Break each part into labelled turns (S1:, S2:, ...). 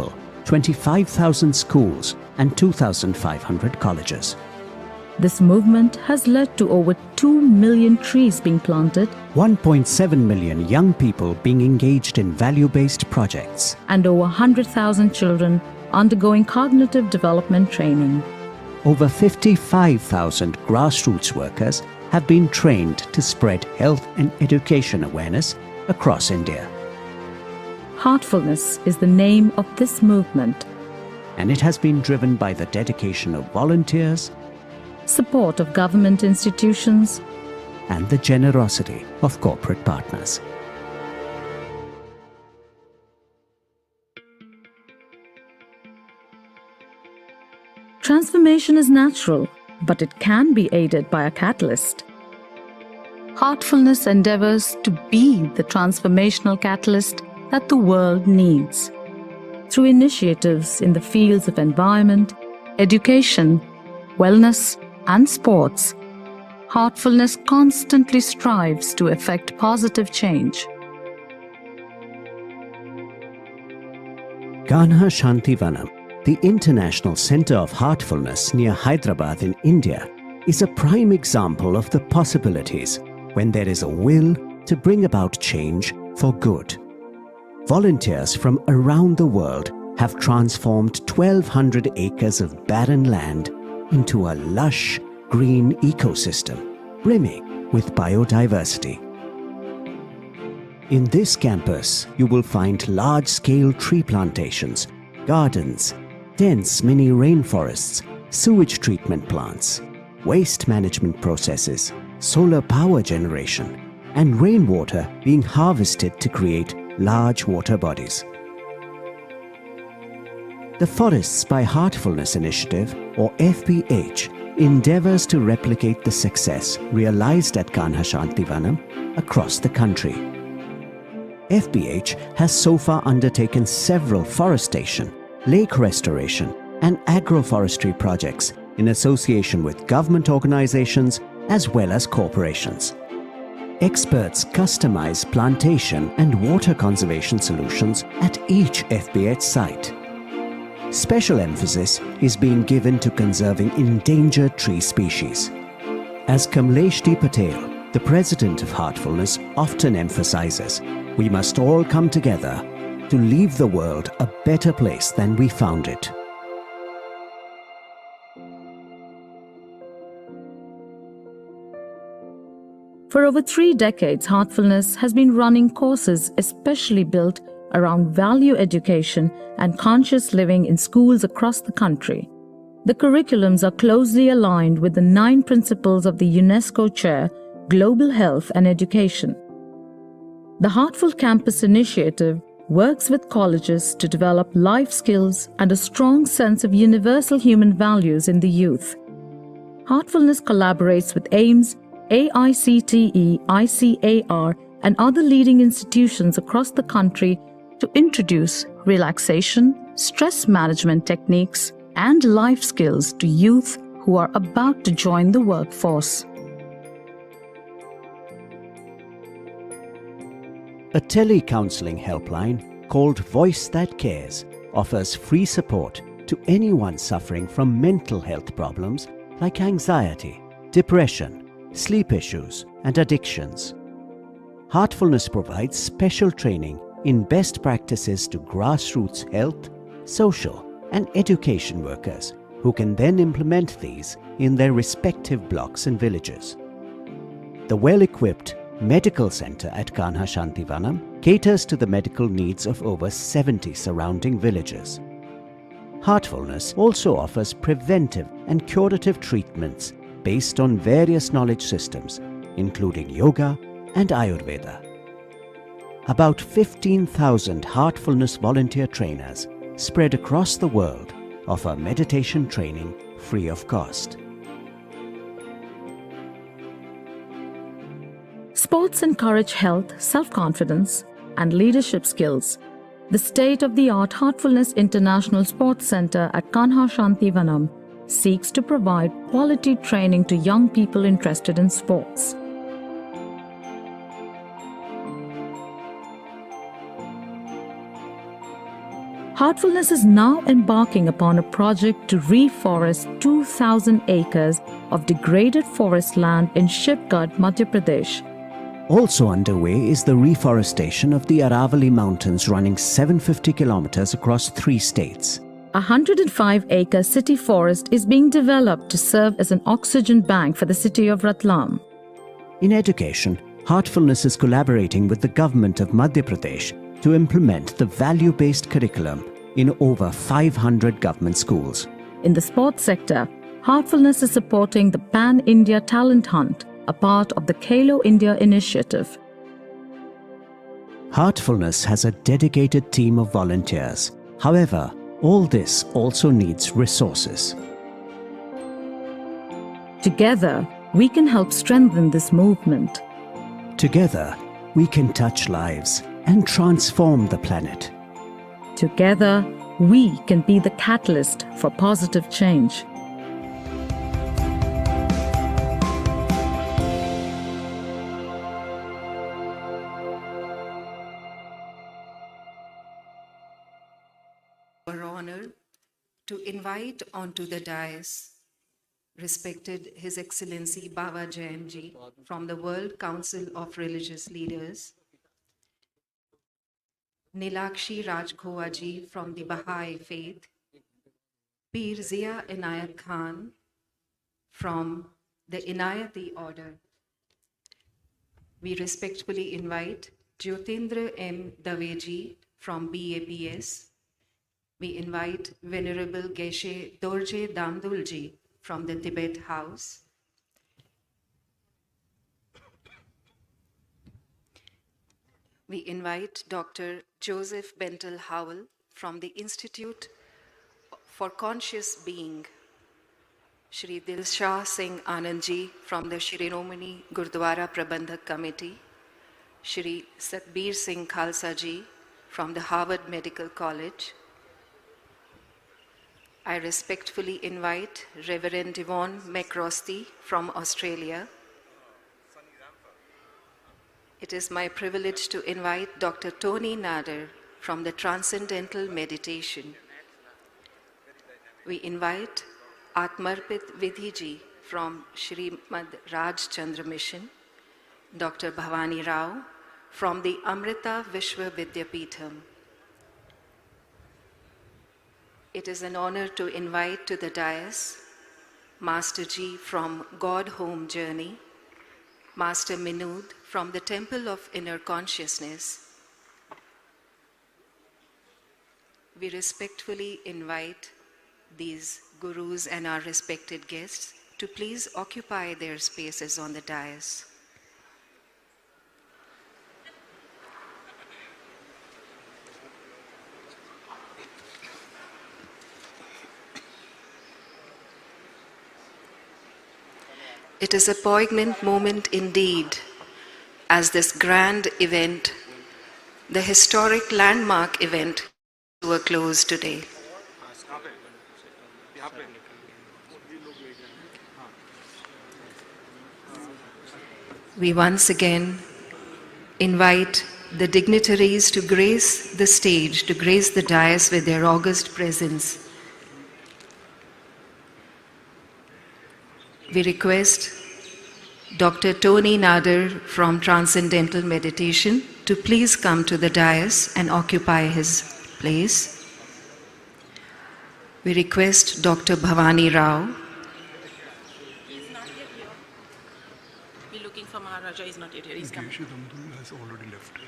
S1: people, 25,000 schools, and 2,500 colleges.
S2: This movement has led to over 2 million trees being planted,
S1: 1.7 million young people being engaged in value-based projects,
S2: and over 100,000 children undergoing cognitive development training.
S1: Over 55,000 grassroots workers have been trained to spread health and education awareness across India.
S2: Heartfulness is the name of this movement.
S1: And it has been driven by the dedication of volunteers,
S2: Support of government institutions,
S1: and the generosity of corporate partners.
S2: Transformation is natural, but it can be aided by a catalyst. Heartfulness endeavors to be the transformational catalyst that the world needs. Through initiatives in the fields of environment, education, wellness, and sports, Heartfulness constantly strives to effect positive change.
S1: Kanha Shantivanam, the International Center of Heartfulness near Hyderabad in India, is a prime example of the possibilities when there is a will to bring about change for good. Volunteers from around the world have transformed 1,200 acres of barren land into a lush green ecosystem brimming with biodiversity. In this campus, you will find large-scale tree plantations, gardens, dense mini rainforests, sewage treatment plants, waste management processes, solar power generation, and rainwater being harvested to create large water bodies. The Forests by Heartfulness Initiative, or FBH, endeavors to replicate the success realized at Kanha Shantivanam across the country. FBH has so far undertaken several forestation, lake restoration, and agroforestry projects in association with government organizations as well as corporations. Experts customize plantation and water conservation solutions at each FBH site. Special emphasis is being given to conserving endangered tree species. As Kamlesh D. Patel, the president of Heartfulness, often emphasizes, we must all come together to leave the world a better place than we found it.
S2: For over 3 decades, Heartfulness has been running courses especially built around value education and conscious living in schools across the country. The curriculums are closely aligned with the 9 principles of the UNESCO Chair, Global Health and Education. The Heartful Campus Initiative works with colleges to develop life skills and a strong sense of universal human values in the youth. Heartfulness collaborates with AIMS, AICTE, ICAR, and other leading institutions across the country to introduce relaxation, stress management techniques, and life skills to youth who are about to join the workforce.
S1: A tele-counseling helpline called Voice That Cares offers free support to anyone suffering from mental health problems like anxiety, depression, sleep issues, and addictions. Heartfulness provides special training in best practices to grassroots health, social, and education workers who can then implement these in their respective blocks and villages. The well-equipped medical center at Kanha Shantivanam caters to the medical needs of over 70 surrounding villages. Heartfulness also offers preventive and curative treatments based on various knowledge systems, including yoga and Ayurveda. About 15,000 Heartfulness volunteer trainers spread across the world offer meditation training free of cost.
S2: Sports encourage health, self-confidence, and leadership skills. The state-of-the-art Heartfulness International Sports Center at Kanha Shantivanam seeks to provide quality training to young people interested in sports. Heartfulness is now embarking upon a project to reforest 2,000 acres of degraded forest land in Shivgarh, Madhya Pradesh.
S1: Also underway is the reforestation of the Aravalli Mountains running 750 kilometers across 3 states.
S2: A 105-acre city forest is being developed to serve as an oxygen bank for the city of Ratlam.
S1: In education, Heartfulness is collaborating with the government of Madhya Pradesh to implement the value-based curriculum in over 500 government schools.
S2: In the sports sector, Heartfulness is supporting the Pan-India Talent Hunt, a part of the Khelo India initiative.
S1: Heartfulness has a dedicated team of volunteers. However, all this also needs resources.
S2: Together, we can help strengthen this movement.
S1: Together, we can touch lives and transform the planet.
S2: Together, we can be the catalyst for positive change.
S3: Our honor to invite onto the dais respected His Excellency Baba Jayanji from the World Council of Religious Leaders, Nilakshi Rajkhowaji from the Baha'i Faith, Peer Zia Inayat Khan from the Inayati Order. We respectfully invite Jyotindra M. Daveji from BAPS. We invite Venerable Geshe Dorje Damdulji from the Tibet House. We invite Dr. Joseph Bentel Howell from the Institute for Conscious Being, Shri Dilshah Singh Anandji from the Shiromani Gurdwara Prabandhak Committee, Shri Satbir Singh Khalsa Ji from the Harvard Medical College. I respectfully invite Reverend Yvonne McRosty from Australia. It is my privilege to invite Dr. Tony Nader from the Transcendental Meditation. We invite Atmarpit Vidhiji from Shrimad Raj Chandra Mission, Dr. Bhavani Rao from the Amrita Vishwa Vidyapitham. It is an honor to invite to the dais Master Ji from God Home Journey, Master Minood from the Temple of Inner Consciousness. We respectfully invite these gurus and our respected guests to please occupy their spaces on the dais. It is a poignant moment indeed, as this grand event, the historic landmark event, to a close today. We once again invite the dignitaries to grace the stage, to grace the dais with their august presence. We request Dr. Tony Nader from Transcendental Meditation to please come to the dais and occupy his place. We request Dr. Bhavani Rao.
S4: He is not yet here. We're looking for Maharaja. He's not yet here. He's coming.
S5: Has already left.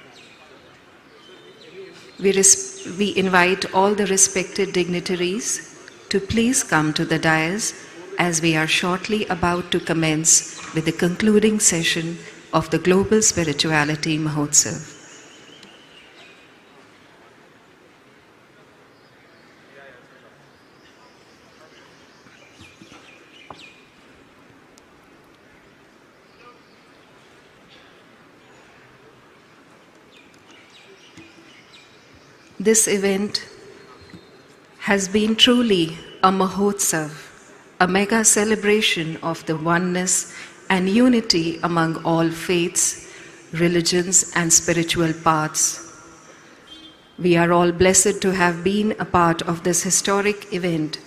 S3: We invite all the respected dignitaries to please come to the dais as we are shortly about to commence with the concluding session of the Global Spirituality Mahotsav. This event has been truly a Mahotsav, a mega celebration of the oneness and unity among all faiths, religions, and spiritual paths. We are all blessed to have been a part of this historic event.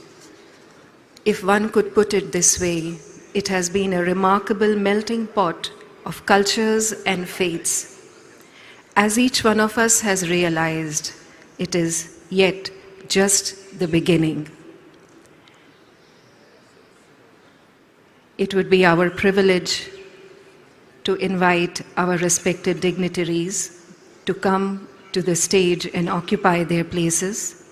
S3: If one could put it this way, it has been a remarkable melting pot of cultures and faiths. As each one of us has realized, it is yet just the beginning. It would be our privilege to invite our respected dignitaries to come to the stage and occupy their places.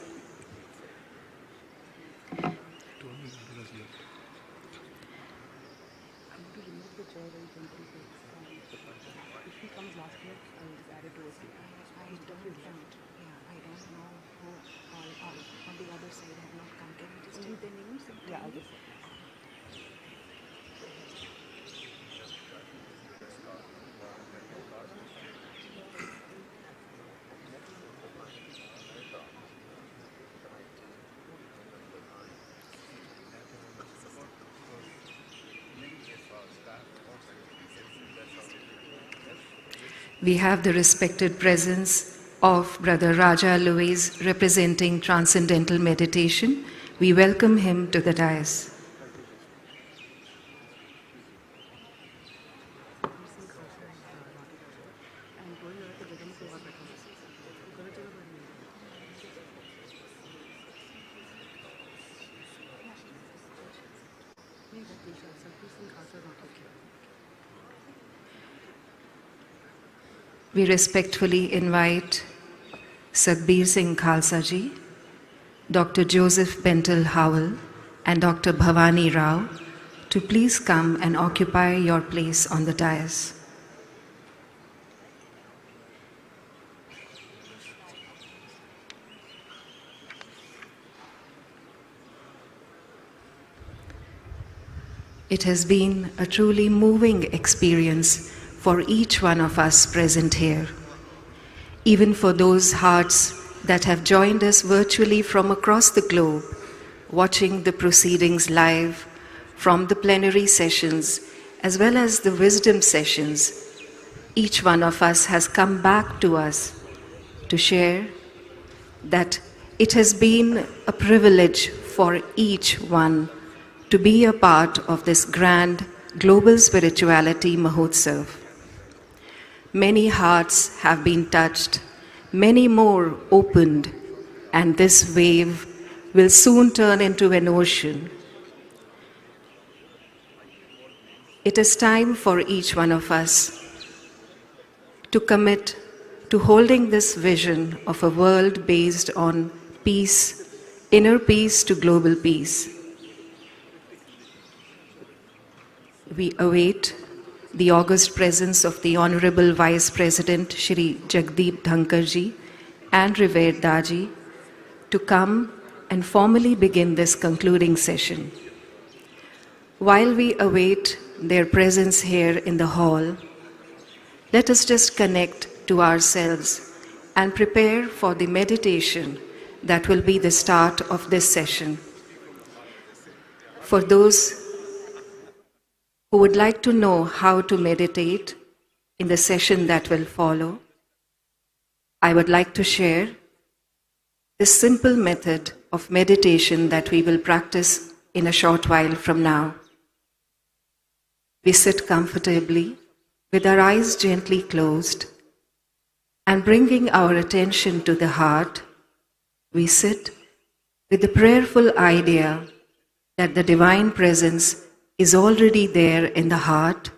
S3: We have the respected presence of Brother Raja Louis representing Transcendental Meditation. We welcome him to the dais. We respectfully invite Satbir Singh Khalsa Ji, Dr. Joseph Bentel Howell, and Dr. Bhavani Rao to please come and occupy your place on the dais. It has been a truly moving experience for each one of us present here, even for those hearts that have joined us virtually from across the globe, watching the proceedings live from the plenary sessions as well as the wisdom sessions. Each one of us has come back to us to share that it has been a privilege for each one to be a part of this grand global spirituality Mahotsav. Many hearts have been touched, many more opened, and this wave will soon turn into an ocean. It is time for each one of us to commit to holding this vision of a world based on peace, inner peace to global peace. We await the august presence of the Honorable Vice President Shri Jagdeep Dhankar Ji and Revered Daji to come and formally begin this concluding session. While we await their presence here in the hall, let us just connect to ourselves and prepare for the meditation that will be the start of this session. For those who would like to know how to meditate in the session that will follow, I would like to share this simple method of meditation that we will practice in a short while from now. We sit comfortably with our eyes gently closed and bringing our attention to the heart. We sit with the prayerful idea that the Divine Presence is already there in the heart,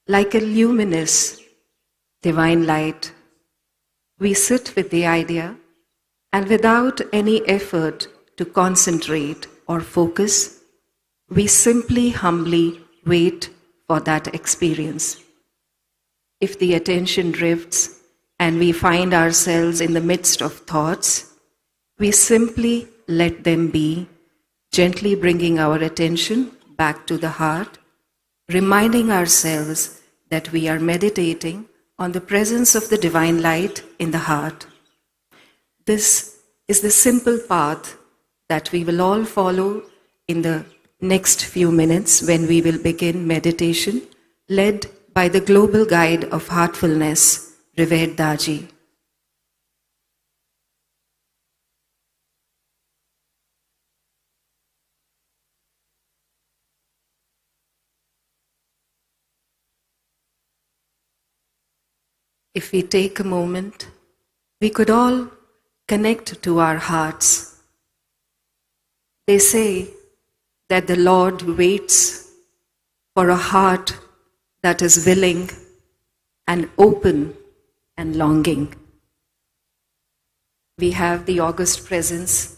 S3: like a luminous divine light. We sit with the idea and without any effort to concentrate or focus, we simply humbly wait for that experience. If the attention drifts and we find ourselves in the midst of thoughts, we simply let them be, gently bringing our attention back to the heart, reminding ourselves that we are meditating on the presence of the divine light in the heart. This is the simple path that we will all follow in the next few minutes when we will begin meditation, led by the global guide of heartfulness, Revered Daji. If we take a moment, we could all connect to our hearts. They say that the Lord waits for a heart that is willing and open and longing. We have the august presence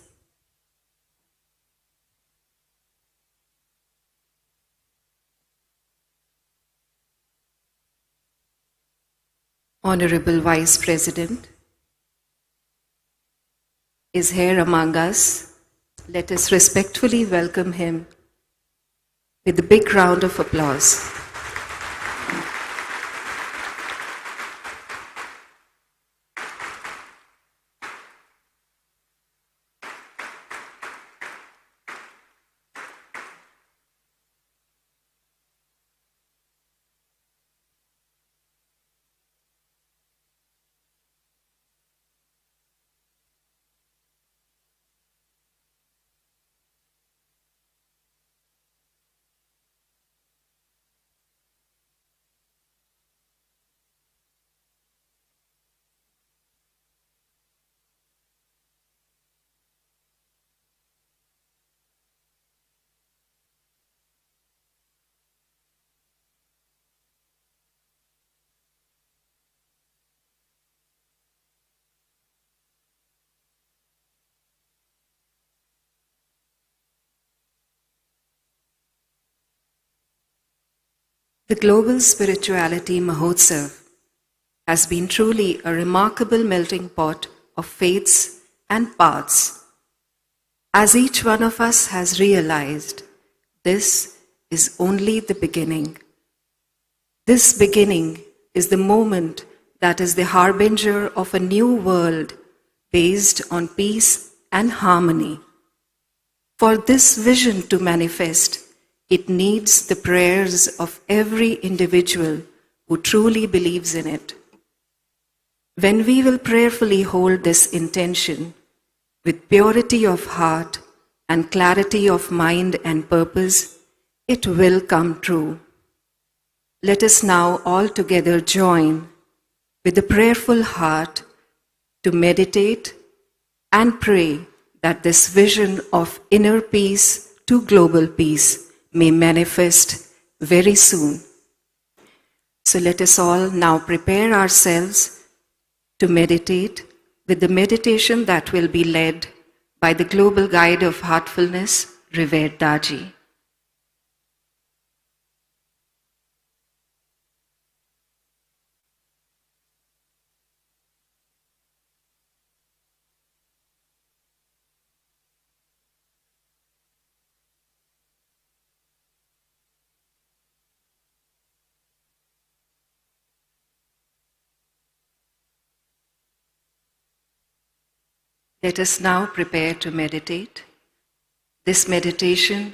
S3: Honorable Vice President is here among us. Let us respectfully welcome him with a big round of applause. The Global Spirituality Mahotsav has been truly a remarkable melting pot of faiths and paths. As each one of us has realized, this is only the beginning. This beginning is the moment that is the harbinger of a new world based on peace and harmony. For this vision to manifest, it needs the prayers of every individual who truly believes in it. When we will prayerfully hold this intention with purity of heart and clarity of mind and purpose, it will come true. Let us now all together join with a prayerful heart to meditate and pray that this vision of inner peace to global peace may manifest very soon. So let us all now prepare ourselves to meditate with the meditation that will be led by the Global Guide of Heartfulness, Revered Daji. Let us now prepare to meditate. This meditation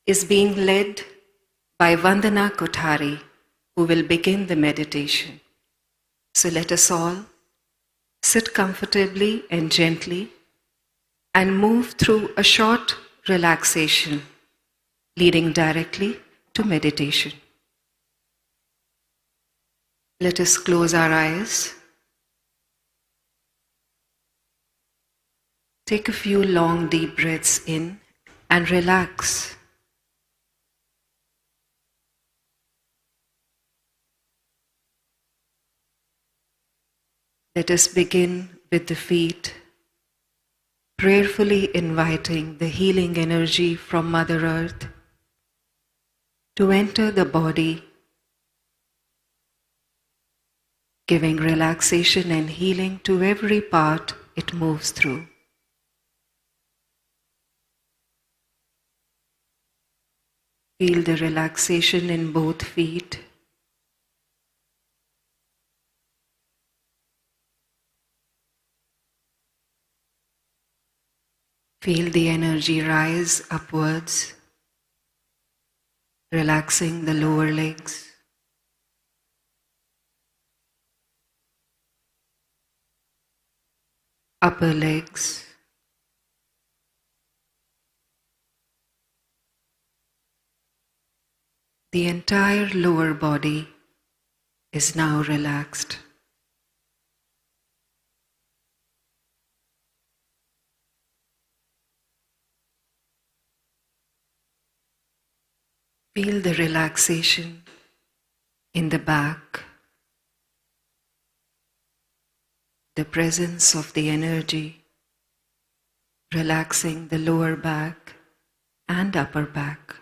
S3: is being led by Vandana Kothari, who will begin the meditation. So let us all sit comfortably and gently and move through a short relaxation, leading directly to meditation. Let us close our eyes. Take a few long, deep breaths in and relax. Let us begin with the feet, prayerfully inviting the healing energy from Mother Earth to enter the body, giving relaxation and healing to every part it moves through. Feel the relaxation in both feet. Feel the energy rise upwards, relaxing the lower legs. Upper legs. The entire lower body is now relaxed. Feel the relaxation in the back, the presence of the energy relaxing the lower back and upper back.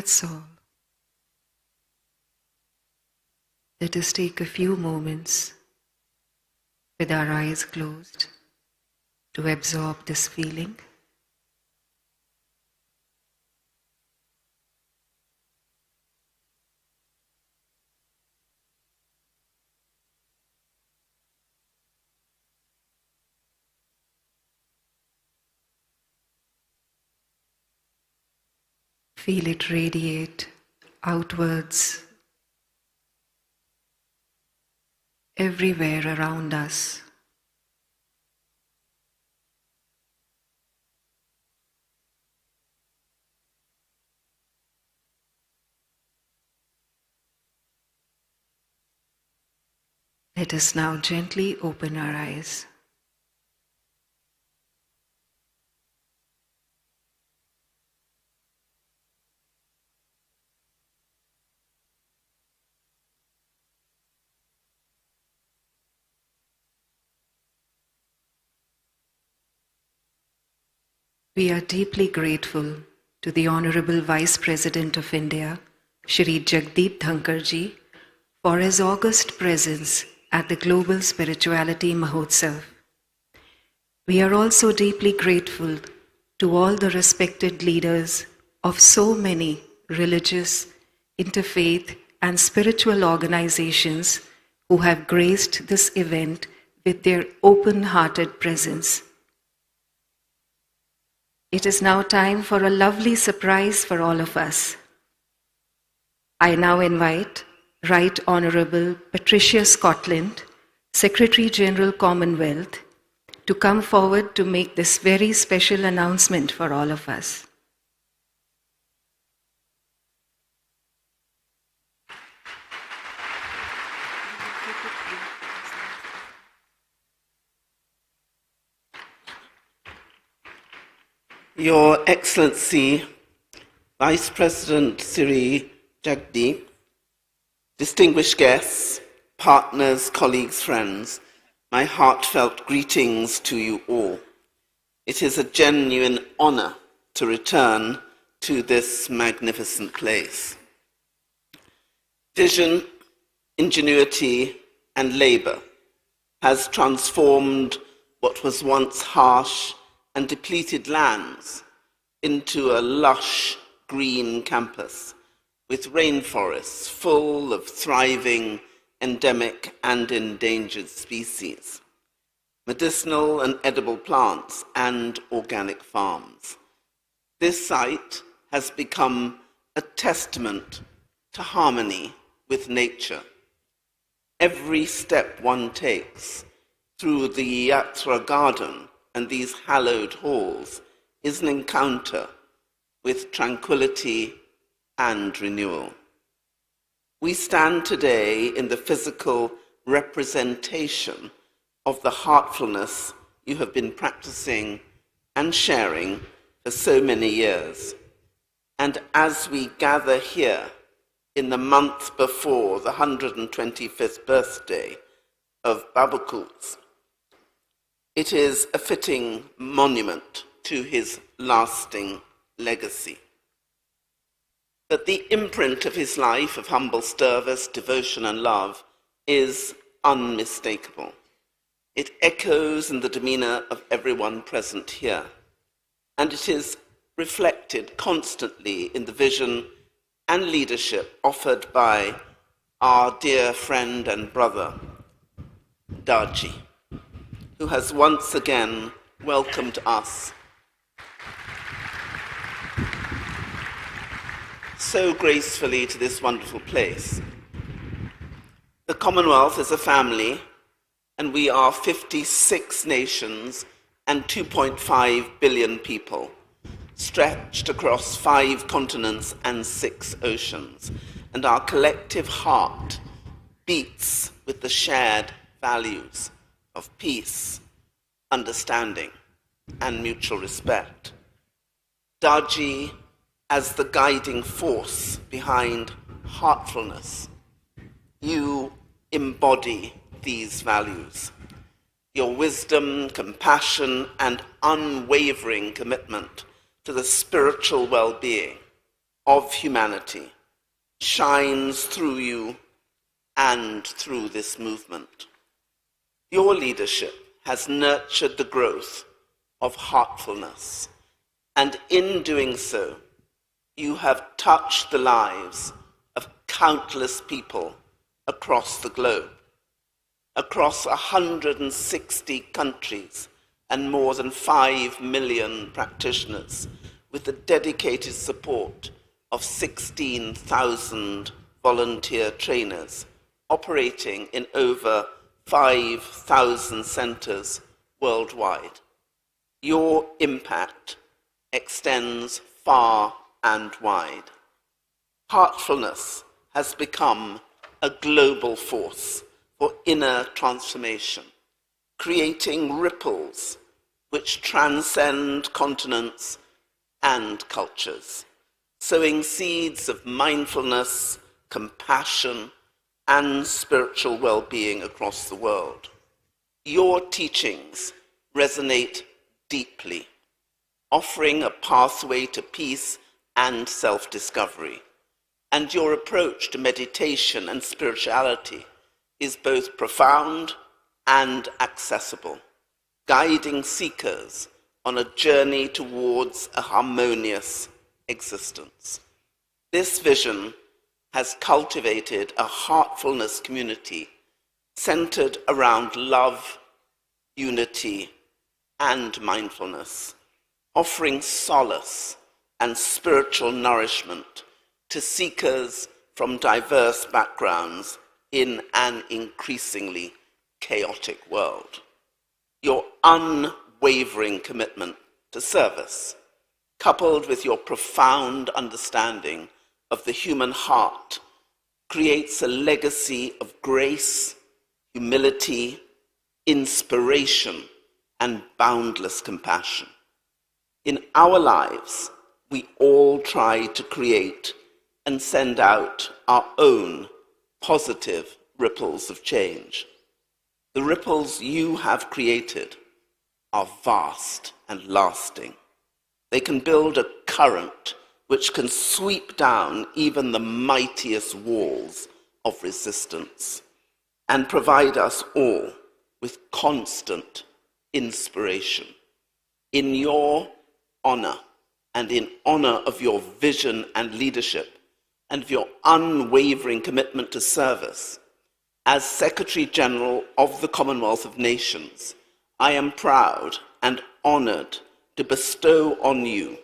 S3: that's all. Let us take a few moments with our eyes closed to absorb this feeling. Feel it radiate outwards everywhere around us. Let us now gently open our eyes. We are deeply grateful to the Honorable Vice President of India, Shri Jagdeep Dhankarji, for his august presence at the Global Spirituality Mahotsav. We are also deeply grateful to all the respected leaders of so many religious, interfaith, and spiritual organizations who have graced this event with their open-hearted presence. It is now time for a lovely surprise for all of us. I now invite Right Honourable Patricia Scotland, Secretary General Commonwealth, to come forward to make this very special announcement for all of us.
S6: Your Excellency, Vice President Sri Jagdeep, distinguished guests, partners, colleagues, friends, my heartfelt greetings to you all. It is a genuine honor to return to this magnificent place. Vision, ingenuity, and labor has transformed what was once harsh and depleted lands into a lush green campus with rainforests full of thriving endemic and endangered species, medicinal and edible plants, and organic farms. This site has become a testament to harmony with nature. Every step one takes through the Yatra garden and these hallowed halls is an encounter with tranquility and renewal. We stand today in the physical representation of the heartfulness you have been practicing and sharing for so many years. And as we gather here in the month before the 125th birthday of Babakul's, it is a fitting monument to his lasting legacy. But the imprint of his life of humble service, devotion, and love is unmistakable. It echoes in the demeanor of everyone present here, and it is reflected constantly in the vision and leadership offered by our dear friend and brother, Daji, who has once again welcomed us so gracefully to this wonderful place. The Commonwealth is a family, and we are 56 nations and 2.5 billion people, stretched across 5 continents and 6 oceans, and our collective heart beats with the shared values of peace, understanding, and mutual respect. Daji, as the guiding force behind heartfulness, you embody these values. Your wisdom, compassion, and unwavering commitment to the spiritual well-being of humanity shines through you and through this movement. Your leadership has nurtured the growth of heartfulness, and in doing so, you have touched the lives of countless people across the globe, across 160 countries and more than 5 million practitioners, with the dedicated support of 16,000 volunteer trainers operating in over 5,000 centers worldwide. Your impact extends far and wide. Heartfulness has become a global force for inner transformation, creating ripples which transcend continents and cultures, sowing seeds of mindfulness, compassion, and spiritual well-being across the world. Your teachings resonate deeply, offering a pathway to peace and self-discovery. And your approach to meditation and spirituality is both profound and accessible, guiding seekers on a journey towards a harmonious existence. This vision has cultivated a heartfulness community centered around love, unity, and mindfulness, offering solace and spiritual nourishment to seekers from diverse backgrounds in an increasingly chaotic world. Your unwavering commitment to service, coupled with your profound understanding of the human heart, creates a legacy of grace, humility, inspiration, and boundless compassion. In our lives, we all try to create and send out our own positive ripples of change. The ripples you have created are vast and lasting. They can build a current which can sweep down even the mightiest walls of resistance and provide us all with constant inspiration. In your honor and in honor of your vision and leadership and of your unwavering commitment to service, as Secretary General of the Commonwealth of Nations, I am proud and honored to bestow on you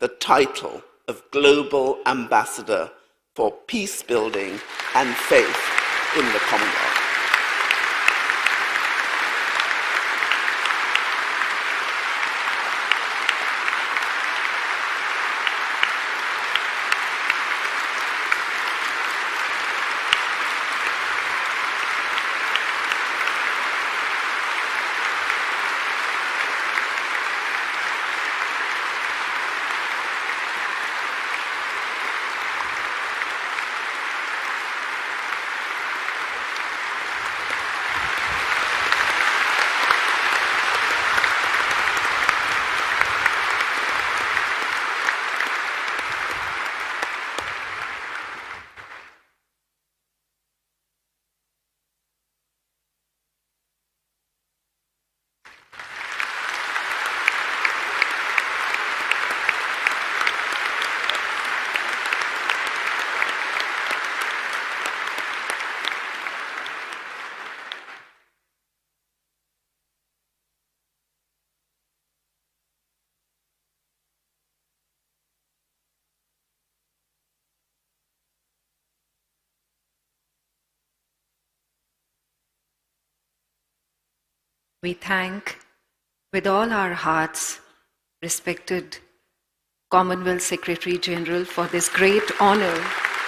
S6: the title of Global Ambassador for Peace Building and Faith in the Commonwealth.
S3: We thank with all our hearts respected Commonwealth Secretary General for this great honor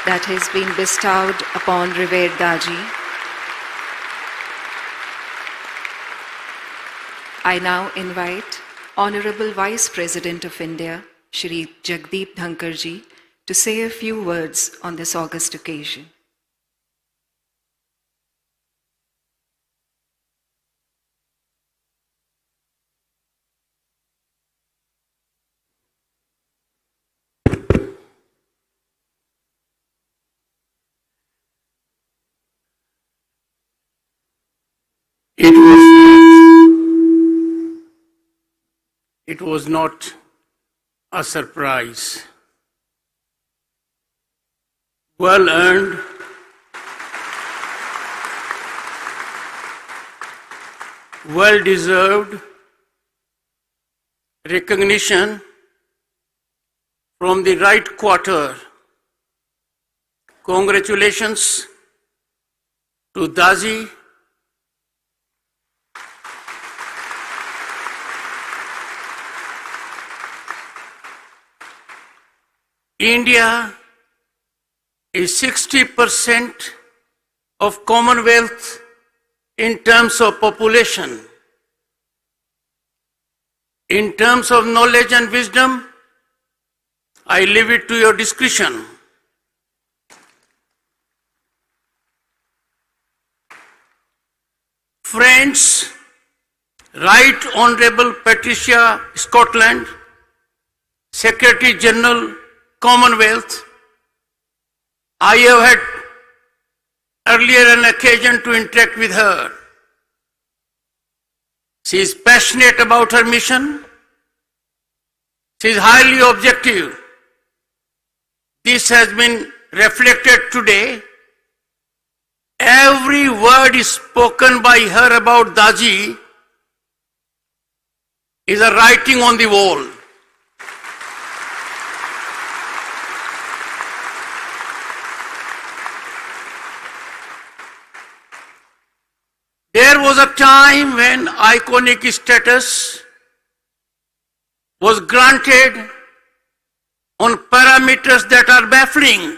S3: that has been bestowed upon revered Daji. I now invite Honorable Vice President of India, Shri Jagdeep Dhankar ji, to say a few words on this august occasion.
S7: It was not a surprise. Well earned, well deserved recognition from the right quarter. Congratulations to Daji. India is 60% of Commonwealth in terms of population. In terms of knowledge and wisdom, I leave it to your discretion. Friends, Right Honourable Patricia Scotland, Secretary General, Commonwealth, I have had earlier an occasion to interact with her. She is passionate about her mission. She is highly objective. This has been reflected today. Every word is spoken by her about Daji is a writing on the wall. There was a time when iconic status was granted on parameters that are baffling,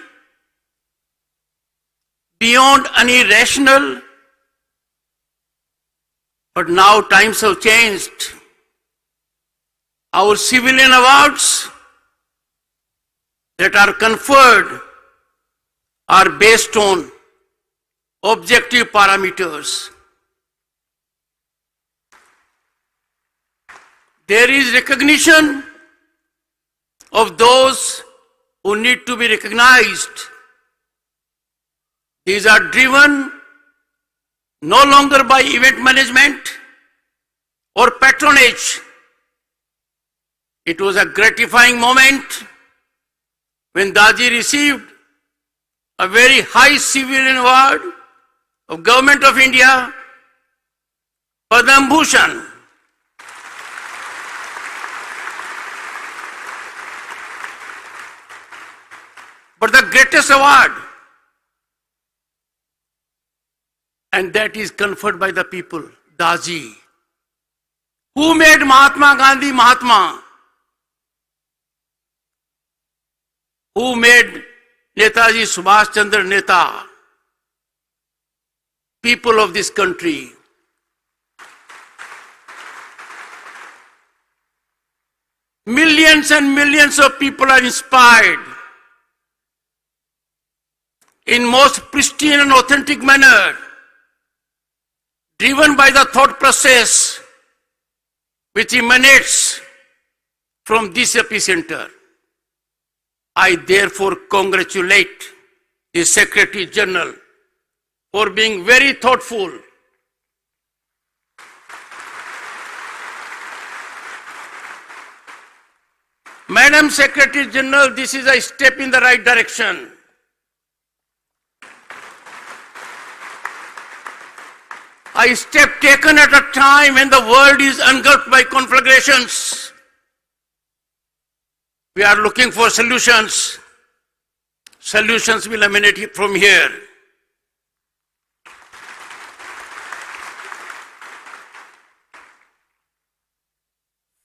S7: beyond any rational, but now times have changed. Our civilian awards that are conferred are based on objective parameters. There is recognition of those who need to be recognized. These are driven no longer by event management or patronage. It was a gratifying moment when Daji received a very high civilian award of Government of India, Padma Bhushan. But the greatest award, and that is conferred by the people, Daji. Who made Mahatma Gandhi Mahatma? Who made Netaji Subhash Chandra Neta? People of this country. Millions and millions of people are inspired in most pristine and authentic manner, driven by the thought process which emanates from this epicenter. I therefore congratulate the Secretary General for being very thoughtful. Madam Secretary General, this is a step in the right direction. A step taken at a time when the world is engulfed by conflagrations. We are looking for solutions. Solutions will emanate from here.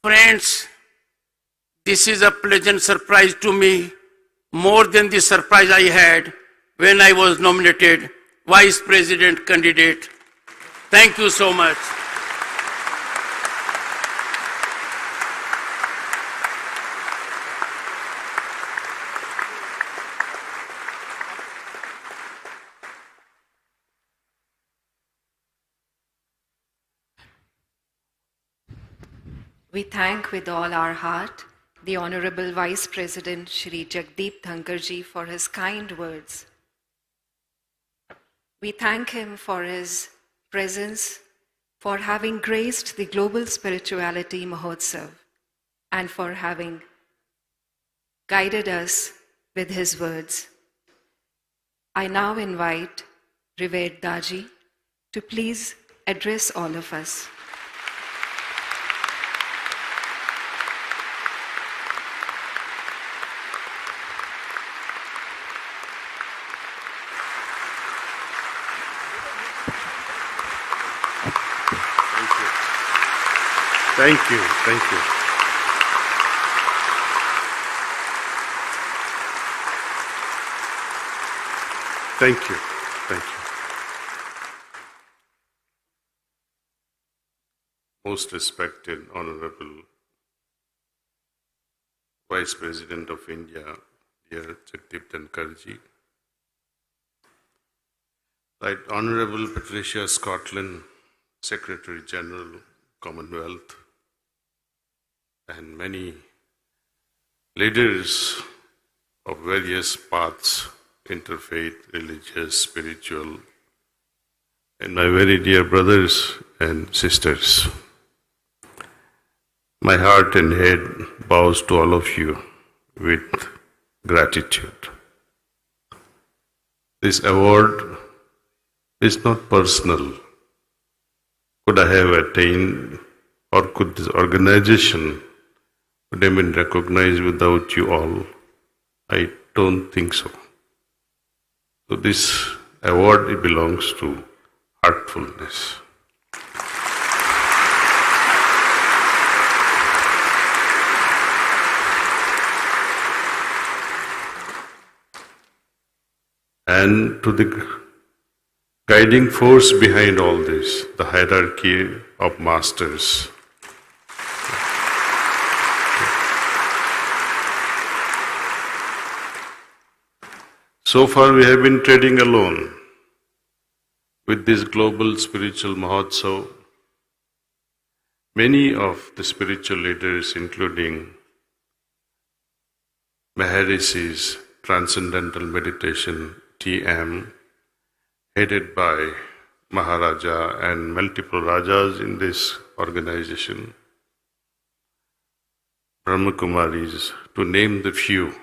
S7: Friends, this is a pleasant surprise to me, more than the surprise I had when I was nominated Vice President candidate. Thank you so much.
S3: We thank with all our heart the Honorable Vice President Shri Jagdeep Dhankarji for his kind words. We thank him for his presence for having graced the Global Spirituality Mahotsav and for having guided us with his words. I now invite Revered Daji to please address all of us.
S8: Thank you. Thank you. Thank you. Thank you. Most respected, Honorable Vice President of India, dear Jagdeep Dhankarji, Right Honorable Patricia Scotland, Secretary General, Commonwealth, and many leaders of various paths, interfaith, religious, spiritual, and my very dear brothers and sisters. My heart and head bows to all of you with gratitude. This award is not personal. Could I have attained, or could this organization would have been recognized without you all? I don't think so. So this award, it belongs to heartfulness. And to the guiding force behind all this, the hierarchy of masters. So far we have been treading alone with this global spiritual Mahotsav. Many of the spiritual leaders, including Maharishis, Transcendental Meditation, TM, headed by Maharaja and multiple Rajas in this organization, Brahmakumaris, to name the few.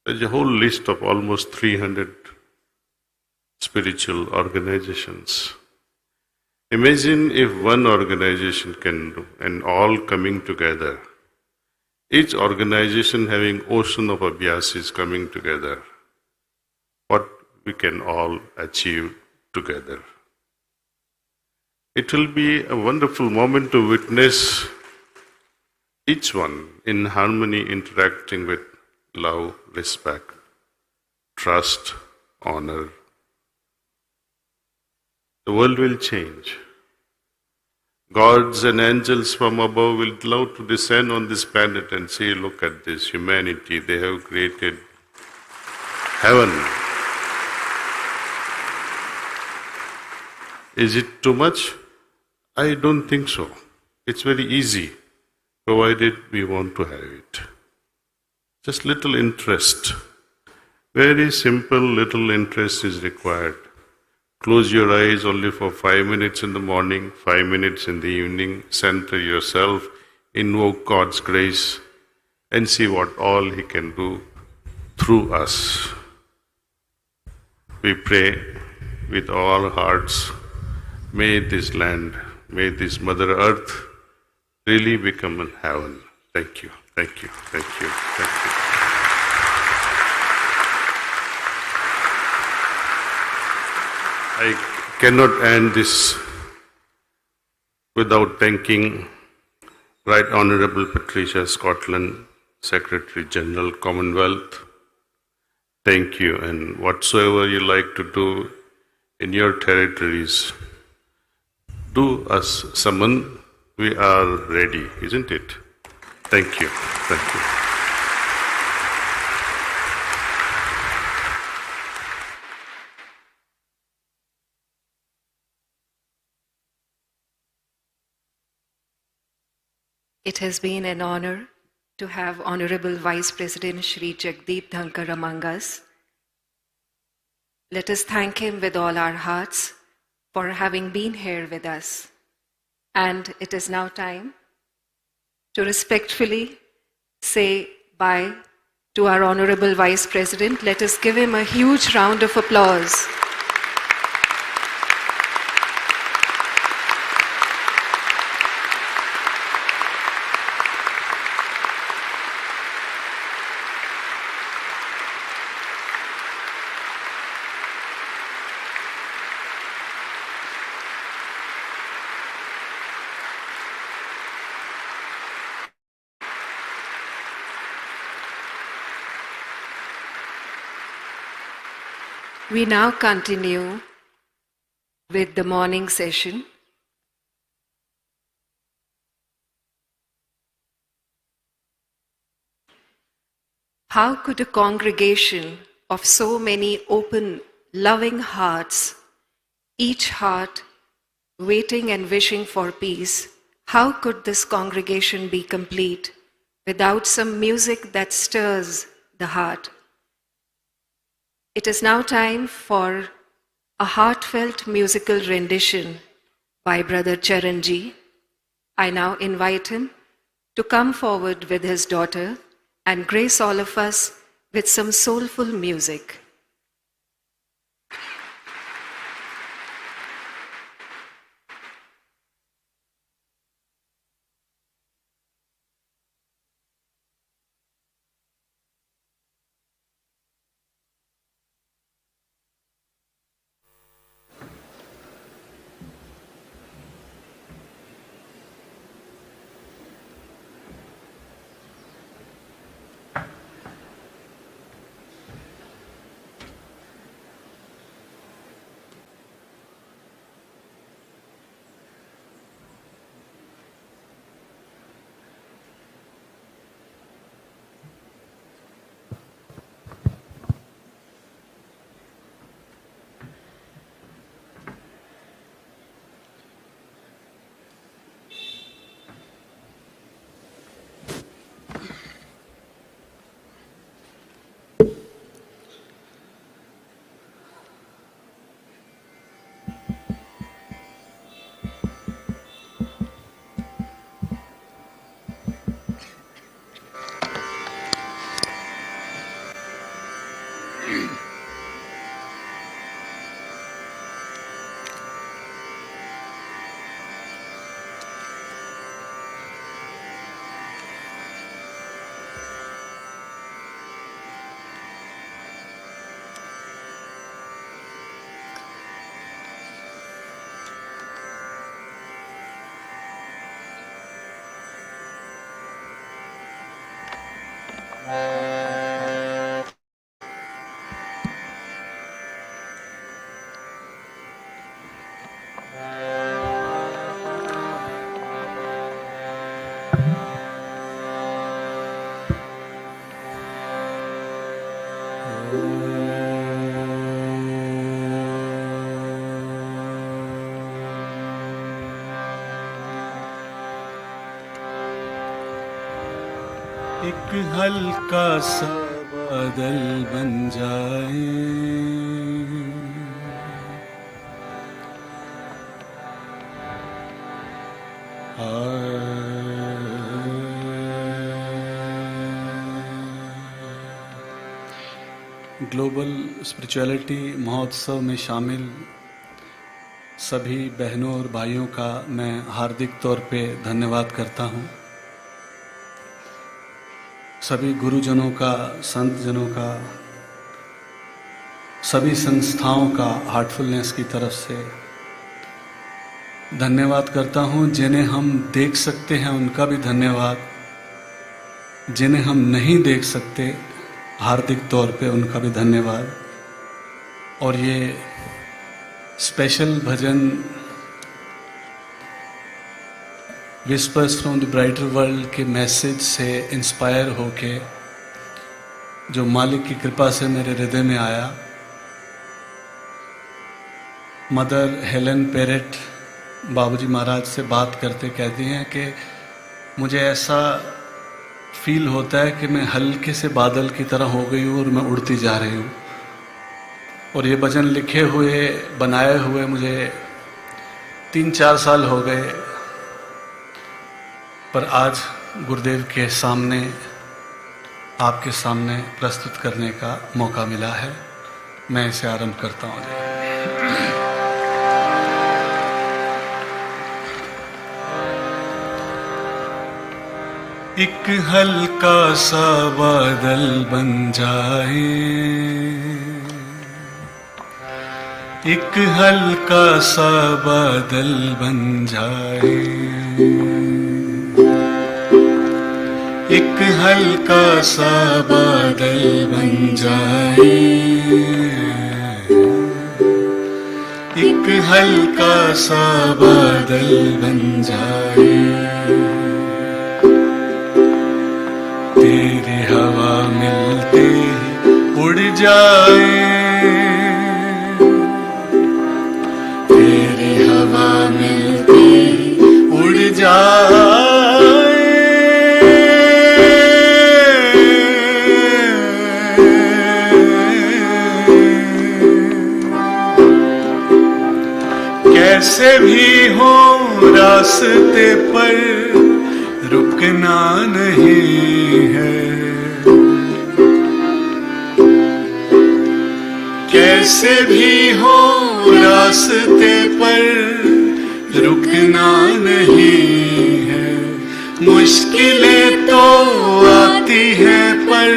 S8: There's a whole list of almost 300 spiritual organizations. Imagine if one organization can do, and all coming together, each organization having ocean of abhyasis coming together, what we can all achieve together. It will be a wonderful moment to witness each one in harmony, interacting with love, respect, trust, honor. The world will change. Gods and angels from above will love to descend on this planet and say, look at this humanity, they have created heaven. Is it too much? I don't think so. It's very easy, provided we want to have it. Just little interest. Very simple little interest is required. Close your eyes only for 5 minutes in the morning, 5 minutes in the evening, center yourself, invoke God's grace, and see what all He can do through us. We pray with all hearts, may this land, may this Mother Earth really become a heaven. Thank you, thank you, thank you, thank you. I cannot end this without thanking Right Honorable Patricia Scotland, Secretary General, Commonwealth. Thank you, and whatsoever you like to do in your territories, do us summon. We are ready, isn't it? Thank you. Thank you.
S3: It has been an honor to have Honorable Vice President Shri Jagdeep Dhankar among us. Let us thank him with all our hearts for having been here with us. And it is now time to respectfully say bye to our Honorable Vice President. Let us give him a huge round of applause. We now continue with the morning session. How could a congregation of so many open, loving hearts, each heart waiting and wishing for peace, how could this congregation be complete without some music that stirs the heart? It is now time for a heartfelt musical rendition by Brother Charanji. I now invite him to come forward with his daughter and grace all of us with some soulful music.
S9: एक हल्का सा बादल बन जाए, global spirituality महोत्सव में शामिल सभी बहनों और भाइयों का मैं हार्दिक तौर पे धन्यवाद करता हूँ। सभी गुरुजनों का, संत जनों का, सभी संस्थाओं का हार्टफुलनेस की तरफ से धन्यवाद करता हूँ। जिन्हें हम देख सकते हैं उनका भी धन्यवाद, जिन्हें हम नहीं देख सकते हार्दिक तौर पे उनका भी धन्यवाद। और ये special bhajan whispers from the brighter world के मैसेज से इंस्पायर होके जो मालिक की कृपा से मेरे हृदय में आया, मदर हेलन पेरेट बाबूजी महाराज से बात करते कहती हैं कि मुझे ऐसा फील होता है कि मैं हल्के से बादल की तरह हो गई हूँ और मैं उड़ती जा रही हूँ। और ये भजन लिखे हुए, बनाए हुए मुझे 3-4 साल हो गए, पर आज गुरुदेव के सामने, आपके सामने प्रस्तुत करने का मौका मिला है। मैं इसे आरंभ करता हूँ। एक हल्का सा बादल बन जाए, एक हल्का सा बादल बन जाए, एक हल्का सा बादल बन जाए, एक हल्का सा बादल बन जाए, तेरी हवा मिलते उड़ जाए, तेरी हवा मिलते उड़ जाए, कैसे भी हो रास्ते पर रुकना नहीं है, कैसे भी हो रास्ते पर रुकना नहीं है, मुश्किलें तो आती हैं पर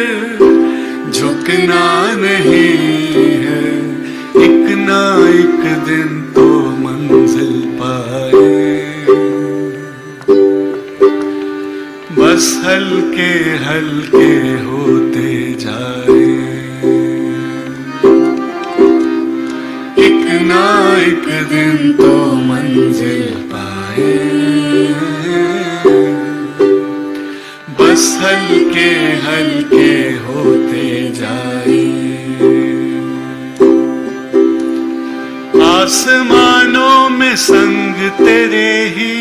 S9: झुकना नहीं है, एक ना एक दिन तो मंजिल पाए, बस हल्के हल्के होते जाए, एक ना एक दिन तो मंजिल पाए, बस हल्के हल्के होते जाए, आसमानों में संग तेरे ही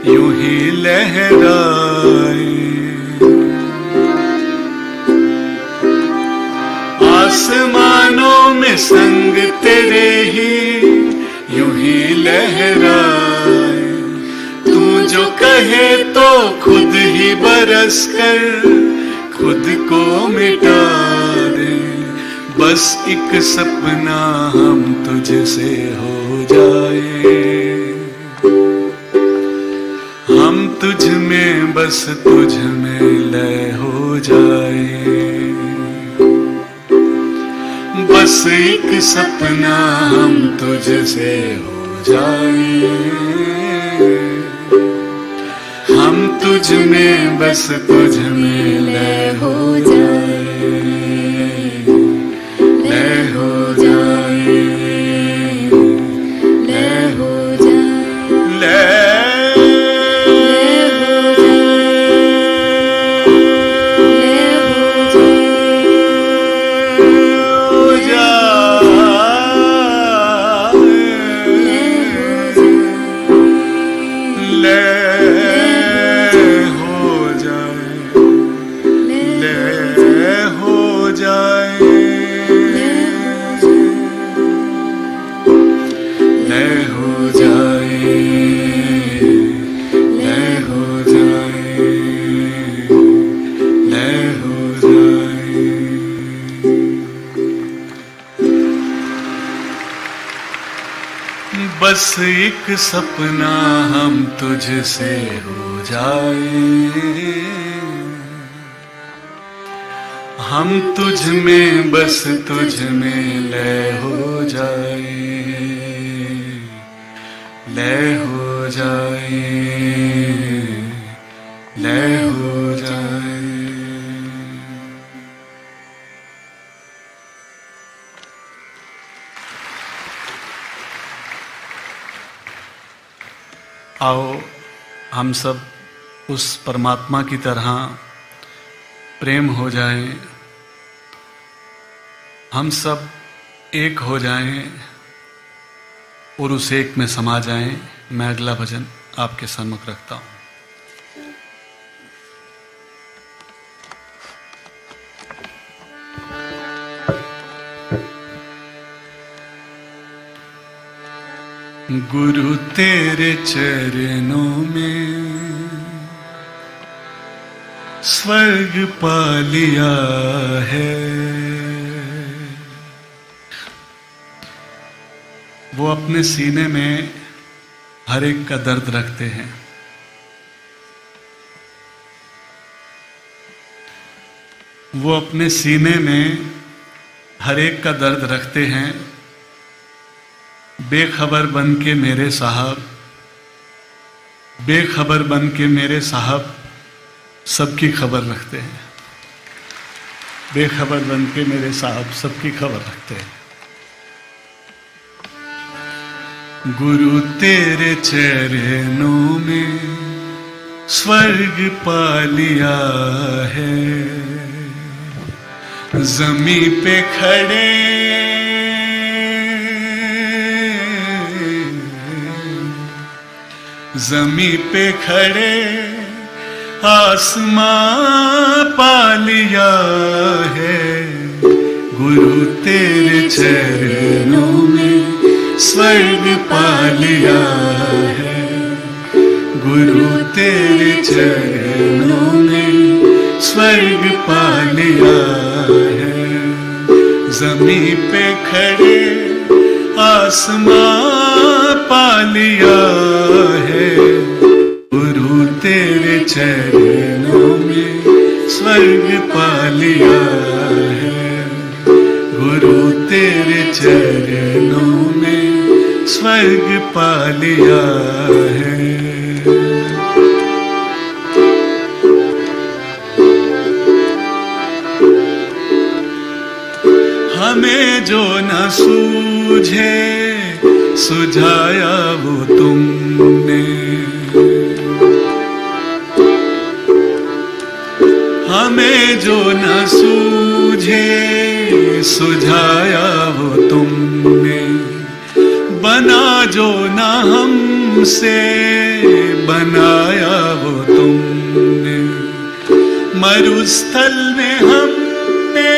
S9: यूं ही लहराए, आसमानों में संग तेरे ही यूं ही लहराए, तू जो कहे तो खुद ही बरस कर खुद को मिटा दे, बस एक सपना हम तुझसे हो जाए, हम तुझ में बस तुझ में लय हो जाए, बस एक सपना हम तुझसे हो जाए, हम तुझ में बस तुझ में लय हो जाए, लय हो जाए, लय हो जाए, लय बस एक सपना हम तुझसे हो जाए, हम तुझ में बस तुझ में लय हो जाए, लय हो जाए, लय हो जाए। आओ हम सब उस परमात्मा की तरह प्रेम हो जाएं, हम सब एक हो जाएं और उस एक में समा जाएं। मैं अगला भजन आपके सम्मुख रखता हूं। गुरु तेरे चरणों में स्वर्ग पा लिया है। वो अपने सीने में हर एक का दर्द रखते हैं। वो अपने सीने में हर एक का दर्द रखते हैं। बेखबर बन के मेरे साहब, बेखबर बन के मेरे साहब सबकी खबर रखते हैं। बेखबर बन के मेरे साहब सबकी खबर रखते हैं। गुरु तेरे चरणों में स्वर्ग पा लिया है। जमी पे खड़े जमी पे खड़े आसमां पा लिया है। गुरु तेरे चरणों में स्वर्ग पा लिया है। गुरु तेरे चरणों में स्वर्ग पा लिया है। जमीन पे खड़े आसमां पा लिया है। गुरु तेरे चरणों में स्वर्ग पा लिया है। गुरु तेरे चरणों में स्वर्ग पा लिया है। हमें जो न सूझे सुझाया वो तुमने। हमें जो न सूझे सुझाया वो तुमने। बना जो न हमसे बनाया वो तुमने। मरुस्थल में हमने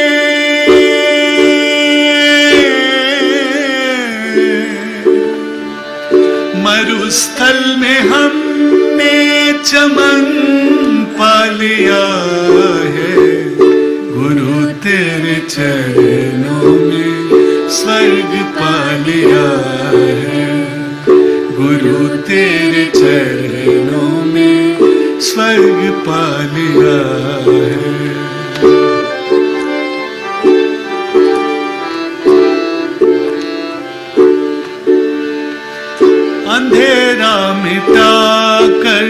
S9: मरुस्थल में हमने चमन पा लिया है। गुरु तेरे चरणों में स्वर्ग पा लिया है। गुरु तेरे चरणों में स्वर्ग पा लिया है। अंधेरा मिटा कर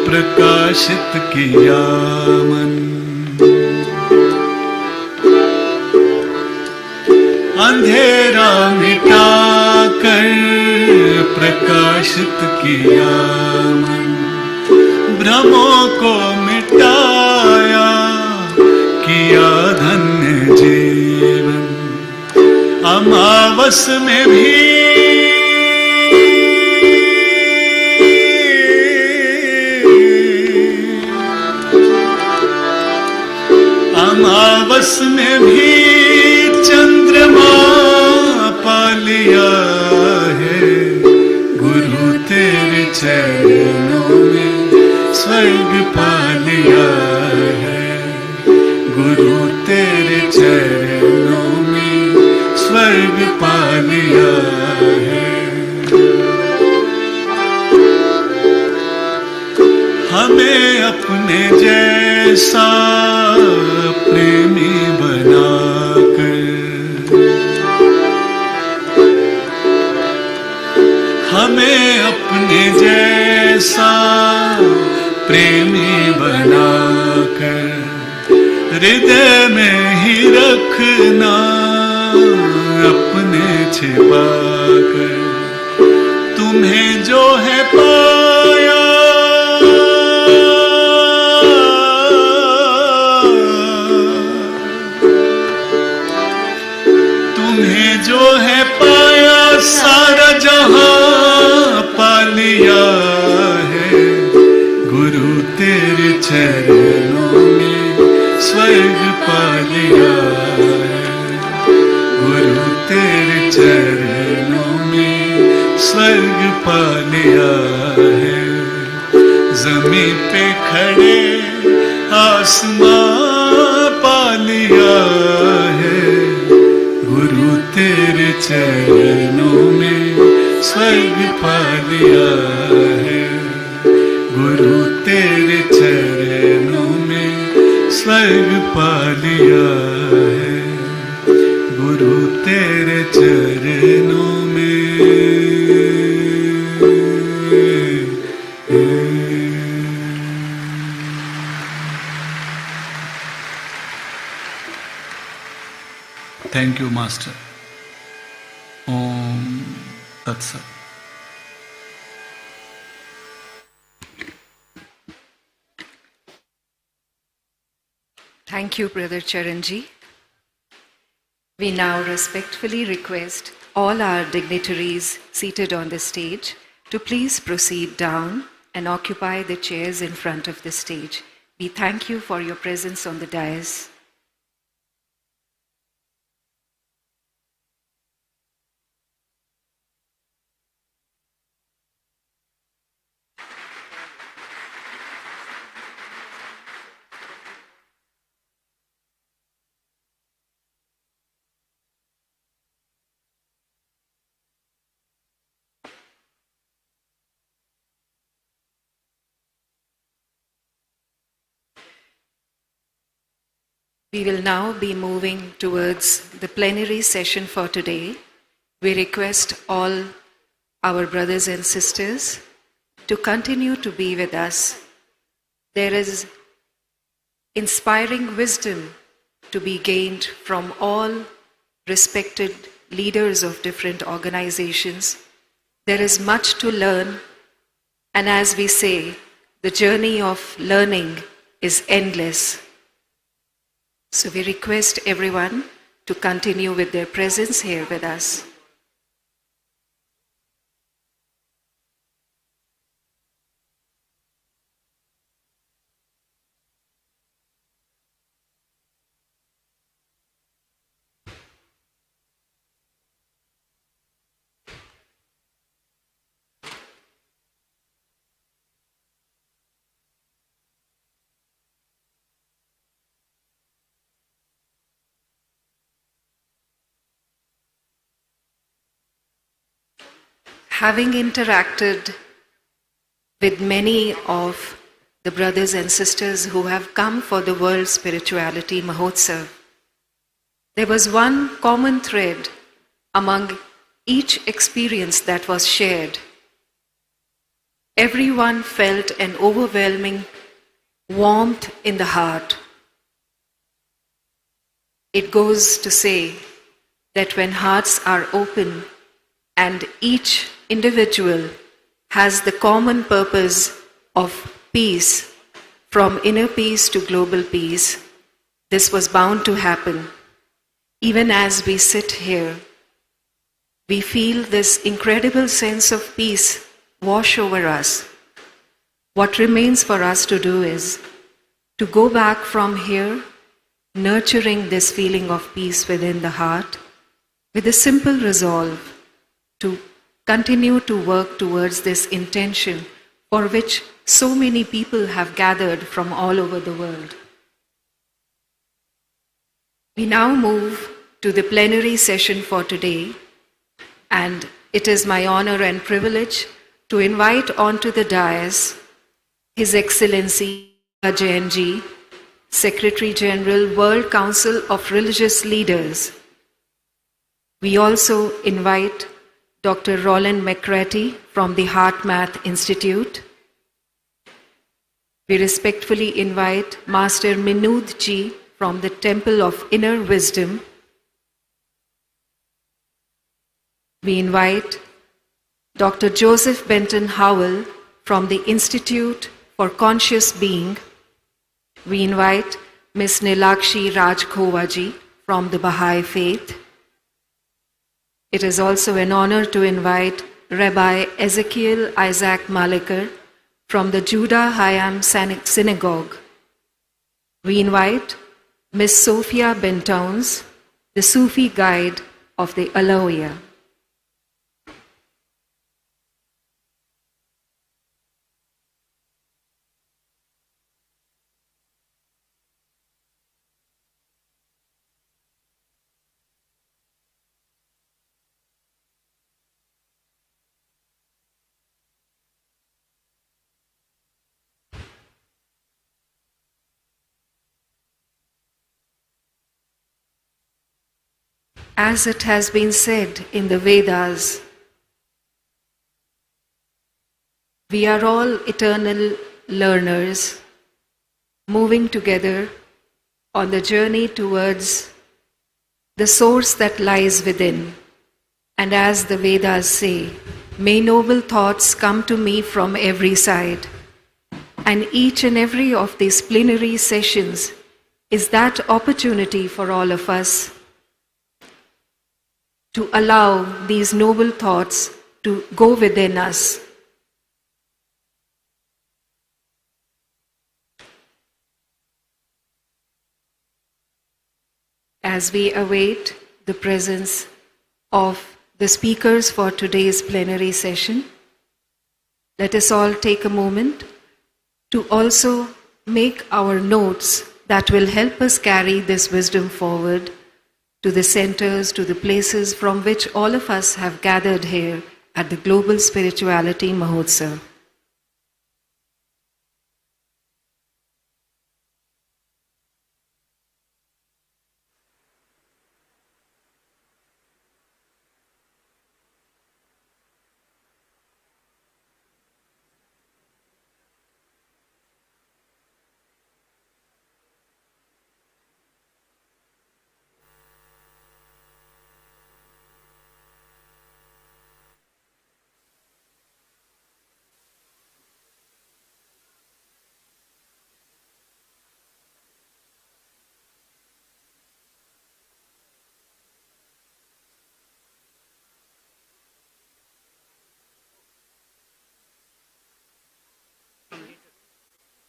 S9: प्रकाशित किया मन। अंधेरा मिटा कर प्रकाशित किया मन। भ्रमों को मिटाया किया धन्य जीवन। अमावस में भी अमावस में भी चंद्रमा पा लिया है। गुरु तेरे चरणों में स्वर्ग पा लिया है। गुरु तेरे चरणों में स्वर्ग पा लिया है। हमें अपने जैसा प्रेमी बनाकर। हमें अपने जैसा प्रेमी बनाकर। हृदय में ही रखना अपने छिपाकर। तुम्हें जो है पाया तुम्हें जो है पाया सारा जहां पा लिया है। गुरु तेरे चरणों में स्वर्ग पा लिया है। गुरु तेरे चरणों में आसमां पा लिया है, गुरु तेरे चरणों में स्वर्ग पा लिया है, गुरु तेरे चरणों में स्वर्ग पा लिया है, गुरु तेरे चरणों में। Thank you master. ओम तत्सत।
S3: Thank you, Brother Charanji. We now respectfully request all our dignitaries seated on the stage to please proceed down and occupy the chairs in front of the stage. We thank you for your presence on the dais. We will now be moving towards the plenary session for today. We request all our brothers and sisters to continue to be with us. There is inspiring wisdom to be gained from all respected leaders of different organizations. There is much to learn, and as we say, the journey of learning is endless. So we request everyone to continue with their presence here with us. Having interacted with many of the brothers and sisters who have come for the World Spirituality Mahotsav, there was one common thread among each experience that was shared. Everyone felt an overwhelming warmth in the heart. It goes to say that when hearts are open and each individual has the common purpose of peace, from inner peace to global peace, this was bound to happen. Even as we sit here, we feel this incredible sense of peace wash over us. What remains for us to do is to go back from here, nurturing this feeling of peace within the heart, with a simple resolve to continue to work towards this intention for which so many people have gathered from all over the world. We now move to the plenary session for today, and it is my honor and privilege to invite onto the dais His Excellency Jain Ji, Secretary General, World Council of Religious Leaders. We also invite Dr. Roland McCratty from the HeartMath Institute. We respectfully invite Master Minood Ji from the Temple of Inner Wisdom. We invite Dr. Joseph Benton Howell from the Institute for Conscious Being. We invite Ms. Nilakshi Rajkhowaji from the Baha'i Faith. It is also an honor to invite Rabbi Ezekiel Isaac Malikar from the Judah Hayam Synagogue. We invite Ms. Sophia Bentowns, the Sufi guide of the Alawiya. As it has been said in the Vedas, we are all eternal learners moving together on the journey towards the source that lies within. And as the Vedas say, may noble thoughts come to me from every side. And each and every of these plenary sessions is that opportunity for all of us to allow these noble thoughts to go within us. As we await the presence of the speakers for today's plenary session, let us all take a moment to also make our notes that will help us carry this wisdom forward to the centers, to the places from which all of us have gathered here at the Global Spirituality Mahotsav.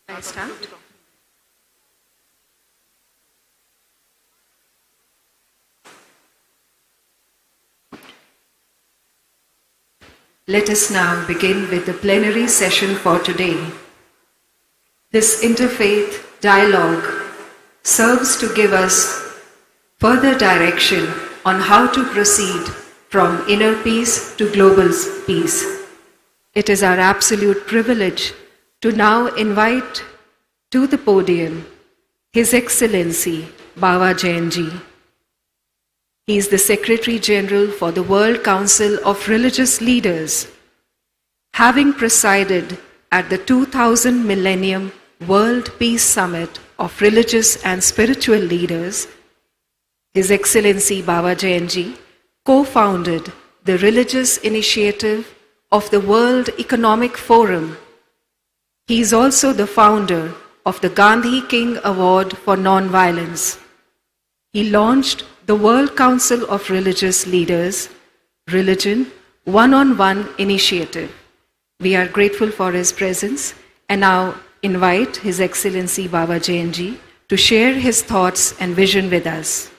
S3: I start? Let us now begin with the plenary session for today. This interfaith dialogue serves to give us further direction on how to proceed from inner peace to global peace. It is our absolute privilege to now invite to the podium His Excellency Baba Jainji. He is the Secretary General for the World Council of Religious Leaders, having presided at the 2000 Millennium World Peace Summit of Religious and Spiritual Leaders. His Excellency Baba Jainji co-founded the religious initiative of the World Economic Forum. He is also the founder of the Gandhi King Award for Nonviolence. He launched the World Council of Religious Leaders Religion One-on-One initiative. We are grateful for his presence and now invite His Excellency Baba Jainji to share his thoughts and vision with us.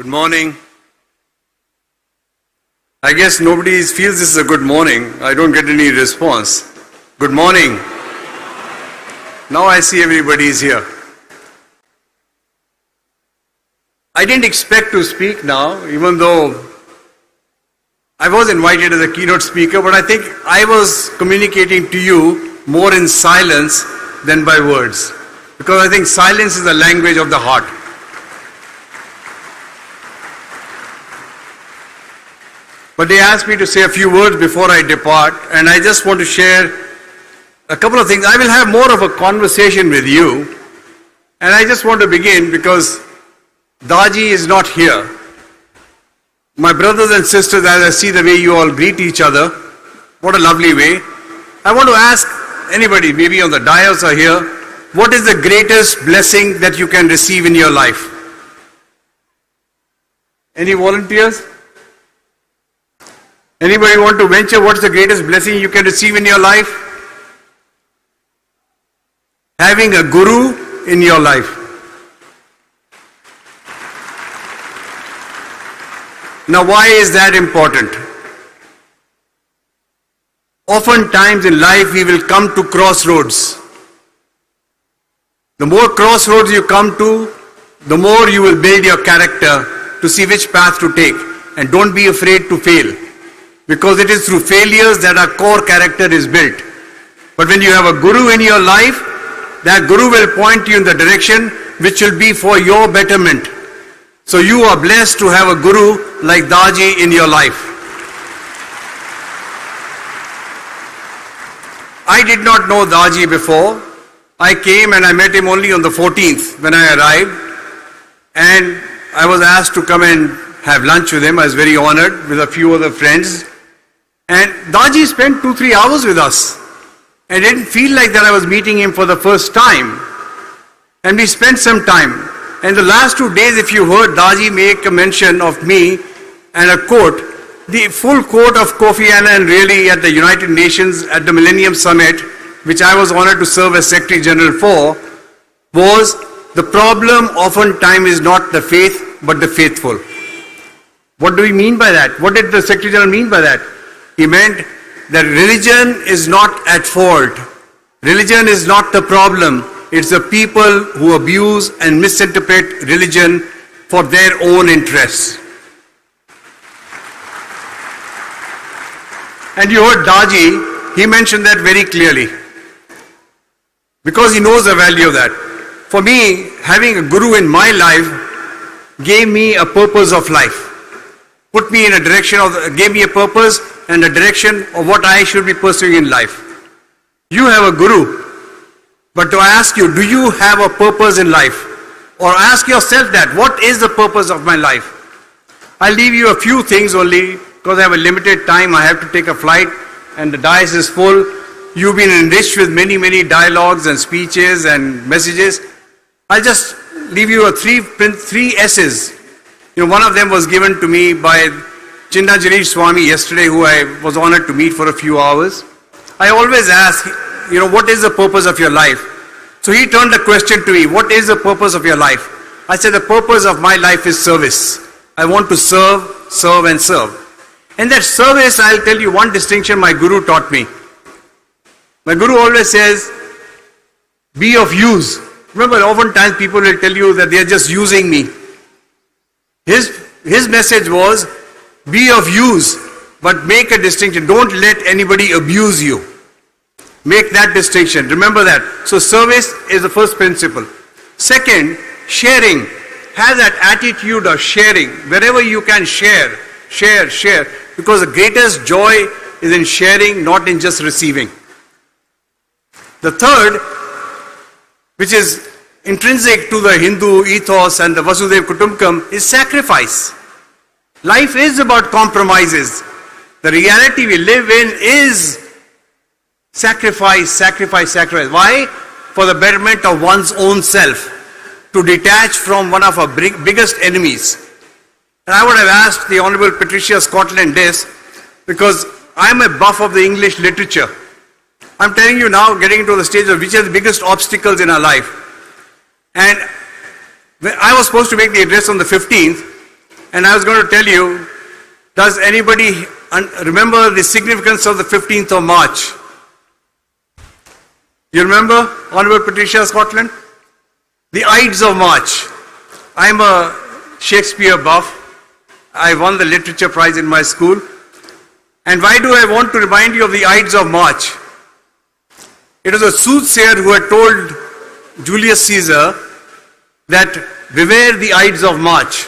S10: Good morning. I guess nobody feels this is a good morning. I don't get any response. Good morning. Now I see everybody is here. I didn't expect to speak now, even though I was invited as a keynote speaker, but I think I was communicating to you more in silence than by words, because I think silence is the language of the heart. But they asked me to say a few words before I depart, and I just want to share a couple of things. I will have more of a conversation with you, and I just want to begin because Daji is not here. My brothers and sisters, as I see the way you all greet each other, what a lovely way. I want to ask anybody, maybe on the dais or here, what is the greatest blessing that you can receive in your life? Any volunteers? Anybody want to venture what's the greatest blessing you can receive in your life? Having a guru in your life. Now, why is that important? Oftentimes in life we will come to crossroads. The more crossroads you come to, the more you will build your character to see which path to take. And don't be afraid to fail, because it is through failures that our core character is built. But when you have a guru in your life, that guru will point you in the direction which will be for your betterment. So you are blessed to have a guru like Daji in your life. I did not know Daji before. I came and I met him only on the 14th when I arrived, and I was asked to come and have lunch with him. I was very honored with a few other friends. And Daji spent 2-3 hours with us. I didn't feel like that I was meeting him for the first time. And we spent some time. And the last 2 days, if you heard Daji make a mention of me and a quote, the full quote of Kofi Annan really at the United Nations at the Millennium Summit, which I was honored to serve as Secretary General for, was the problem oftentimes is not the faith, but the faithful. What do we mean by that? What did the Secretary General mean by that? He meant that religion is not at fault. Religion is not the problem. It's the people who abuse and misinterpret religion for their own interests. And you heard Daji, he mentioned that very clearly, because he knows the value of that. For me, having a guru in my life gave me a purpose of life. Put me in a direction gave me a purpose and a direction of what I should be pursuing in life. You have a guru, but to ask you, do you have a purpose in life? Or ask yourself that, what is the purpose of my life? I'll leave you a few things only, because I have a limited time. I have to take a flight and the dais is full. You've been enriched with many, many dialogues and speeches and messages. I'll just leave you a three S's. One of them was given to me by Chinnajiri Swami yesterday, who I was honored to meet for a few hours. I always ask, what is the purpose of your life? So he turned the question to me, what is the purpose of your life? I said, the purpose of my life is service. I want to serve, serve and serve. And that service, I'll tell you one distinction my guru taught me. My guru always says, be of use. Remember, oftentimes people will tell you that they are just using me. His message was, be of use, but make a distinction. Don't let anybody abuse you. Make that distinction. Remember that. So service is the first principle. Second, sharing. Have that attitude of sharing. Wherever you can share, share, share. Because the greatest joy is in sharing, not in just receiving. The third, which is intrinsic to the Hindu ethos and the Vasudhaiva Kutumbakam, is sacrifice. Life is about compromises. The reality we live in is sacrifice, sacrifice, sacrifice. Why? For the betterment of one's own self. To detach from one of our biggest enemies. And I would have asked the Honorable Patricia Scotland this, because I'm a buff of the English literature. I'm telling you now, getting into the stage of which are the biggest obstacles in our life. And I was supposed to make the address on the 15th, and I was going to tell you, does anybody remember the significance of the 15th of March? You remember, Honorable Patricia Scotland? The Ides of March. I'm a Shakespeare buff. I won the literature prize in my school. And why do I want to remind you of the Ides of March? It was a soothsayer who had told Julius Caesar that beware the Ides of March.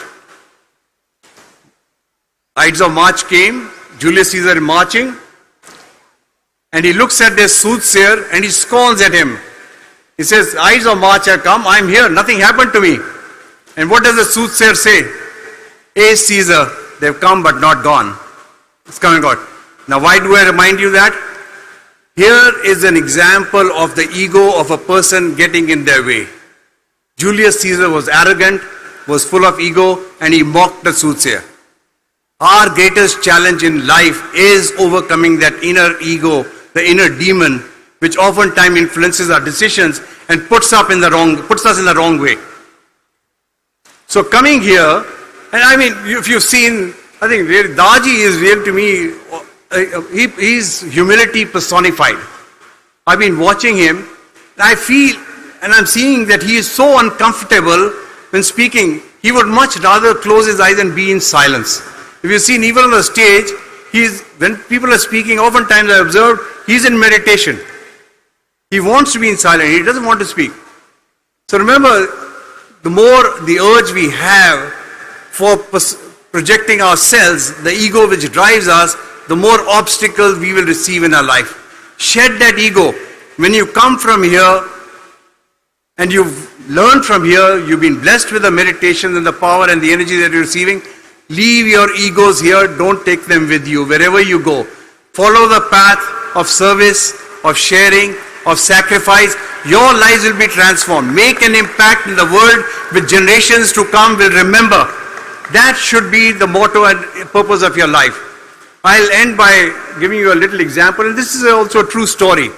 S10: Ides of March came, Julius Caesar marching, and he looks at this soothsayer and he scorns at him. He says, Ides of March have come, I'm here, nothing happened to me. And what does the soothsayer say? Caesar, they've come but not gone. It's come and gone. Now why do I remind you that? Here is an example of the ego of a person getting in their way. Julius Caesar was arrogant, was full of ego, and he mocked the soothsayer. Our greatest challenge in life is overcoming that inner ego, the inner demon, which oftentimes influences our decisions and puts us in the wrong way. So coming here, and I mean, if you've seen, I think Daji is real to me, he's humility personified. I've been watching him, and I feel, and I'm seeing that he is so uncomfortable when speaking, he would much rather close his eyes and be in silence. If you've seen even on the stage, when people are speaking, oftentimes I observed, he's in meditation. He wants to be in silence. He doesn't want to speak. So remember, the more the urge we have for projecting ourselves, the ego which drives us, the more obstacles we will receive in our life. Shed that ego. When you come from here and you've learned from here, you've been blessed with the meditation and the power and the energy that you're receiving, leave your egos here, don't take them with you wherever you go. Follow the path of service, of sharing, of sacrifice. Your lives will be transformed. Make an impact in the world which generations to come will remember. That should be the motto and purpose of your life. I'll end by giving you a little example, and this is also a true story.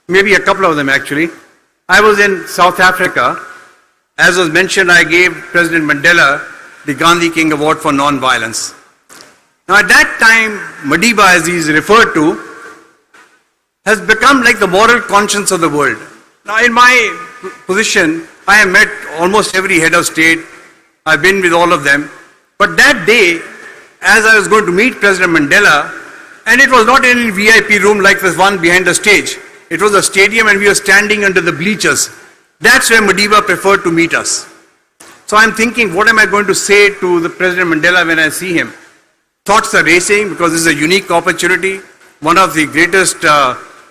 S10: Maybe a couple of them actually. I was in South Africa. As was mentioned, I gave President Mandela the Gandhi King Award for Non-Violence. Now at that time, Madiba, as he is referred to, has become like the moral conscience of the world. Now in my position, I have met almost every head of state. I've been with all of them. But that day, as I was going to meet President Mandela, and it was not in any VIP room like this one behind the stage. It was a stadium and we were standing under the bleachers. That's where Madiba preferred to meet us. So I'm thinking, what am I going to say to the President Mandela when I see him? Thoughts are racing because this is a unique opportunity. One of the greatest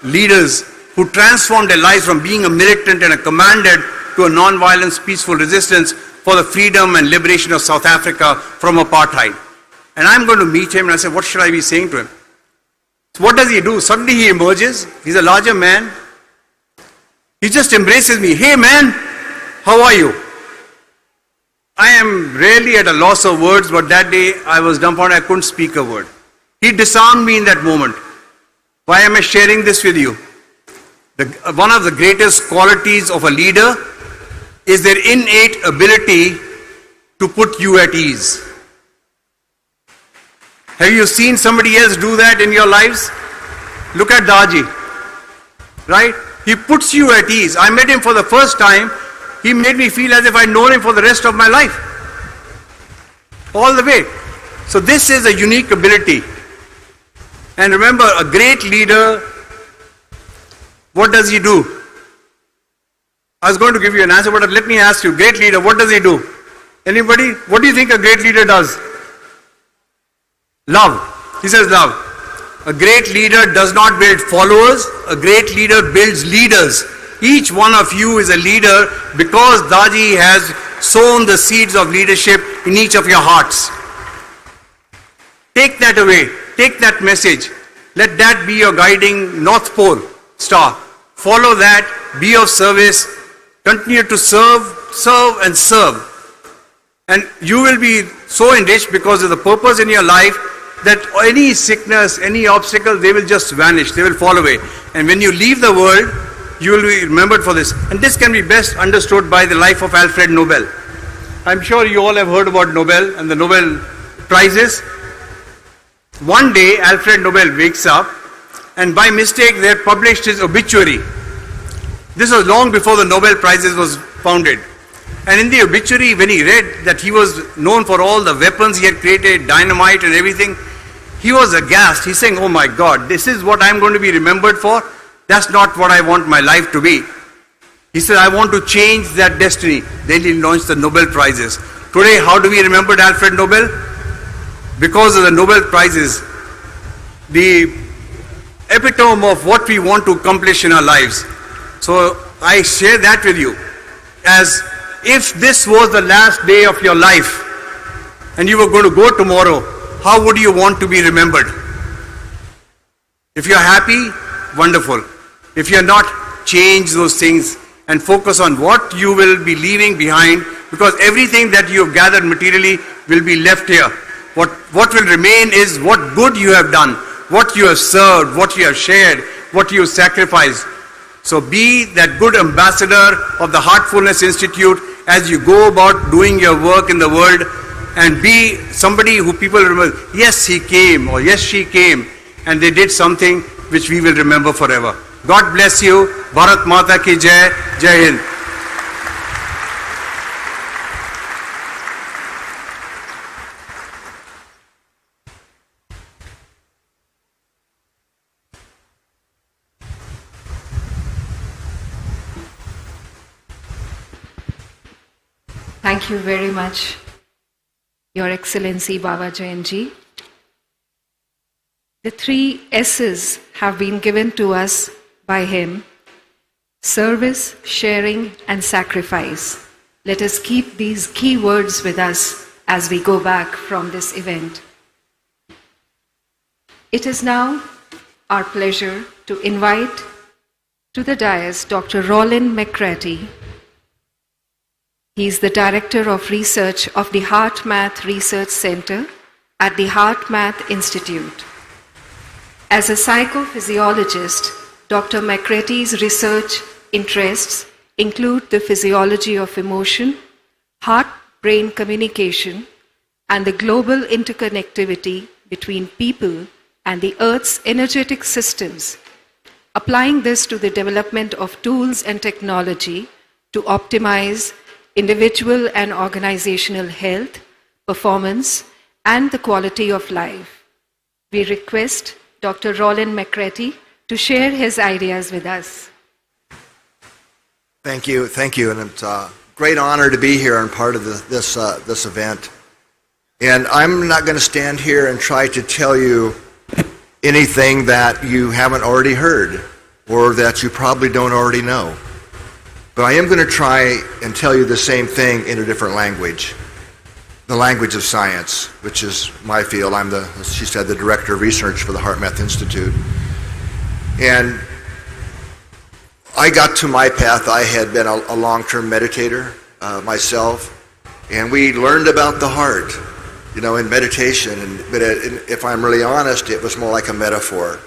S10: leaders who transformed their lives from being a militant and a commander to a non-violence, peaceful resistance for the freedom and liberation of South Africa from apartheid. And I'm going to meet him and I say, what should I be saying to him? So what does he do? Suddenly he emerges. He's a larger man. He just embraces me. Hey man, how are you? I am really at a loss of words, but that day I was dumbfounded. I couldn't speak a word. He disarmed me in that moment. Why am I sharing this with you? One of the greatest qualities of a leader is their innate ability to put you at ease. Have you seen somebody else do that in your lives? Look at Daji, right? He puts you at ease. I met him for the first time. He made me feel as if I'd known him for the rest of my life. All the way. So this is a unique ability. And remember, a great leader, what does he do? I was going to give you an answer, but let me ask you, great leader, what does he do? Anybody? What do you think a great leader does? Love. He says love. A great leader does not build followers. A great leader builds leaders. Each one of you is a leader because Daji has sown the seeds of leadership in each of your hearts. Take that away. Take that message. Let that be your guiding North Pole star. Follow that. Be of service. Continue to serve, serve and serve. And you will be so enriched because of the purpose in your life that any sickness, any obstacle, they will just vanish. They will fall away. And when you leave the world, you will be remembered for this. And this can be best understood by the life of Alfred Nobel. I'm sure you all have heard about Nobel and the Nobel Prizes. One day, Alfred Nobel wakes up and by mistake they had published his obituary. This was long before the Nobel Prizes was founded. And in the obituary, when he read that he was known for all the weapons he had created, dynamite and everything, he was aghast. He's saying, oh my God, this is what I'm going to be remembered for? That's not what I want my life to be. He said, I want to change that destiny. Then he launched the Nobel Prizes. Today, how do we remember Alfred Nobel? Because of the Nobel Prizes, the epitome of what we want to accomplish in our lives. So I share that with you. As if this was the last day of your life and you were going to go tomorrow, how would you want to be remembered? If you're happy, wonderful. If you're not, change those things and focus on what you will be leaving behind, because everything that you have gathered materially will be left here. What will remain is what good you have done, what you have served, what you have shared, what you have sacrificed. So be that good ambassador of the Heartfulness Institute as you go about doing your work in the world, and be somebody who people remember, yes, he came, or yes, she came, and they did something which we will remember forever. God bless you. Bharat माता की जय, जय Hind.
S3: Thank you very much, Your Excellency Baba Jayanji. The 3 S's have been given to us by him: service, sharing, and sacrifice. Let us keep these key words with us as we go back from this event. It is now our pleasure to invite to the dais Dr. Roland McCratty. He is the Director of Research of the HeartMath Research Center at the HeartMath Institute. As a psychophysiologist, Dr. McCratty's research interests include the physiology of emotion, heart-brain communication, and the global interconnectivity between people and the Earth's energetic systems, applying this to the development of tools and technology to optimize individual and organizational health, performance, and the quality of life. We request Dr. Roland McCratty to share his ideas with us.
S11: Thank you, and it's a great honor to be here and part of this event. And I'm not going to stand here and try to tell you anything that you haven't already heard or that you probably don't already know. But I am going to try and tell you the same thing in a different language, the language of science, which is my field. I'm she said, the Director of Research for the HeartMath Institute. And I got to my path. I had been a long-term meditator myself, and we learned about the heart, in meditation. But if I'm really honest, it was more like a metaphor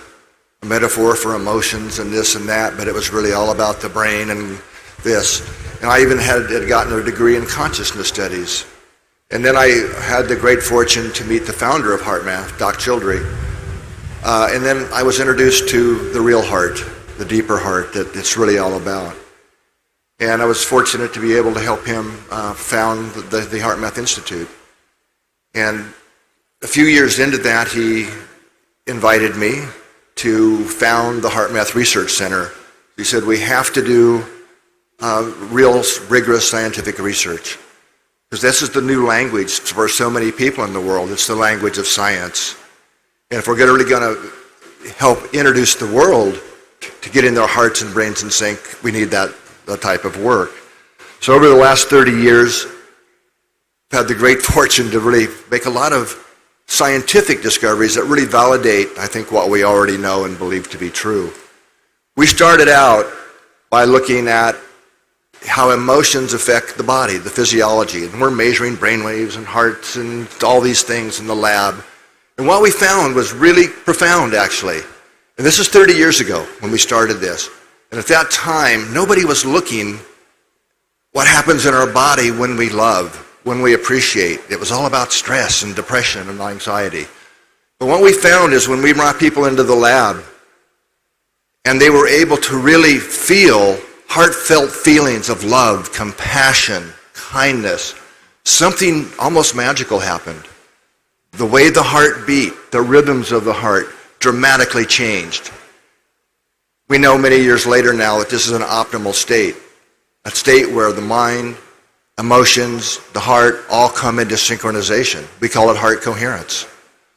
S11: for emotions and this and that, but it was really all about the brain and this. And I even had gotten a degree in consciousness studies. And then I had the great fortune to meet the founder of HeartMath, Doc Childrey. And then I was introduced to the real heart, the deeper heart that it's really all about. And I was fortunate to be able to help him found the HeartMath Institute. And a few years into that, he invited me to found the HeartMath Research Center. He said, we have to do real rigorous scientific research, because this is the new language for so many people in the world. It's the language of science. And if we're really going to help introduce the world to get in their hearts and brains in sync, we need that type of work. So over the last 30 years, I've had the great fortune to really make a lot of scientific discoveries that really validate, I think, what we already know and believe to be true. We started out by looking at how emotions affect the body, the physiology. And we're measuring brainwaves and hearts and all these things in the lab. And what we found was really profound, actually. And this is 30 years ago when we started this. And at that time, nobody was looking what happens in our body when we love, when we appreciate. It was all about stress and depression and anxiety. But what we found is when we brought people into the lab and they were able to really feel heartfelt feelings of love, compassion, kindness, something almost magical happened. The way the heart beat, the rhythms of the heart dramatically changed. We know many years later now that this is an optimal state, a state where the mind, emotions, the heart all come into synchronization. We call it heart coherence.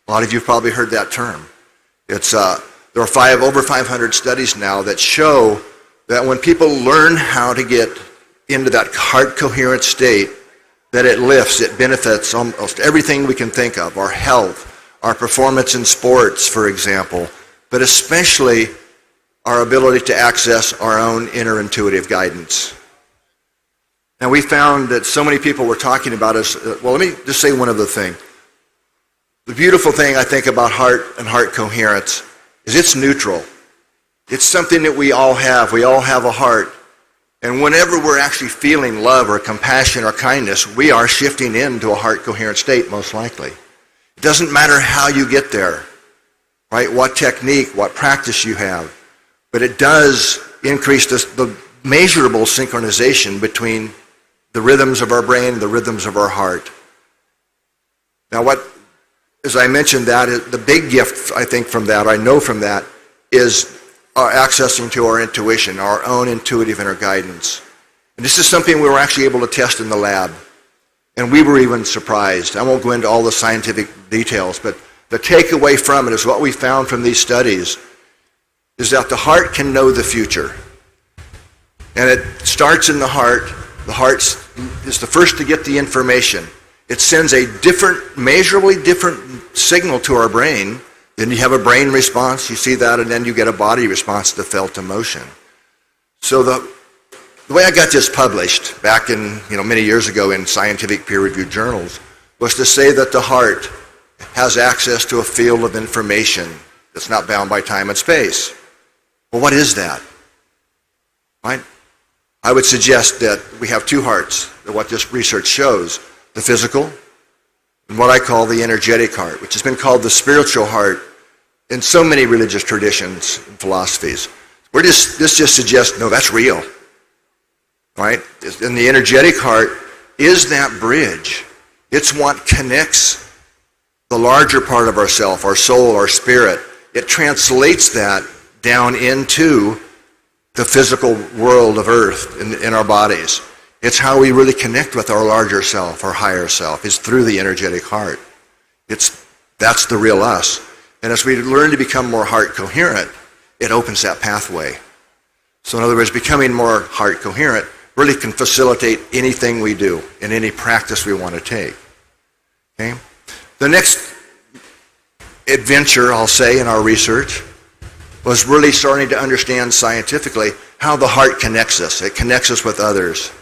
S11: A lot of you have probably heard that term. It's there are over 500 studies now that show that when people learn how to get into that heart coherent state, that it lifts, it benefits almost everything we can think of, our health, our performance in sports, for example, but especially our ability to access our own inner intuitive guidance. Now we found that so many people were talking about us, well, let me just say one other thing. The beautiful thing I think about heart and heart coherence is it's neutral. It's something that we all have. We all have a heart. And whenever we're actually feeling love or compassion or kindness, we are shifting into a heart coherent state, most likely. It doesn't matter how you get there, right? What technique, what practice you have. but it does increase the measurable synchronization between the rhythms of our brain and the rhythms of our heart. Now as I mentioned, that is the big gift, I think, from that, I know from that, is our accessing to our intuition, our own intuitive inner guidance. And this is something we were actually able to test in the lab. And we were even surprised. I won't go into all the scientific details, but the takeaway from it is what we found from these studies is that the heart can know the future. And it starts in the heart. The heart is the first to get the information. It sends a measurably different signal to our brain. Then you have a brain response, you see that, and then you get a body response to felt emotion. So the way I got this published back in, many years ago in scientific peer-reviewed journals was to say that the heart has access to a field of information that's not bound by time and space. Well, what is that? Right? I would suggest that we have two hearts, what this research shows, the physical and what I call the energetic heart, which has been called the spiritual heart in so many religious traditions and philosophies. This just suggests, no, that's real. Right? And the energetic heart is that bridge. It's what connects the larger part of ourself, our soul, our spirit. It translates that down into the physical world of earth in our bodies. It's how we really connect with our larger self, our higher self, is through the energetic heart. That's the real us. And as we learn to become more heart coherent, it opens that pathway. So in other words, becoming more heart coherent really can facilitate anything we do in any practice we want to take. Okay? The next adventure, I'll say, in our research was really starting to understand scientifically how the heart connects us. It connects us with others.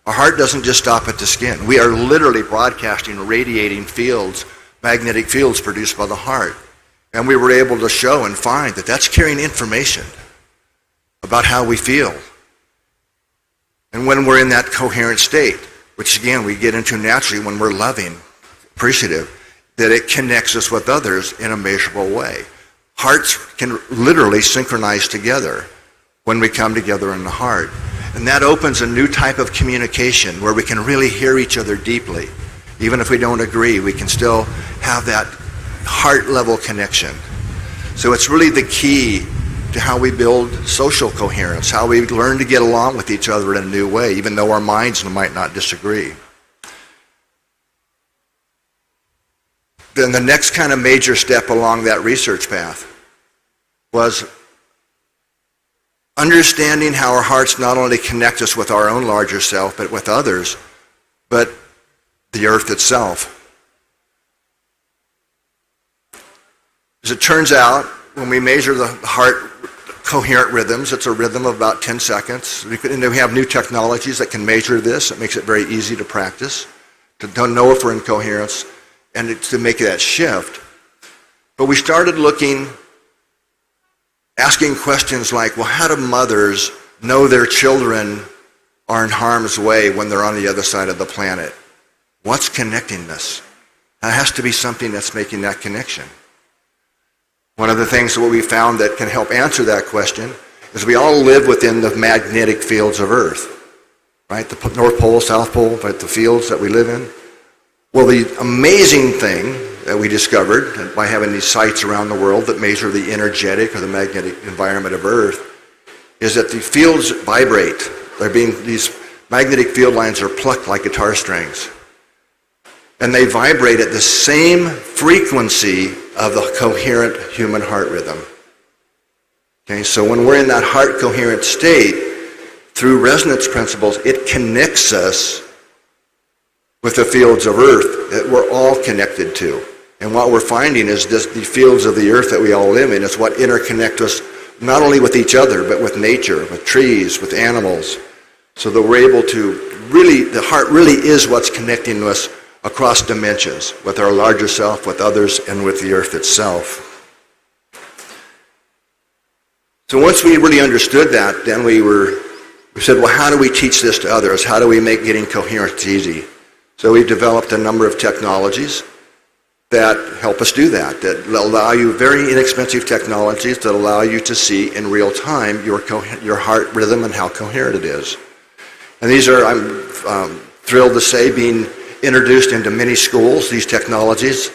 S11: Our heart doesn't just stop at the skin. We are literally broadcasting, radiating fields, magnetic fields produced by the heart. And we were able to show and find that that's carrying information about how we feel. And when we're in that coherent state, which again we get into naturally when we're loving, appreciative, that it connects us with others in a measurable way. Hearts can literally synchronize together when we come together in the heart. And that opens a new type of communication where we can really hear each other deeply. Even if we don't agree, we can still have that heart level connection. So it's really the key to how we build social coherence, how we learn to get along with each other in a new way, even though our minds might not disagree. Then the next kind of major step along that research path was understanding how our hearts not only connect us with our own larger self, but with others, but the earth itself. As it turns out, when we measure the heart coherent rhythms, it's a rhythm of about 10 seconds. We have new technologies that can measure this. It makes it very easy to practice, to know if we're in coherence, and to make that shift. But we started asking questions like, well, how do mothers know their children are in harm's way when they're on the other side of the planet? What's connecting this? There has to be something that's making that connection. One of the things that we found that can help answer that question is we all live within the magnetic fields of Earth, right? The North Pole, South Pole, right? The fields that we live in. Well, the amazing thing that we discovered by having these sites around the world that measure the energetic or the magnetic environment of Earth is that the fields vibrate. These magnetic field lines are plucked like guitar strings. And they vibrate at the same frequency of the coherent human heart rhythm. Okay, so when we're in that heart coherent state, through resonance principles, it connects us with the fields of Earth that we're all connected to. And what we're finding is the fields of the Earth that we all live in is what interconnect us not only with each other, but with nature, with trees, with animals, so that we're able to the heart really is what's connecting us across dimensions, with our larger self, with others, and with the Earth itself. So once we really understood that, then we said, well, how do we teach this to others? How do we make getting coherence easy? So we've developed a number of technologies that help us do that, that allow you very inexpensive technologies that allow you to see in real time your heart rhythm and how coherent it is. And these are, I'm thrilled to say, being introduced into many schools, these technologies,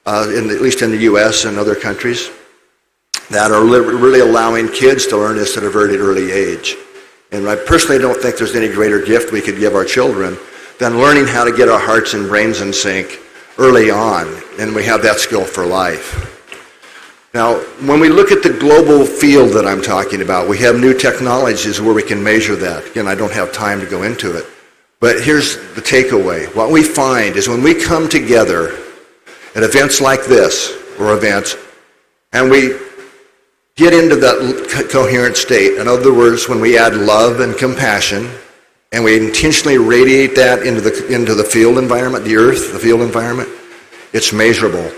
S11: at least in the US and other countries, that are really allowing kids to learn this at a very early age. And I personally don't think there's any greater gift we could give our children than learning how to get our hearts and brains in sync early on, and we have that skill for life. Now, when we look at the global field that I'm talking about, we have new technologies where we can measure that. Again, I don't have time to go into it. But here's the takeaway. What we find is when we come together at events like this, or events, and we get into that coherent state, in other words, when we add love and compassion, and we intentionally radiate that into the field environment, the earth, the field environment, it's measurable.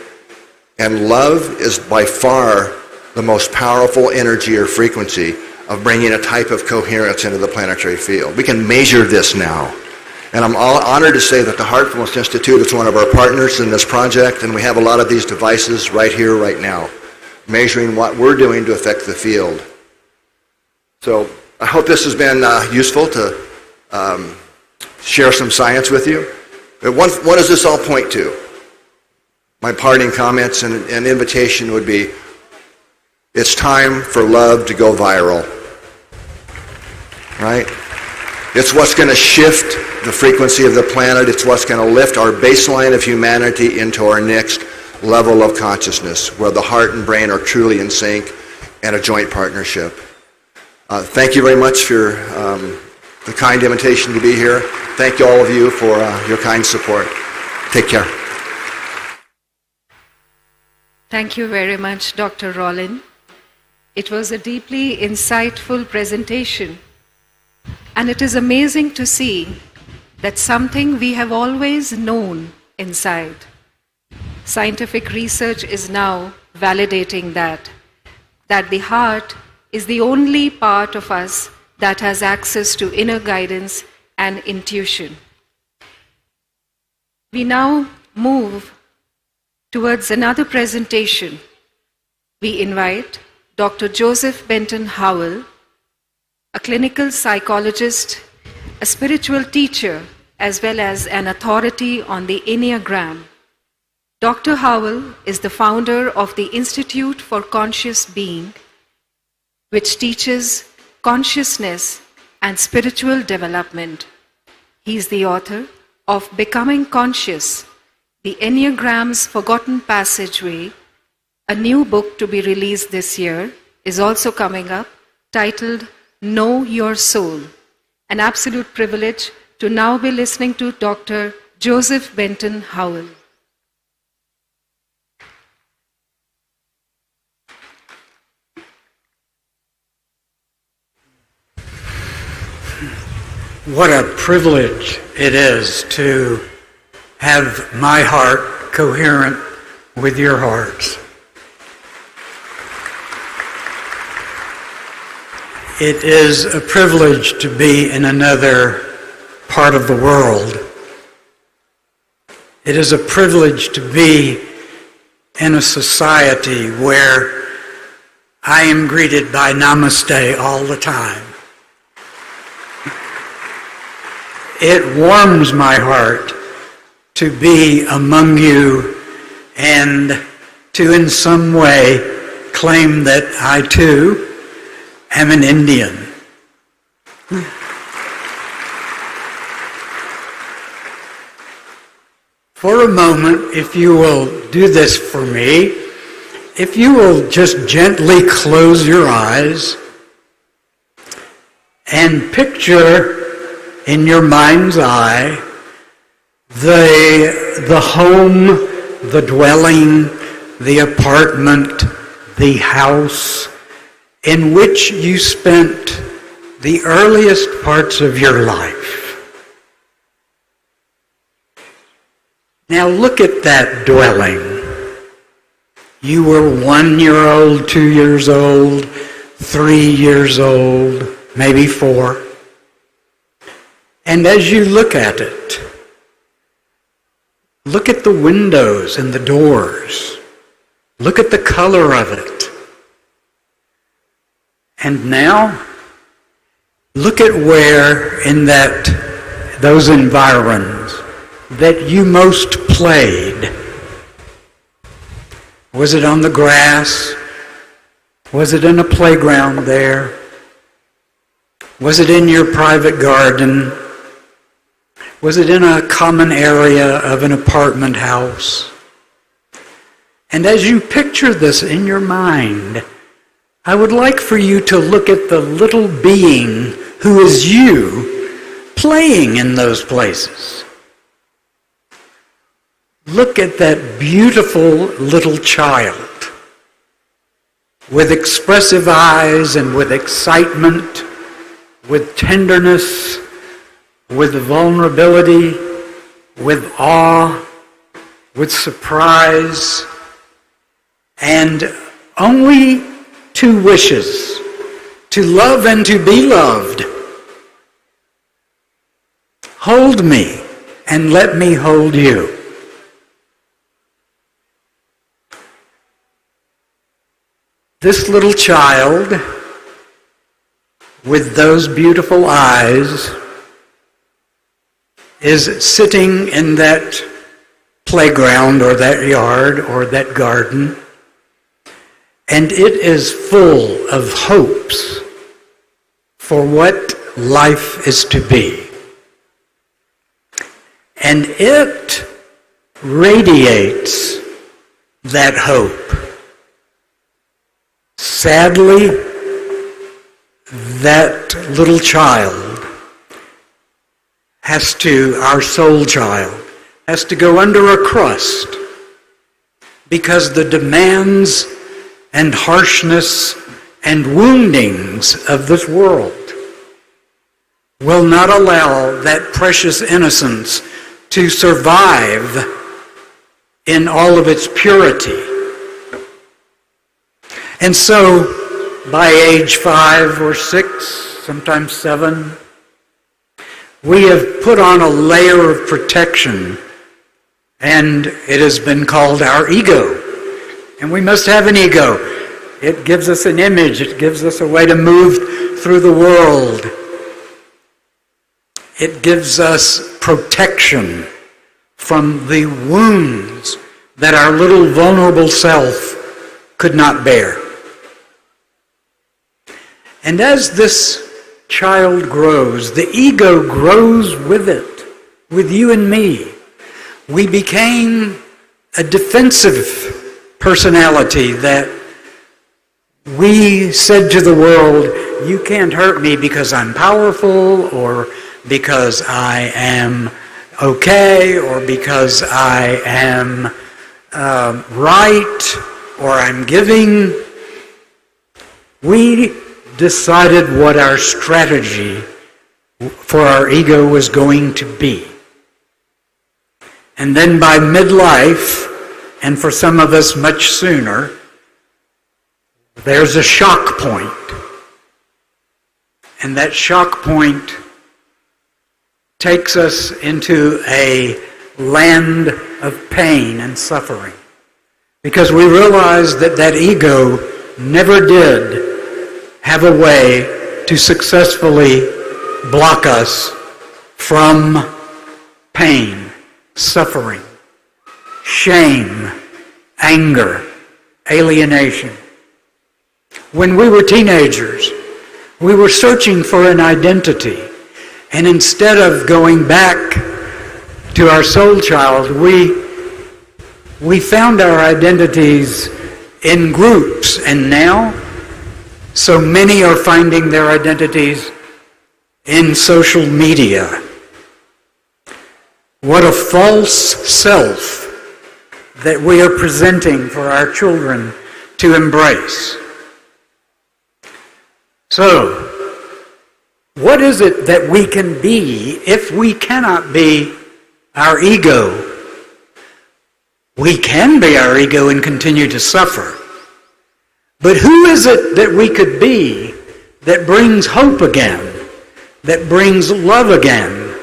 S11: And love is by far the most powerful energy or frequency of bringing a type of coherence into the planetary field. We can measure this now. And I'm honored to say that the Heartfulness Institute is one of our partners in this project, and we have a lot of these devices right here, right now, measuring what we're doing to affect the field. So I hope this has been useful to share some science with you. But what does this all point to? My parting comments and invitation would be, it's time for love to go viral. Right? It's what's going to shift the frequency of the planet. It's what's going to lift our baseline of humanity into our next level of consciousness, where the heart and brain are truly in sync and a joint partnership. Thank you very much for the kind invitation to be here. Thank you, all of you, for your kind support. Take care.
S3: Thank you very much, Dr. Rollin. It was a deeply insightful presentation, and it is amazing to see that something we have always known inside. Scientific research is now validating that the heart is the only part of us that has access to inner guidance and intuition. We now move towards another presentation. We invite Dr. Joseph Benton Howell, a clinical psychologist, a spiritual teacher, as well as an authority on the Enneagram. Dr. Howell is the founder of the Institute for Conscious Being, which teaches consciousness and spiritual development. He is the author of Becoming Conscious, the Enneagram's Forgotten Passageway. A new book to be released this year is also coming up, titled Know Your Soul. An absolute privilege to now be listening to Dr. Joseph Benton Howell.
S12: What a privilege it is to have my heart coherent with your hearts. It is a privilege to be in another part of the world. It is a privilege to be in a society where I am greeted by namaste all the time. It warms my heart to be among you and to in some way claim that I too am an Indian. For a moment, if you will do this for me, if you will just gently close your eyes and picture in your mind's eye the home, the dwelling, the apartment, the house in which you spent the earliest parts of your life. Now look at that dwelling. You were 1 year old, 2 years old, 3 years old, maybe 4. And as you look at it, Look at the windows and the doors. Look at the color of it. And now, look at where in those environs that you most played. Was it on the grass? Was it in a playground there? Was it in your private garden? Was it in a common area of an apartment house? And as you picture this in your mind, I would like for you to look at the little being who is you playing in those places. Look at that beautiful little child with expressive eyes and with excitement, with tenderness, with vulnerability, with awe, with surprise, and only two wishes: to love and to be loved. Hold me and let me hold you. This little child with those beautiful eyes is sitting in that playground or that yard or that garden, and it is full of hopes for what life is to be. And it radiates that hope. Sadly, that little child our soul child, has to go under a crust because the demands and harshness and woundings of this world will not allow that precious innocence to survive in all of its purity. And so, by age 5 or 6, sometimes 7, we have put on a layer of protection, and it has been called our ego. And we must have an ego. It gives us an image. It gives us a way to move through the world. It gives us protection from the wounds that our little vulnerable self could not bear. And as this child grows, the ego grows with it, with you and me. We became a defensive personality that we said to the world, you can't hurt me because I'm powerful, or because I am okay, or because I am right, or I'm giving. We decided what our strategy for our ego was going to be. And then by midlife, and for some of us much sooner, there's a shock point. And that shock point takes us into a land of pain and suffering. Because we realize that that ego never did have a way to successfully block us from pain, suffering, shame, anger, alienation. When we were teenagers, we were searching for an identity. And instead of going back to our soul child, we found our identities in groups. And now, so many are finding their identities in social media. What a false self that we are presenting for our children to embrace. So, what is it that we can be if we cannot be our ego? We can be our ego and continue to suffer. But who is it that we could be that brings hope again, that brings love again,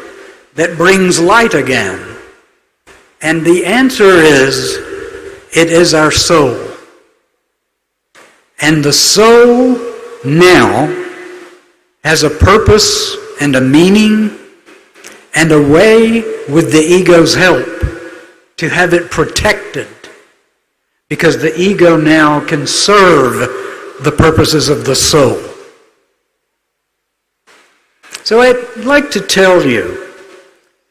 S12: that brings light again? And the answer is, it is our soul. And the soul now has a purpose and a meaning and a way, with the ego's help, to have it protected. Because the ego now can serve the purposes of the soul. So I'd like to tell you,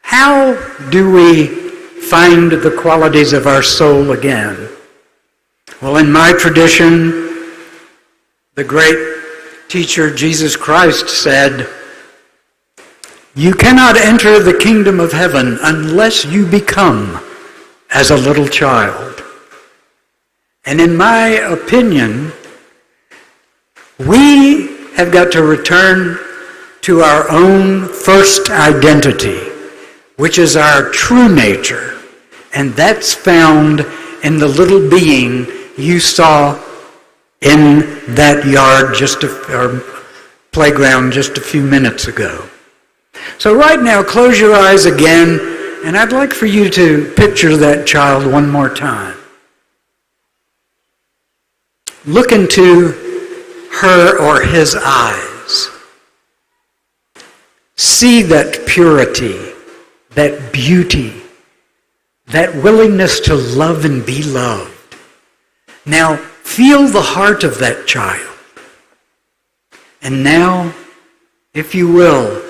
S12: how do we find the qualities of our soul again? Well, in my tradition, the great teacher Jesus Christ said, "You cannot enter the kingdom of heaven unless you become as a little child." And in my opinion, we have got to return to our own first identity, which is our true nature. And that's found in the little being you saw in that yard or playground just a few minutes ago. So right now, close your eyes again, and I'd like for you to picture that child one more time. Look into her or his eyes. See that purity, that beauty, that willingness to love and be loved. Now, feel the heart of that child. And now, if you will,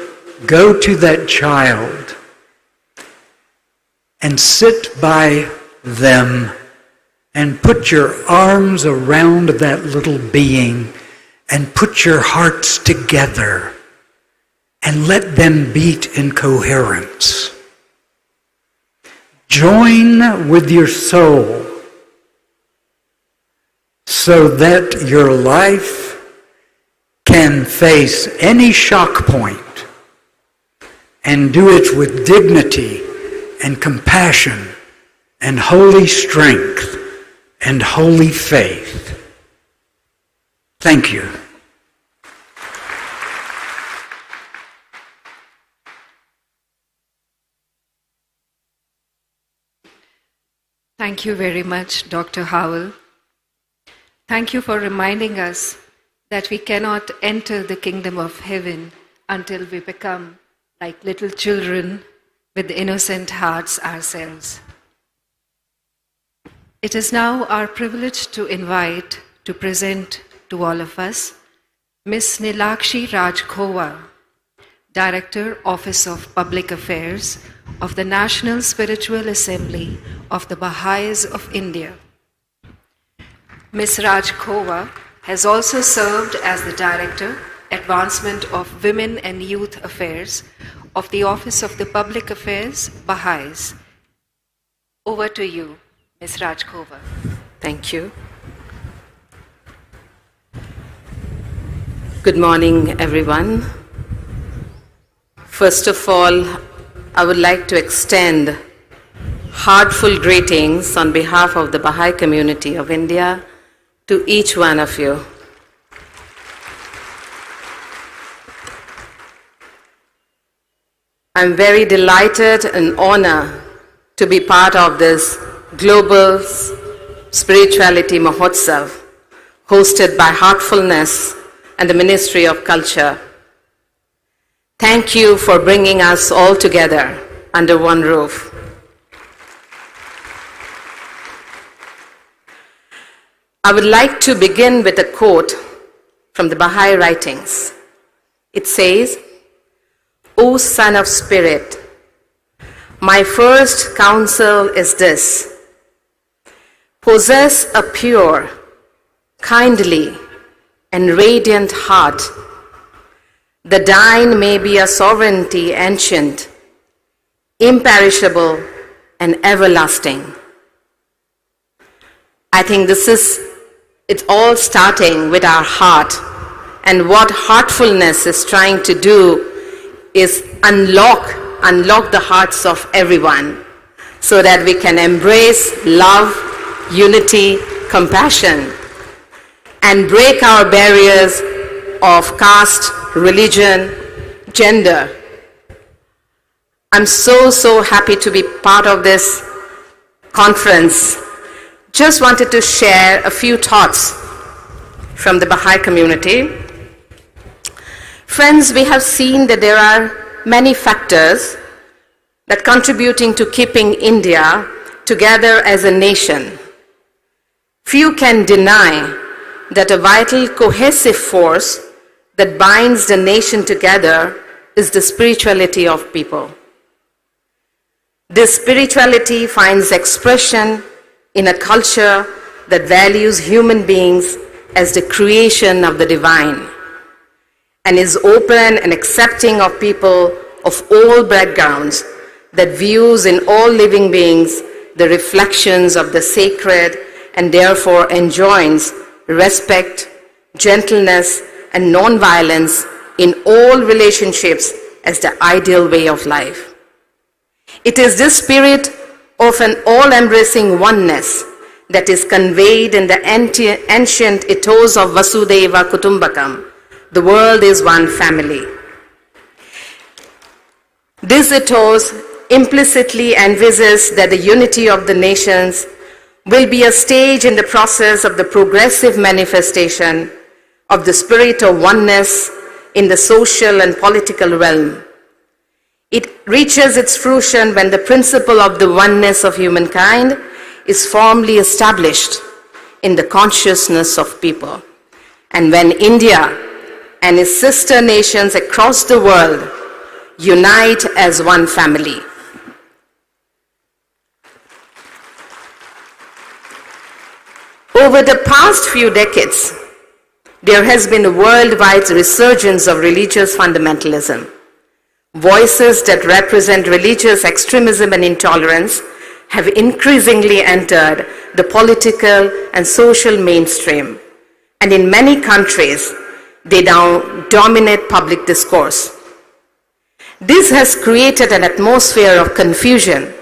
S12: go to that child and sit by them and put your arms around that little being and put your hearts together and let them beat in coherence. Join with your soul so that your life can face any shock point and do it with dignity and compassion and holy strength and holy faith. Thank you.
S3: Thank you very much, Dr. Howell. Thank you for reminding us that we cannot enter the kingdom of heaven until we become like little children with innocent hearts ourselves. It is now our privilege to invite, to present to all of us, Ms. Nilakshi Raj Khova, Director, Office of Public Affairs of the National Spiritual Assembly of the Baha'is of India. Ms. Raj Khova has also served as the Director, Advancement of Women and Youth Affairs of the Office of the Public Affairs, Baha'is. Over to you, Ms. Raj Khova.
S13: Thank you. Good morning, everyone. First of all, I would like to extend heartfelt greetings on behalf of the Baha'i community of India to each one of you. I'm very delighted and honored to be part of this global spirituality Mahotsav hosted by Heartfulness and the Ministry of Culture. Thank you for bringing us all together under one roof. I would like to begin with a quote from the Baha'i writings. It says, "O Son of Spirit, my first counsel is this: possess a pure, kindly, and radiant heart. The thine may be a sovereignty ancient, imperishable, and everlasting." I think it's all starting with our heart, and what Heartfulness is trying to do is unlock the hearts of everyone so that we can embrace love, unity, compassion, and break our barriers of caste, religion, gender. I'm so happy to be part of this conference, just wanted to share a few thoughts from the Baha'i community. Friends, we have seen that there are many factors that contributing to keeping India together as a nation. Few can deny that a vital cohesive force that binds the nation together is the spirituality of people. This spirituality finds expression in a culture that values human beings as the creation of the divine and is open and accepting of people of all backgrounds, that views in all living beings the reflections of the sacred and therefore enjoins respect, gentleness, and non-violence in all relationships as the ideal way of life. It is this spirit of an all-embracing oneness that is conveyed in the ancient ethos of Vasudeva Kutumbakam. The world is one family. This ethos implicitly envisages that the unity of the nations will be a stage in the process of the progressive manifestation of the spirit of oneness in the social and political realm. It reaches its fruition when the principle of the oneness of humankind is firmly established in the consciousness of people, and when India and its sister nations across the world unite as one family. Over the past few decades, there has been a worldwide resurgence of religious fundamentalism. Voices that represent religious extremism and intolerance have increasingly entered the political and social mainstream, and in many countries, they now dominate public discourse. This has created an atmosphere of confusion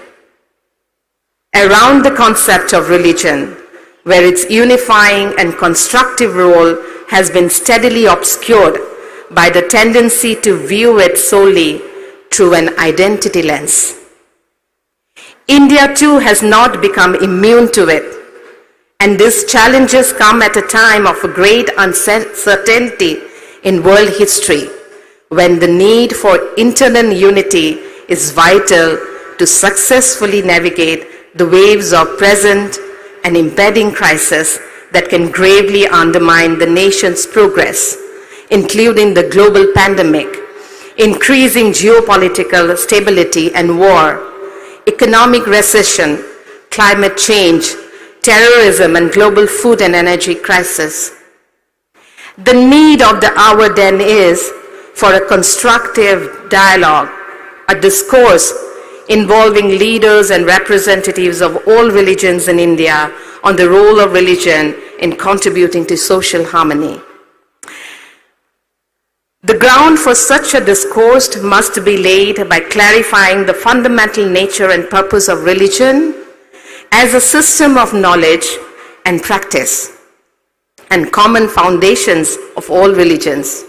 S13: around the concept of religion, where its unifying and constructive role has been steadily obscured by the tendency to view it solely through an identity lens. India too has not become immune to it, and these challenges come at a time of a great uncertainty in world history, when the need for internal unity is vital to successfully navigate the waves of present and impending crisis that can gravely undermine the nation's progress, including the global pandemic, increasing geopolitical stability and war, economic recession, climate change, terrorism, and global food and energy crisis. The need of the hour then is for a constructive dialogue, a discourse involving leaders and representatives of all religions in India on the role of religion in contributing to social harmony. The ground for such a discourse must be laid by clarifying the fundamental nature and purpose of religion as a system of knowledge and practice and common foundations of all religions.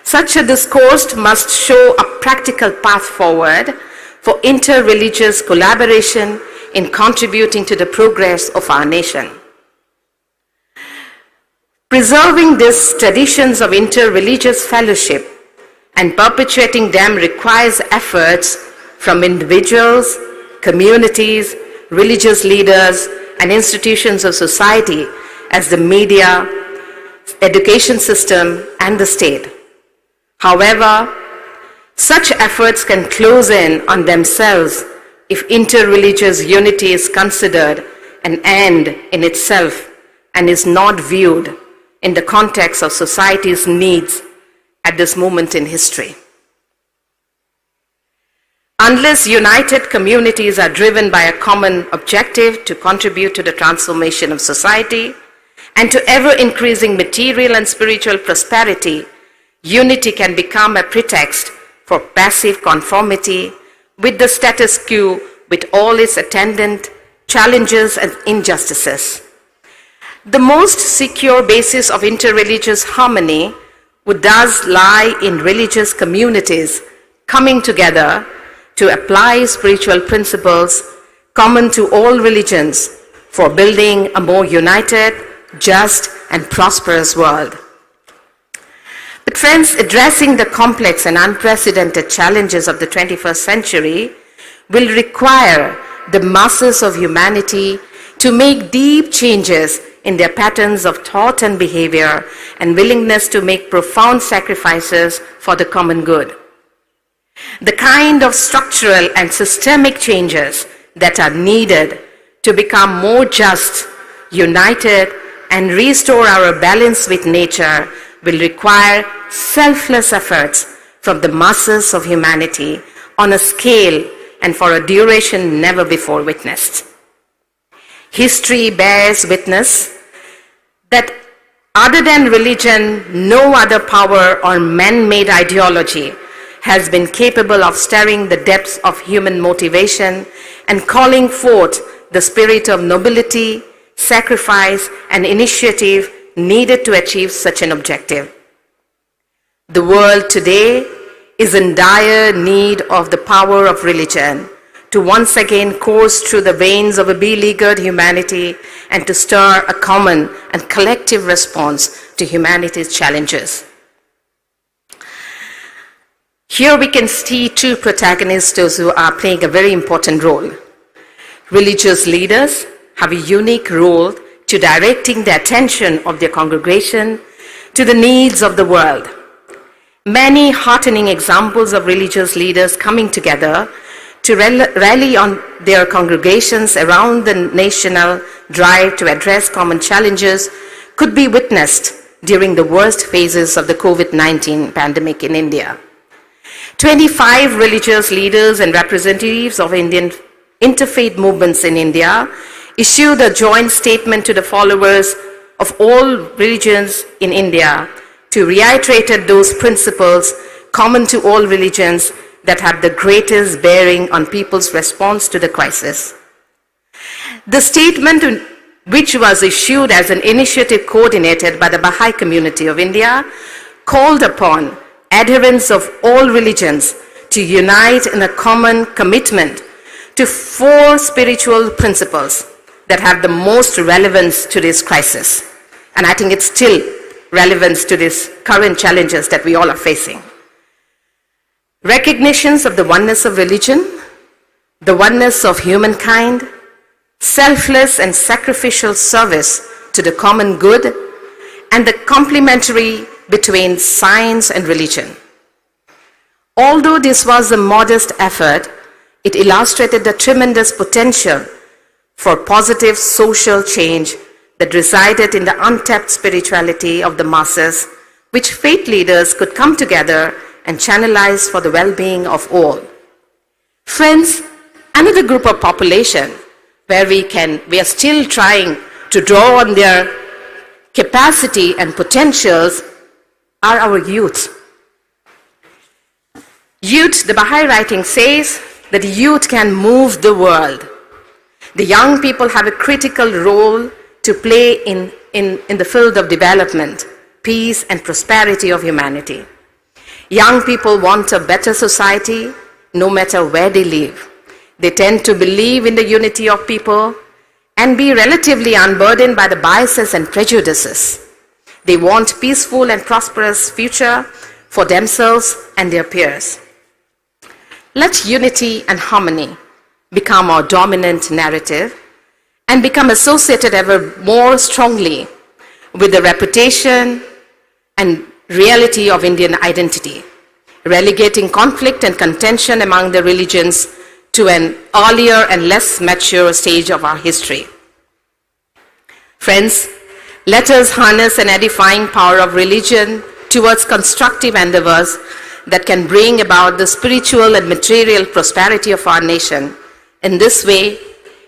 S13: Such a discourse must show a practical path forward for inter-religious collaboration in contributing to the progress of our nation. Preserving these traditions of inter-religious fellowship and perpetuating them requires efforts from individuals, communities, religious leaders, and institutions of society as the media, education system, and the state. However, such efforts can close in on themselves if inter-religious unity is considered an end in itself and is not viewed in the context of society's needs at this moment in history. Unless united communities are driven by a common objective to contribute to the transformation of society and to ever-increasing material and spiritual prosperity, unity can become a pretext for passive conformity with the status quo with all its attendant challenges and injustices. The most secure basis of interreligious harmony would thus lie in religious communities coming together to apply spiritual principles common to all religions for building a more united, just, and prosperous world. But friends, addressing the complex and unprecedented challenges of the 21st century will require the masses of humanity to make deep changes in their patterns of thought and behavior and willingness to make profound sacrifices for the common good. The kind of structural and systemic changes that are needed to become more just, united, and restore our balance with nature will require selfless efforts from the masses of humanity on a scale and for a duration never before witnessed. History bears witness that other than religion, no other power or man-made ideology has been capable of stirring the depths of human motivation and calling forth the spirit of nobility, sacrifice, and initiative needed to achieve such an objective. The world today is in dire need of the power of religion to once again course through the veins of a beleaguered humanity and to stir a common and collective response to humanity's challenges. Here we can see two protagonists who are playing a very important role. Religious leaders have a unique role to directing the attention of their congregation to the needs of the world. Many heartening examples of religious leaders coming together to rally on their congregations around the national drive to address common challenges could be witnessed during the worst phases of the COVID-19 pandemic in India. 25 religious leaders and representatives of Indian interfaith movements in India issued a joint statement to the followers of all religions in India to reiterate those principles common to all religions that have the greatest bearing on people's response to the crisis. The statement, which was issued as an initiative coordinated by the Baha'i community of India, called upon adherents of all religions to unite in a common commitment to 4 spiritual principles that have the most relevance to this crisis. And I think it's still relevant to these current challenges that we all are facing. Recognitions of the oneness of religion, the oneness of humankind, selfless and sacrificial service to the common good, and the complementary between science and religion. Although this was a modest effort, it illustrated the tremendous potential for positive social change that resided in the untapped spirituality of the masses, which faith leaders could come together and channelize for the well-being of all. Friends, another group of population where we are still trying to draw on their capacity and potentials are our youth. Youth, the Baha'i writing says that youth can move the world. The young people have a critical role to play in the field of development, peace, and prosperity of humanity. Young people want a better society no matter where they live. They tend to believe in the unity of people and be relatively unburdened by the biases and prejudices. They want peaceful and prosperous future for themselves and their peers. Let unity and harmony become our dominant narrative and become associated ever more strongly with the reputation and reality of Indian identity, relegating conflict and contention among the religions to an earlier and less mature stage of our history. Friends, let us harness an edifying power of religion towards constructive endeavors that can bring about the spiritual and material prosperity of our nation. In this way,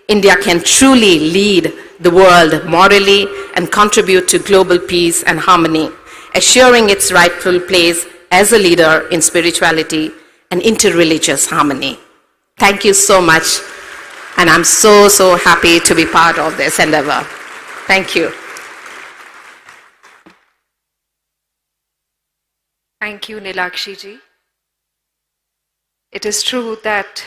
S13: India can truly lead the world morally and contribute to global peace and harmony, assuring its rightful place as a leader in spirituality and interreligious harmony. Thank you so much, and I'm so happy to be part of this endeavor. Thank you.
S3: Thank you, Nilakshi ji. It is true that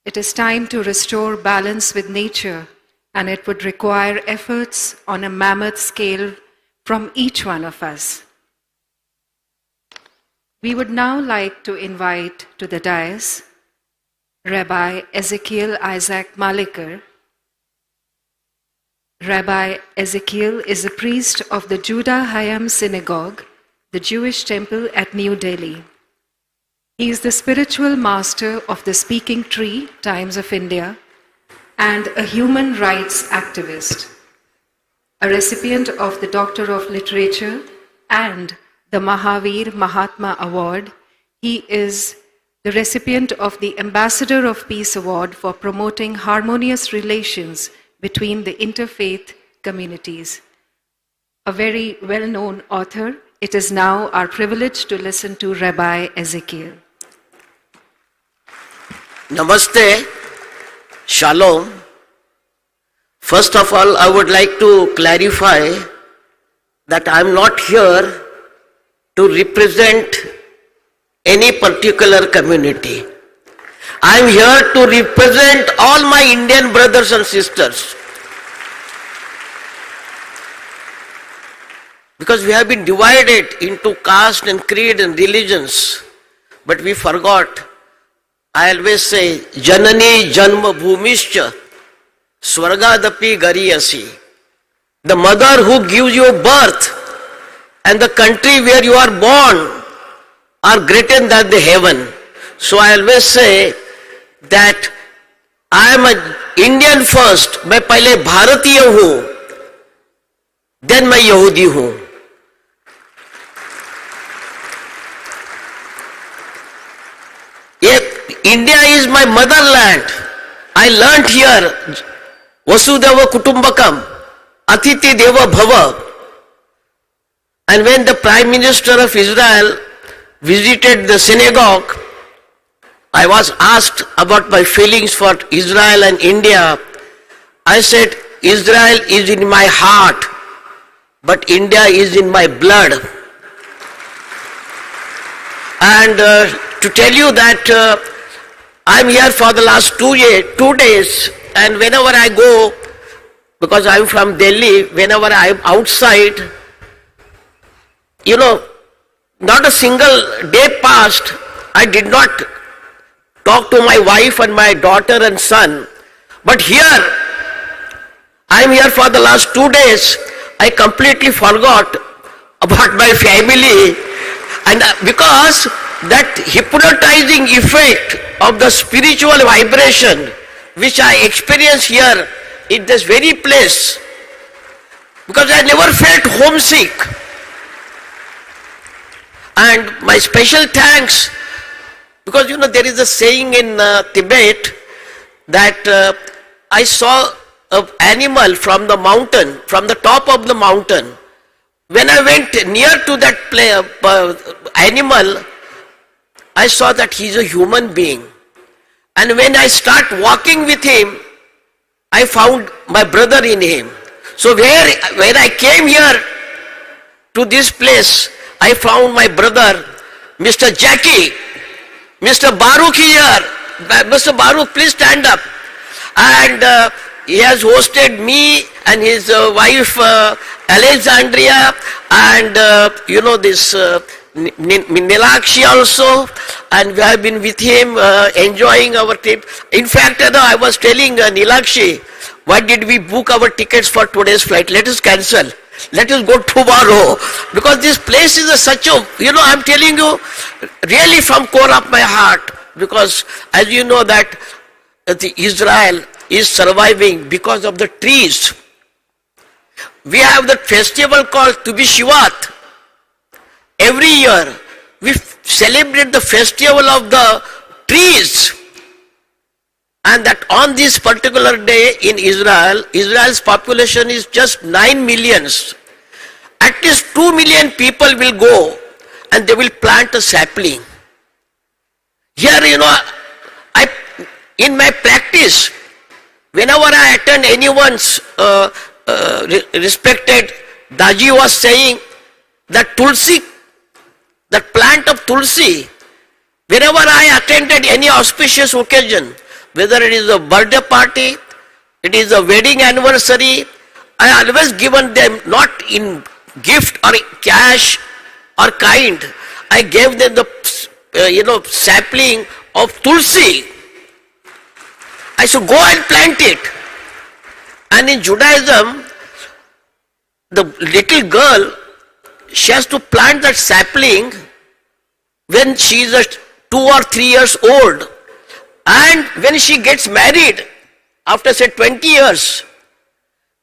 S3: It is time to restore balance with nature, and it would require efforts on a mammoth scale from each one of us. We would now like to invite to the dais Rabbi Ezekiel Isaac Malikar. Rabbi Ezekiel is a priest of the Judah Hayam Synagogue, the Jewish temple at New Delhi. He is the spiritual master of the Speaking Tree, Times of India, and a human rights activist. A recipient of the Doctor of Literature and the Mahavir Mahatma Award, he is the recipient of the Ambassador of Peace Award for promoting harmonious relations between the interfaith communities. A very well-known author, it is now our privilege to listen to Rabbi Ezekiel.
S14: Namaste, Shalom. First of all, I would like to clarify that I am not here to represent any particular community. I am here to represent all my Indian brothers and sisters. Because we have been divided into caste and creed and religions, but we forgot. I always say, Janani Janma Bhumischa Swargadapi Gariyasi. The mother who gives you birth and the country where you are born are greater than the heaven. So I always say that I am an Indian first. मैं पहले भारतीय हूँ, then मैं यहूदी हूँ. India is my motherland. I learnt here Vasudhaiva Kutumbakam, Atiti Deva Bhava. And when the Prime Minister of Israel visited the synagogue, I was asked about my feelings for Israel and India. I said, Israel is in my heart, but India is in my blood. And to tell you that I'm here for the last 2 days, and whenever I go, because I'm from Delhi, whenever I'm outside, not a single day passed, I did not talk to my wife and my daughter and son. But here, I'm here for the last 2 days, I completely forgot about my family, and because that hypnotizing effect of the spiritual vibration which I experience here in this very place, because I never felt homesick. And my special thanks, because there is a saying in Tibet that I saw an animal from the mountain, from the top of the mountain. When I went near to that animal, I saw that he is a human being. And when I start walking with him, I found my brother in him. So when I came here to this place, I found my brother, Mr. Jackie, Mr. Baruch here. Mr. Baruch, please stand up. And he has hosted me and his wife Alexandria, and this Nilakshi also, and we have been with him enjoying our trip. In fact, I was telling Nilakshi, why did we book our tickets for today's flight? Let us cancel. Let us go tomorrow, because this place is such a, I'm telling you, really from core of my heart, because as you know that Israel is surviving because of the trees. We have the festival called Tu B'Shvat. Every year we celebrate the festival of the trees, and that on this particular day in Israel, Israel's population is just 9 millions. At least 2 million people will go and they will plant a sapling. Here, in my practice, whenever I attend anyone's respected Daji was saying that Tulsi, that plant of Tulsi, whenever I attended any auspicious occasion, whether it is a birthday party, it is a wedding anniversary, I always given them not in gift or cash or kind. I gave them the sapling of tulsi. I said, go and plant it. And in Judaism, the little girl, she has to plant that sapling when she is 2 or 3 years old. And when she gets married, after say 20 years,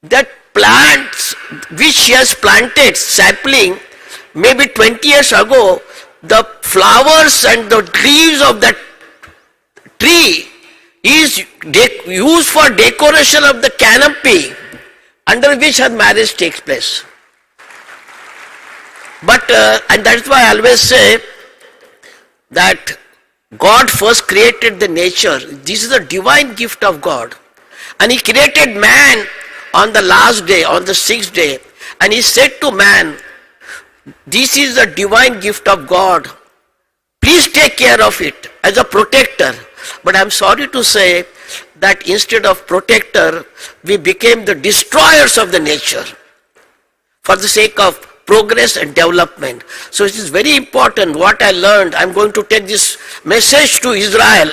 S14: that plants which she has planted, sapling, maybe 20 years ago, the flowers and the leaves of that tree is used for decoration of the canopy under which her marriage takes place. But, and that's why I always say that God first created the nature. This is a divine gift of God. And He created man on the last day, on the 6th day. And He said to man, this is a divine gift of God. Please take care of it as a protector. But I'm sorry to say that instead of protector, we became the destroyers of the nature for the sake of progress and development. So it is very important what I learned. I'm going to take this message to Israel,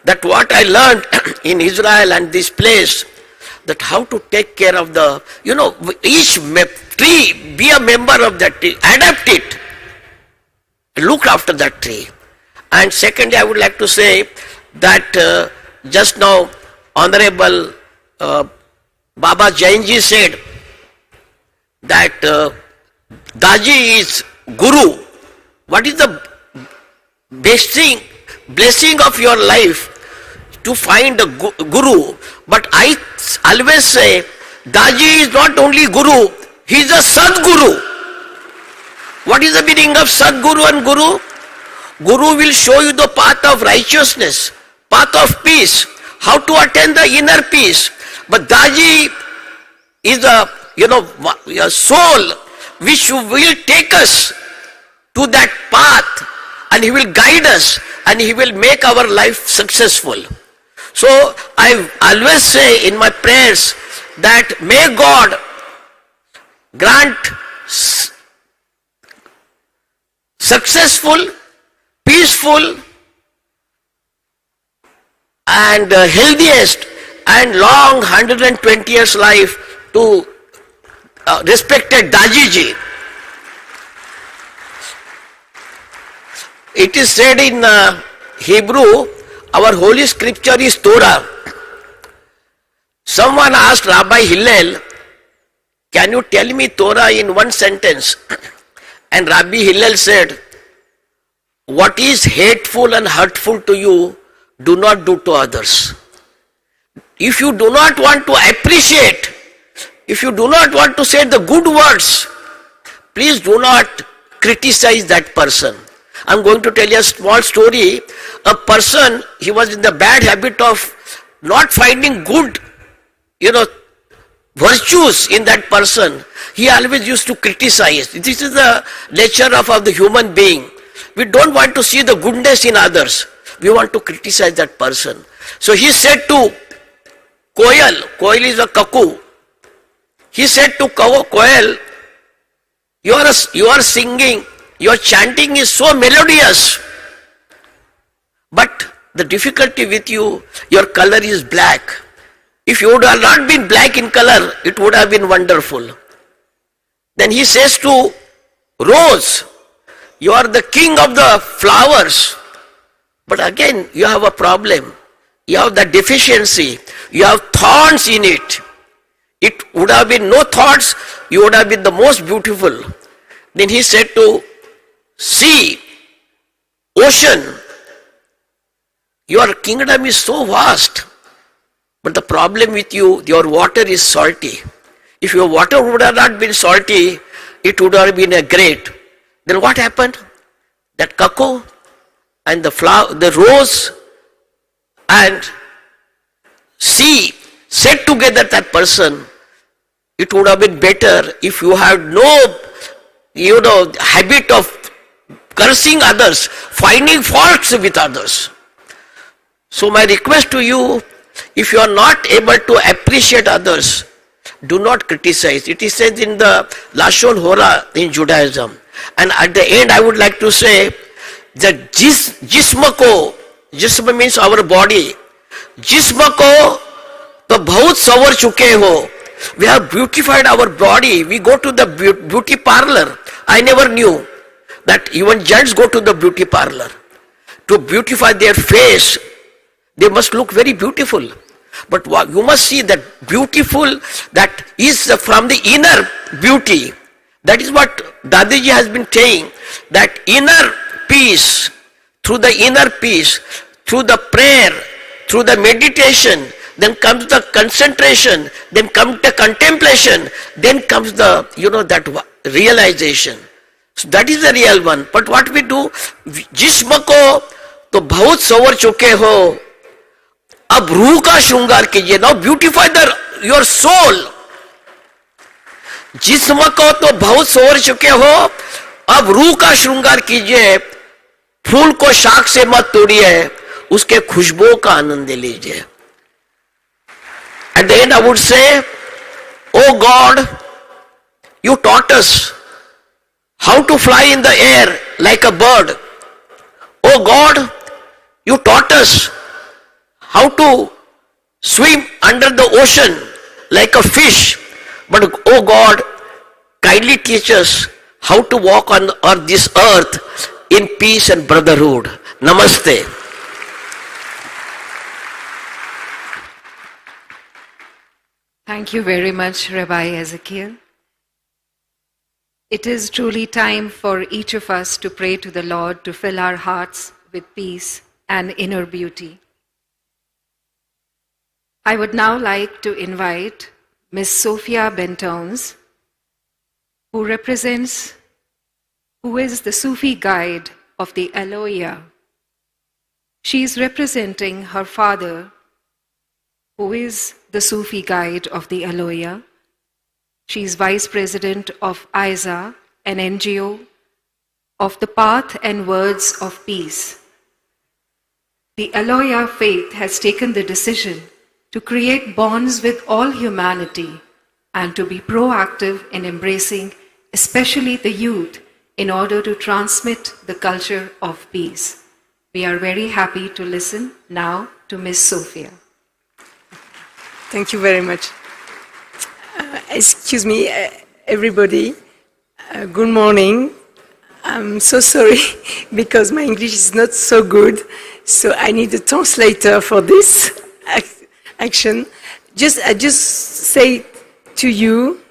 S14: that what I learned in Israel and this place, that how to take care of the, each tree, be a member of that tree, adapt it, look after that tree. And secondly, I would like to say that just now Honorable Baba Jainji said that Daji is Guru. What is the blessing of your life? To find a Guru. But I always say, Daji is not only Guru, he is a Sadguru. What is the meaning of Sadguru and Guru? Guru will show you the path of righteousness, path of peace, how to attain the inner peace. But Daji is a soul which will take us to that path, and he will guide us and he will make our life successful. So I always say in my prayers that may God grant successful, peaceful and healthiest and long 120 years life to respected Dajiji. It is said in Hebrew, our holy scripture is Torah. Someone asked Rabbi Hillel, can you tell me Torah in one sentence? And Rabbi Hillel said, what is hateful and hurtful to you, do not do to others. If you do not want to appreciate, if you do not want to say the good words, please do not criticize that person. I'm going to tell you a small story. A person, he was in the bad habit of not finding good, virtues in that person. He always used to criticize. This is the nature of the human being. We don't want to see the goodness in others. We want to criticize that person. So he said to Koel is a cuckoo. He said to Koel, you are singing, your chanting is so melodious, but the difficulty with you, your color is black. If you would have not been black in color, it would have been wonderful. Then he says to Rose, you are the king of the flowers, but again you have a problem. You have the deficiency. You have thorns in it. It would have been no thorns, you would have been the most beautiful. Then he said to sea, ocean, your kingdom is so vast, but the problem with you, your water is salty. If your water would have not been salty, it would have been a great. Then what happened? That cuckoo and the flower, the rose and sea said together that person, it would have been better if you had no, habit of cursing others, finding faults with others. So my request to you, if you are not able to appreciate others, do not criticize. It is said in the Lashon Hora in Judaism. And at the end I would like to say that jism ko, jism means our body, jism ko to bahut sawar chuke ho. We have beautified our body. We go to the beauty parlor. I never knew that even gents go to the beauty parlor to beautify their face. They must look very beautiful. But you must see that beautiful, that is from the inner beauty. That is what Dadiji has been saying, that inner peace, through the inner peace, through the prayer, through the meditation, then comes the concentration, then comes the contemplation, then comes the, that realization. So that is the real one. But what we do, jism ko to bahut sawar chuke ho, ab रूह का श्रृंगार कीजिए. Now beautify your soul. जिस्म को तो बहुत सोर चुके हो, अब रूह का श्रृंगार कीजिए. फूल को शाख से मत तोड़िए, उसके खुशबू का आनंद लीजिए. At the end I would say, oh God, you taught us how to fly in the air like a bird. Oh God, you taught us how to swim under the ocean like a fish. But oh God, kindly teach us how to walk on this earth in peace and brotherhood. Namaste.
S3: Thank you very much, Rabbi Ezekiel. It is truly time for each of us to pray to the Lord to fill our hearts with peace and inner beauty. I would now like to invite Miss Sophia Bentones, who is the Sufi guide of the Aloya. She is representing her father, who is the Sufi guide of the Aloya. She is Vice President of ISA, an NGO of the Path and Words of Peace. The Aloya faith has taken the decision to create bonds with all humanity and to be proactive in embracing especially the youth in order to transmit the culture of peace. We are very happy to listen now to Miss Sophia.
S15: Thank you very much. Excuse me, everybody. Good morning. I'm so sorry because my English is not so good, so I need a translator for this action. I just say to you,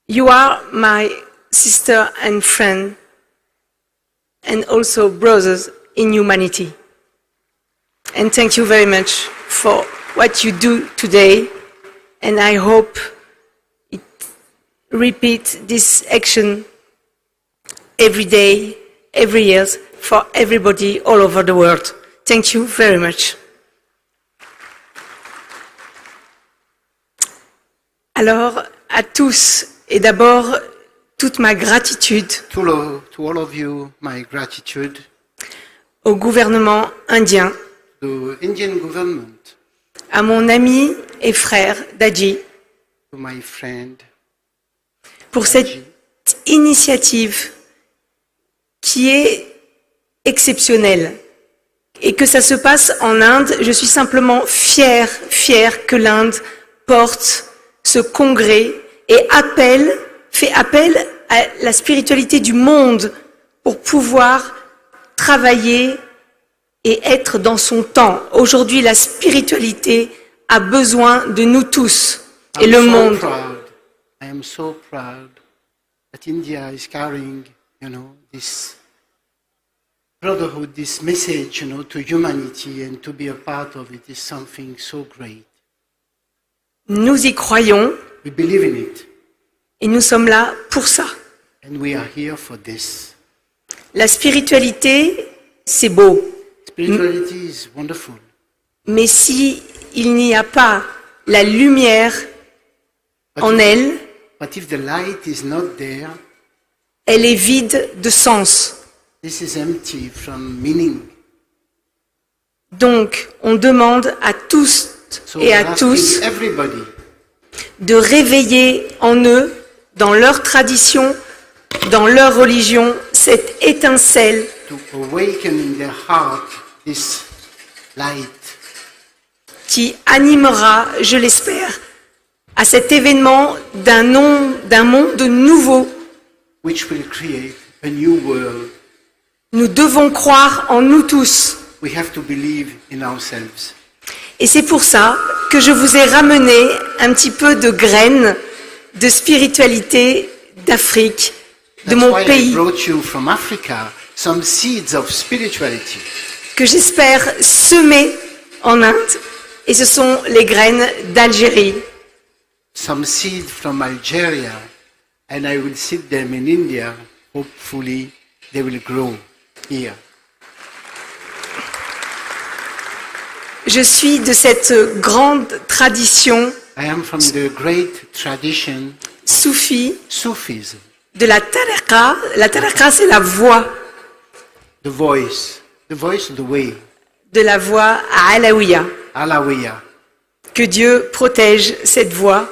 S15: you are my sister and friend, and also brothers in humanity. And thank you very much for what you do today, and I hope it repeats this action every day, every year, for everybody all over the world. Thank you very much. Alors, à tous, et d'abord, toute ma gratitude
S16: to all of you, my gratitude
S15: au gouvernement indien,
S16: to Indian government,
S15: à mon ami et frère Daji,
S16: to my friend,
S15: pour cette initiative qui est exceptionnelle et que ça se passe en Inde. Je suis simplement fière que l'Inde porte ce congrès et fait appel à la spiritualité du monde pour pouvoir travailler et être dans son temps. Aujourd'hui, la spiritualité a besoin de nous tous et le monde.
S16: I am so proud that India is carrying, this brotherhood, this message, to humanity, and to be a part of it is something so great.
S15: Nous y croyons.
S16: We believe in it.
S15: Et nous sommes là pour ça.
S16: And we are here for this.
S15: La spiritualité, c'est beau.
S16: Spirituality is wonderful.
S15: Mais si il n'y a pas la lumière en elle,
S16: but if the light is not there,
S15: elle est vide de sens.
S16: This is empty from meaning.
S15: Donc, on demande à tous et à tous de réveiller en eux, dans leur tradition, dans leur religion, cette étincelle qui animera, je l'espère, à cet événement d'un monde nouveau. Nous devons croire en nous tous. Et c'est pour ça que je vous ai ramené un petit peu de graines de spiritualité d'Afrique, de mon pays, que j'espère semer en Inde, et ce sont les graines d'Algérie.
S16: Some seed from Algeria, and I will seed them in India. Hopefully, they will grow here.
S15: Je suis de cette grande tradition
S16: Sufism.
S15: De la tariqa. La tariqa, c'est la voix.
S16: The voice, the way.
S15: De la voix alawiya. Que Dieu protège cette voix.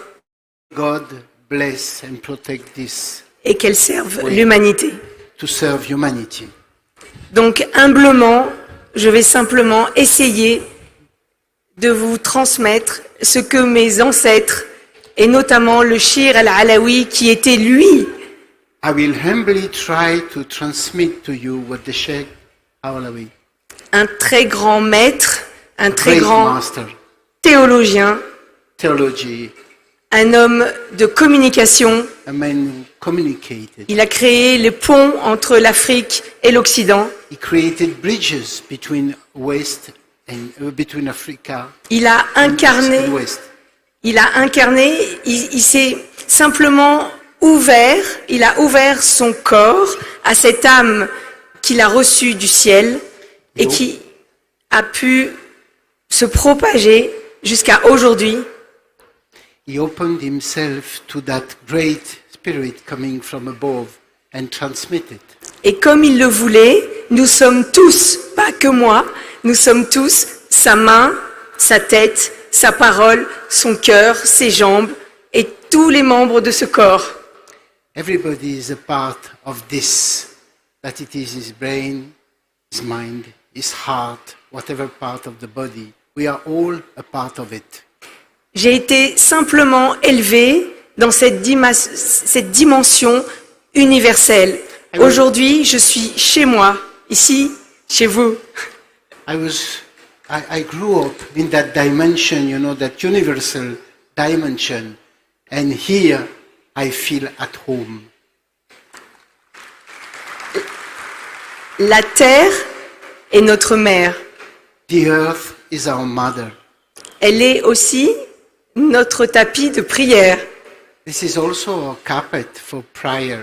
S16: God bless and protect this.
S15: Et qu'elle serve l'humanité.
S16: To serve humanity.
S15: Donc humblement, je vais simplement essayer de vous transmettre ce que mes ancêtres, et notamment le Shir al-Alawi, qui était lui.
S16: I will humbly try to transmit to you what the Sheikh al-Alawi.
S15: Un très grand maître, un très grand théologien, un homme de communication.
S16: A man who communicated.
S15: Il a créé les ponts entre l'Afrique et l'Occident.
S16: He created bridges between West and between Africa.
S15: Il a incarné. Il s'est simplement ouvert. Il a ouvert son corps à cette âme qu'il a reçue du ciel et qui a pu se propager jusqu'à aujourd'hui.
S16: He opened himself to that great spirit coming from above and transmitted.
S15: Et comme il le voulait, nous sommes tous, pas que moi, nous sommes tous sa main, sa tête, sa parole, son cœur, ses jambes et tous les membres de ce corps.
S16: Everybody is a part of this, that it is his brain, his mind, his heart, whatever part of the body. We are all a part of it.
S15: J'ai été simplement élevé dans cette dimension universelle. Aujourd'hui, je suis chez moi, ici, chez vous.
S16: I grew up in that dimension, you know, that universal dimension, and here I feel at home.
S15: La terre est notre mère.
S16: The earth is our mother.
S15: Elle est aussi notre tapis de prière.
S16: This is also a carpet for prayer.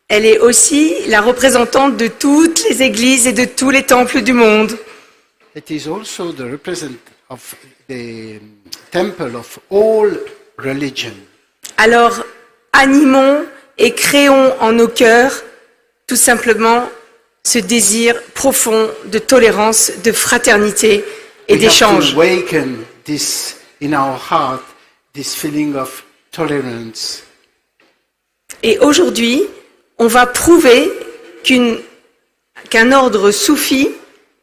S15: Elle est aussi la représentante de toutes les églises et de tous les temples du monde.
S16: It is also the representative of the temple of all religion.
S15: Alors, animons et créons en nos cœurs tout simplement ce désir profond de tolérance, de fraternité et d'échange.
S16: We have to awaken this in our heart, this feeling of tolerance.
S15: Et aujourd'hui, on va prouver qu'un ordre soufi,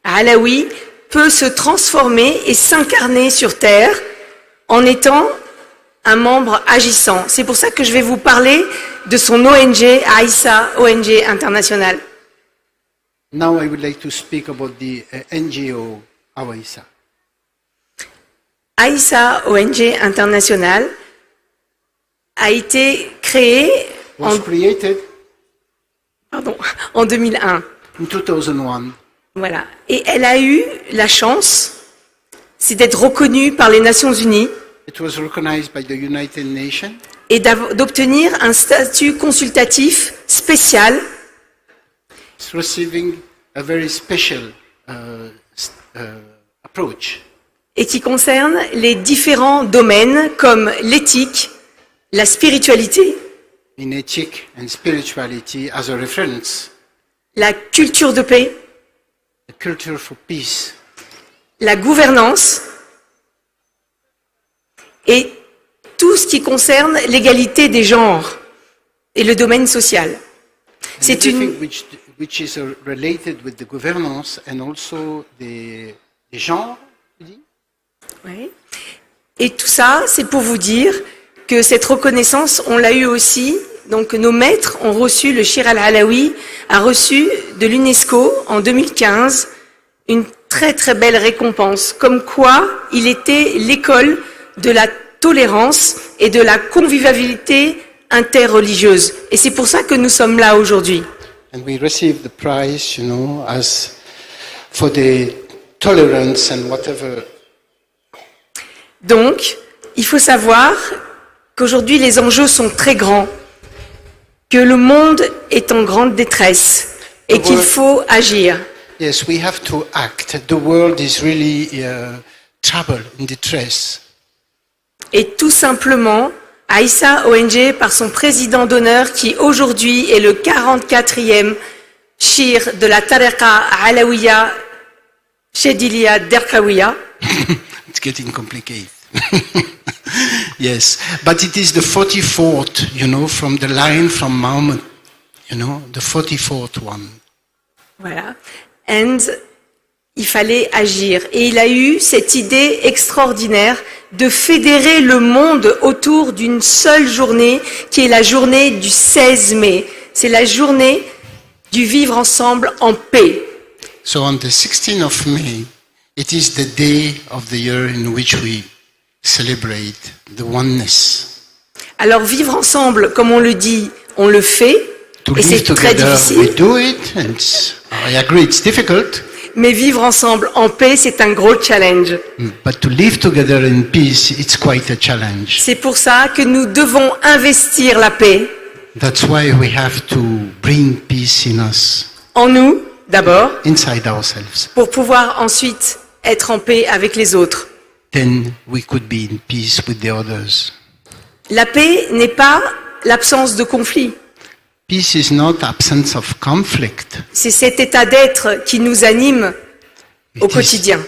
S15: alaoui, peut se transformer et s'incarner sur Terre en étant un membre agissant. C'est pour ça que je vais vous parler de son ONG, AISA, ONG internationale.
S16: Now I would like to speak about the NGO, AISA.
S15: AISA, ONG internationale, a été créée en 2001.
S16: In 2001.
S15: Voilà. Et elle a eu la chance, c'est d'être reconnue par les Nations Unies.
S16: It was recognized by the United Nations.
S15: Et d'obtenir un statut consultatif spécial.
S16: It's receiving a very special approach.
S15: Et qui concerne les différents domaines comme l'éthique, la spiritualité,
S16: in ethic and spirituality as a reference,
S15: la culture de paix,
S16: a culture for peace,
S15: la gouvernance et tout ce qui concerne l'égalité des genres et le domaine social. C'est une...
S16: which is related with the governance and also the genre, tu dis?
S15: Oui. Et tout ça, c'est pour vous dire que cette reconnaissance, on l'a eu aussi. Donc nos maîtres ont reçu, le Shir al-Alawi a reçu de l'UNESCO en 2015 une très très belle récompense, comme quoi il était l'école de la tolérance et de la convivialité interreligieuse. Et c'est pour ça que nous sommes là aujourd'hui.
S16: And we received the prize, as for the tolerance and whatever.
S15: Donc, il faut savoir qu'aujourd'hui les enjeux sont très grands, que le monde est en grande détresse et qu'il faut agir.
S16: Yes, we have to act. The world is really trouble, in distress.
S15: Et tout simplement, Aïssa ONG, par son président d'honneur, qui aujourd'hui est le 44e shir de la Tariqa Alawiya Shedilia Derkawiya.
S16: It's getting complicated. Yes, but it is the 44th, from the line from Muhammad, the 44th one.
S15: Voilà. And il fallait agir. Et il a eu cette idée extraordinaire de fédérer le monde autour d'une seule journée, qui est la journée du 16 mai. C'est la journée du vivre ensemble en paix.
S16: So on the 16th of May, it is the day of the year in which we celebrate the oneness.
S15: Alors vivre ensemble, comme on le dit, on le fait, et c'est très difficile.
S16: We do it, and I agree, it's difficult.
S15: Mais vivre ensemble en paix, c'est un gros challenge.
S16: But to live together in peace, it's quite a challenge.
S15: C'est pour ça que nous devons investir la paix.
S16: That's why we have to bring peace in us.
S15: En nous, d'abord.
S16: Inside ourselves.
S15: Pour pouvoir ensuite être en paix avec les autres.
S16: Then we could be in peace with the others.
S15: La paix n'est pas l'absence de conflit.
S16: Peace is not absence of conflict.
S15: C'est cet état d'être qui nous anime au quotidien.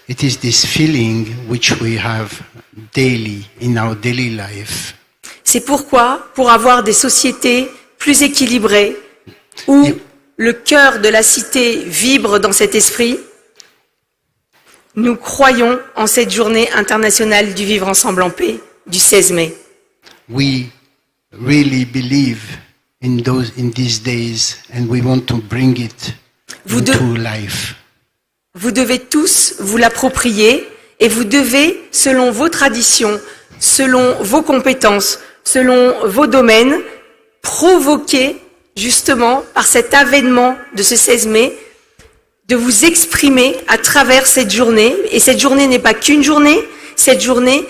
S16: It is this feeling which we have daily in our daily life.
S15: C'est pourquoi, pour avoir des sociétés plus équilibrées, où le cœur de la cité vibre dans cet esprit, nous croyons en cette journée internationale du vivre ensemble en paix du 16 mai.
S16: We really believe in these days, and we want to bring it into life.
S15: Vous devez tous vous l'approprier et vous devez, selon vos traditions, selon vos compétences, selon vos domaines, provoquer justement par cet avènement de ce 16 mai, de vous exprimer à travers cette journée. Et cette journée n'est pas qu'une journée, cette journée,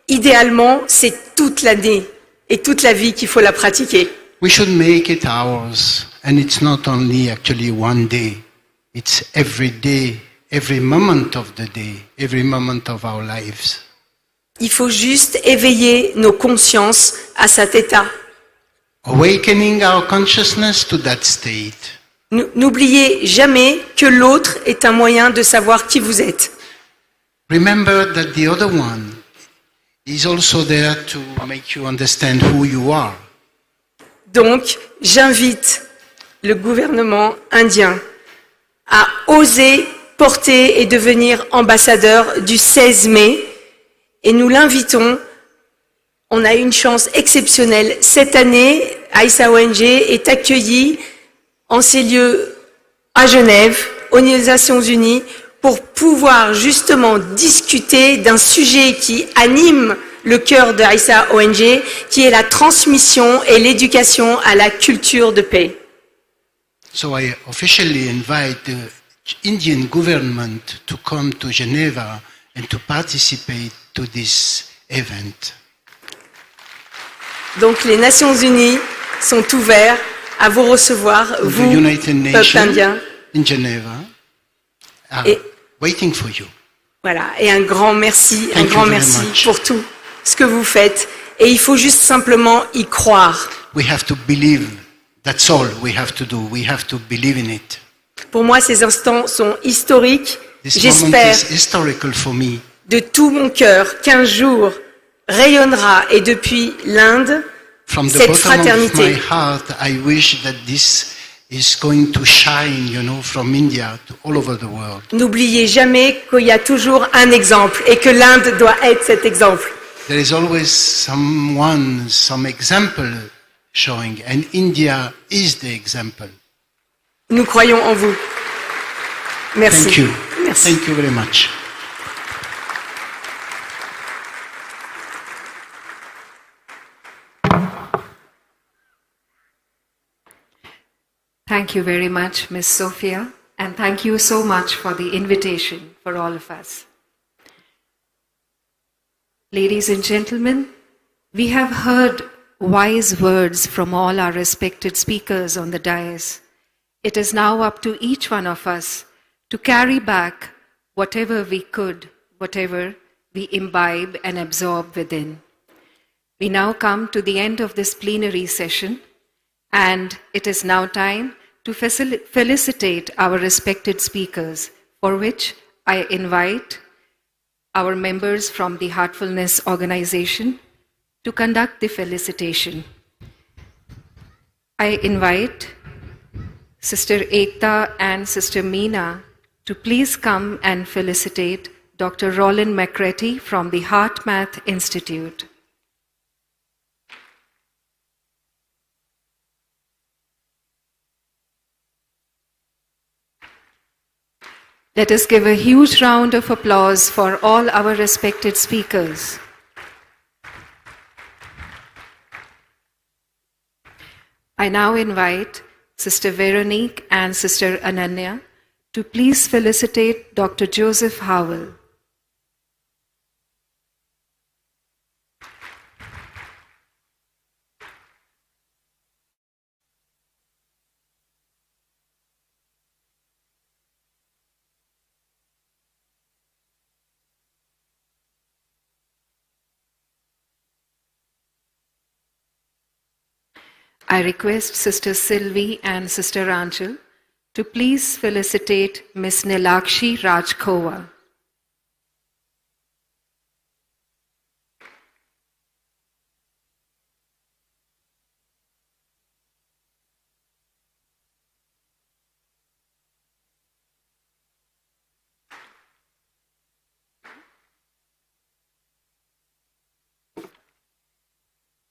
S15: idéalement, c'est toute l'année et toute la vie qu'il faut la pratiquer.
S16: We should make it ours, and it's not only actually one day, it's every day, every moment of the day, every moment of our lives.
S15: Il faut juste éveiller nos consciences à cet état.
S16: Awakening our consciousness to that state.
S15: N'oubliez jamais que l'autre est un moyen de savoir qui vous êtes.
S16: Remember that the other one is also there to make you understand who you are.
S15: Donc, j'invite le gouvernement indien à oser porter et devenir ambassadeur du 16 mai. Et nous l'invitons. On a une chance exceptionnelle. Cette année, Aïssa ONG est accueillie en ces lieux à Genève, aux Nations Unies, pour pouvoir justement discuter d'un sujet qui anime le cœur de Aïssa ONG, qui est la transmission et l'éducation à la culture de paix.
S16: So I officially invite the Indian government to come to Geneva and to participate to this event.
S15: Donc les Nations Unies sont ouvertes à vous recevoir, vous, peuple indien.
S16: In Geneva, waiting for you.
S15: Voilà, et un grand merci pour tout ce que vous faites. Et il faut juste simplement y croire.
S16: We have to believe. That's all we have to do. We have to believe in it.
S15: Pour moi, ces instants sont historiques
S16: This moment
S15: J'espère
S16: is historical for me.
S15: de tout mon cœur qu'un jour rayonnera, et depuis l'Inde,
S16: From the
S15: cette
S16: bottom of my
S15: fraternité.
S16: heart, I wish that this is going to shine, you know, from India to all over the world.
S15: N'oubliez jamais qu'il y a toujours un exemple et que l'Inde doit être cet exemple.
S16: There is always someone, some example showing, and India is the example.
S15: Nous croyons en vous. Merci.
S16: Thank you.
S15: Merci.
S16: Thank you very much.
S3: Thank you very much, Miss Sophia, and thank you so much for the invitation for all of us. Ladies and gentlemen, we have heard wise words from all our respected speakers on the dais. It is now up to each one of us to carry back whatever we could, whatever we imbibe and absorb within. We now come to the end of this plenary session, and it is now time to felicitate our respected speakers, for which I invite our members from the Heartfulness Organization to conduct the felicitation. I invite Sister Ekta and Sister Meena to please come and felicitate Dr. Roland McCretty from the Heart Math Institute. Let us give a huge round of applause for all our respected speakers. I now invite Sister Veronique and Sister Ananya to please felicitate Dr. Joseph Howell. I request Sister Sylvie and Sister Ranchal to please felicitate Miss Nilakshi Rajkova.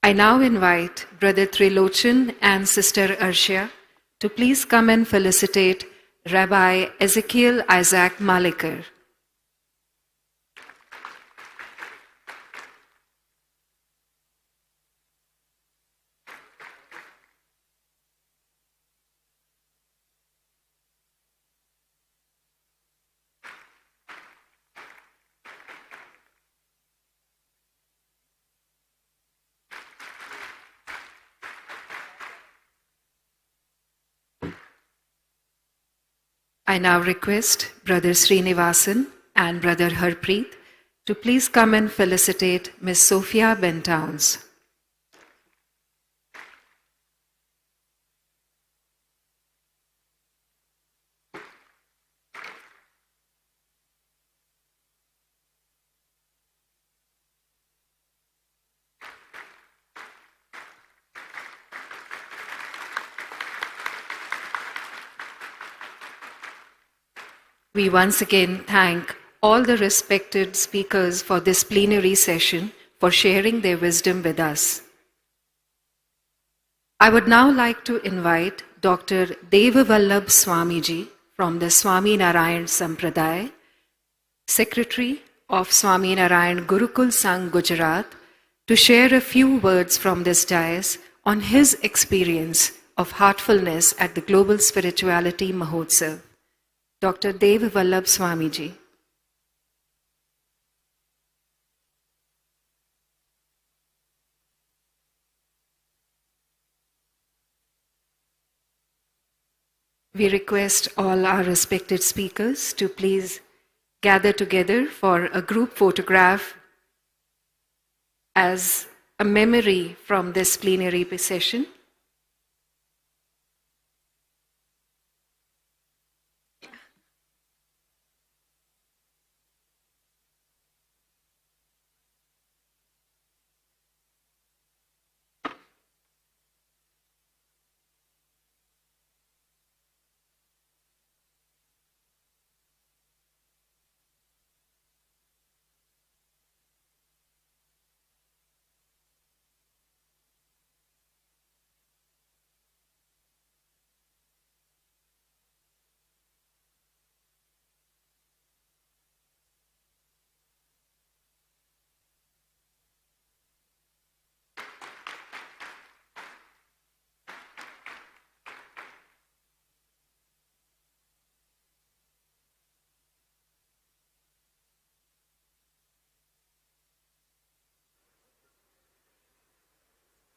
S3: I now invite Brother Trilochan and Sister Arshia to please come and felicitate Rabbi Ezekiel Isaac Malikar. I now request Brother Srinivasan and Brother Harpreet to please come and felicitate Miss Sophia Bentowns. We once again thank all the respected speakers for this plenary session for sharing their wisdom with us. I would now like to invite Dr. Devavallabh Swamiji from the Swami Narayan Sampradaya, Secretary of Swami Narayan Gurukul Sangh Gujarat, to share a few words from this dais on his experience of heartfulness at the Global Spirituality Mahotsav. Dr. Devavallabh Swamiji. We request all our respected speakers to please gather together for a group photograph as a memory from this plenary session.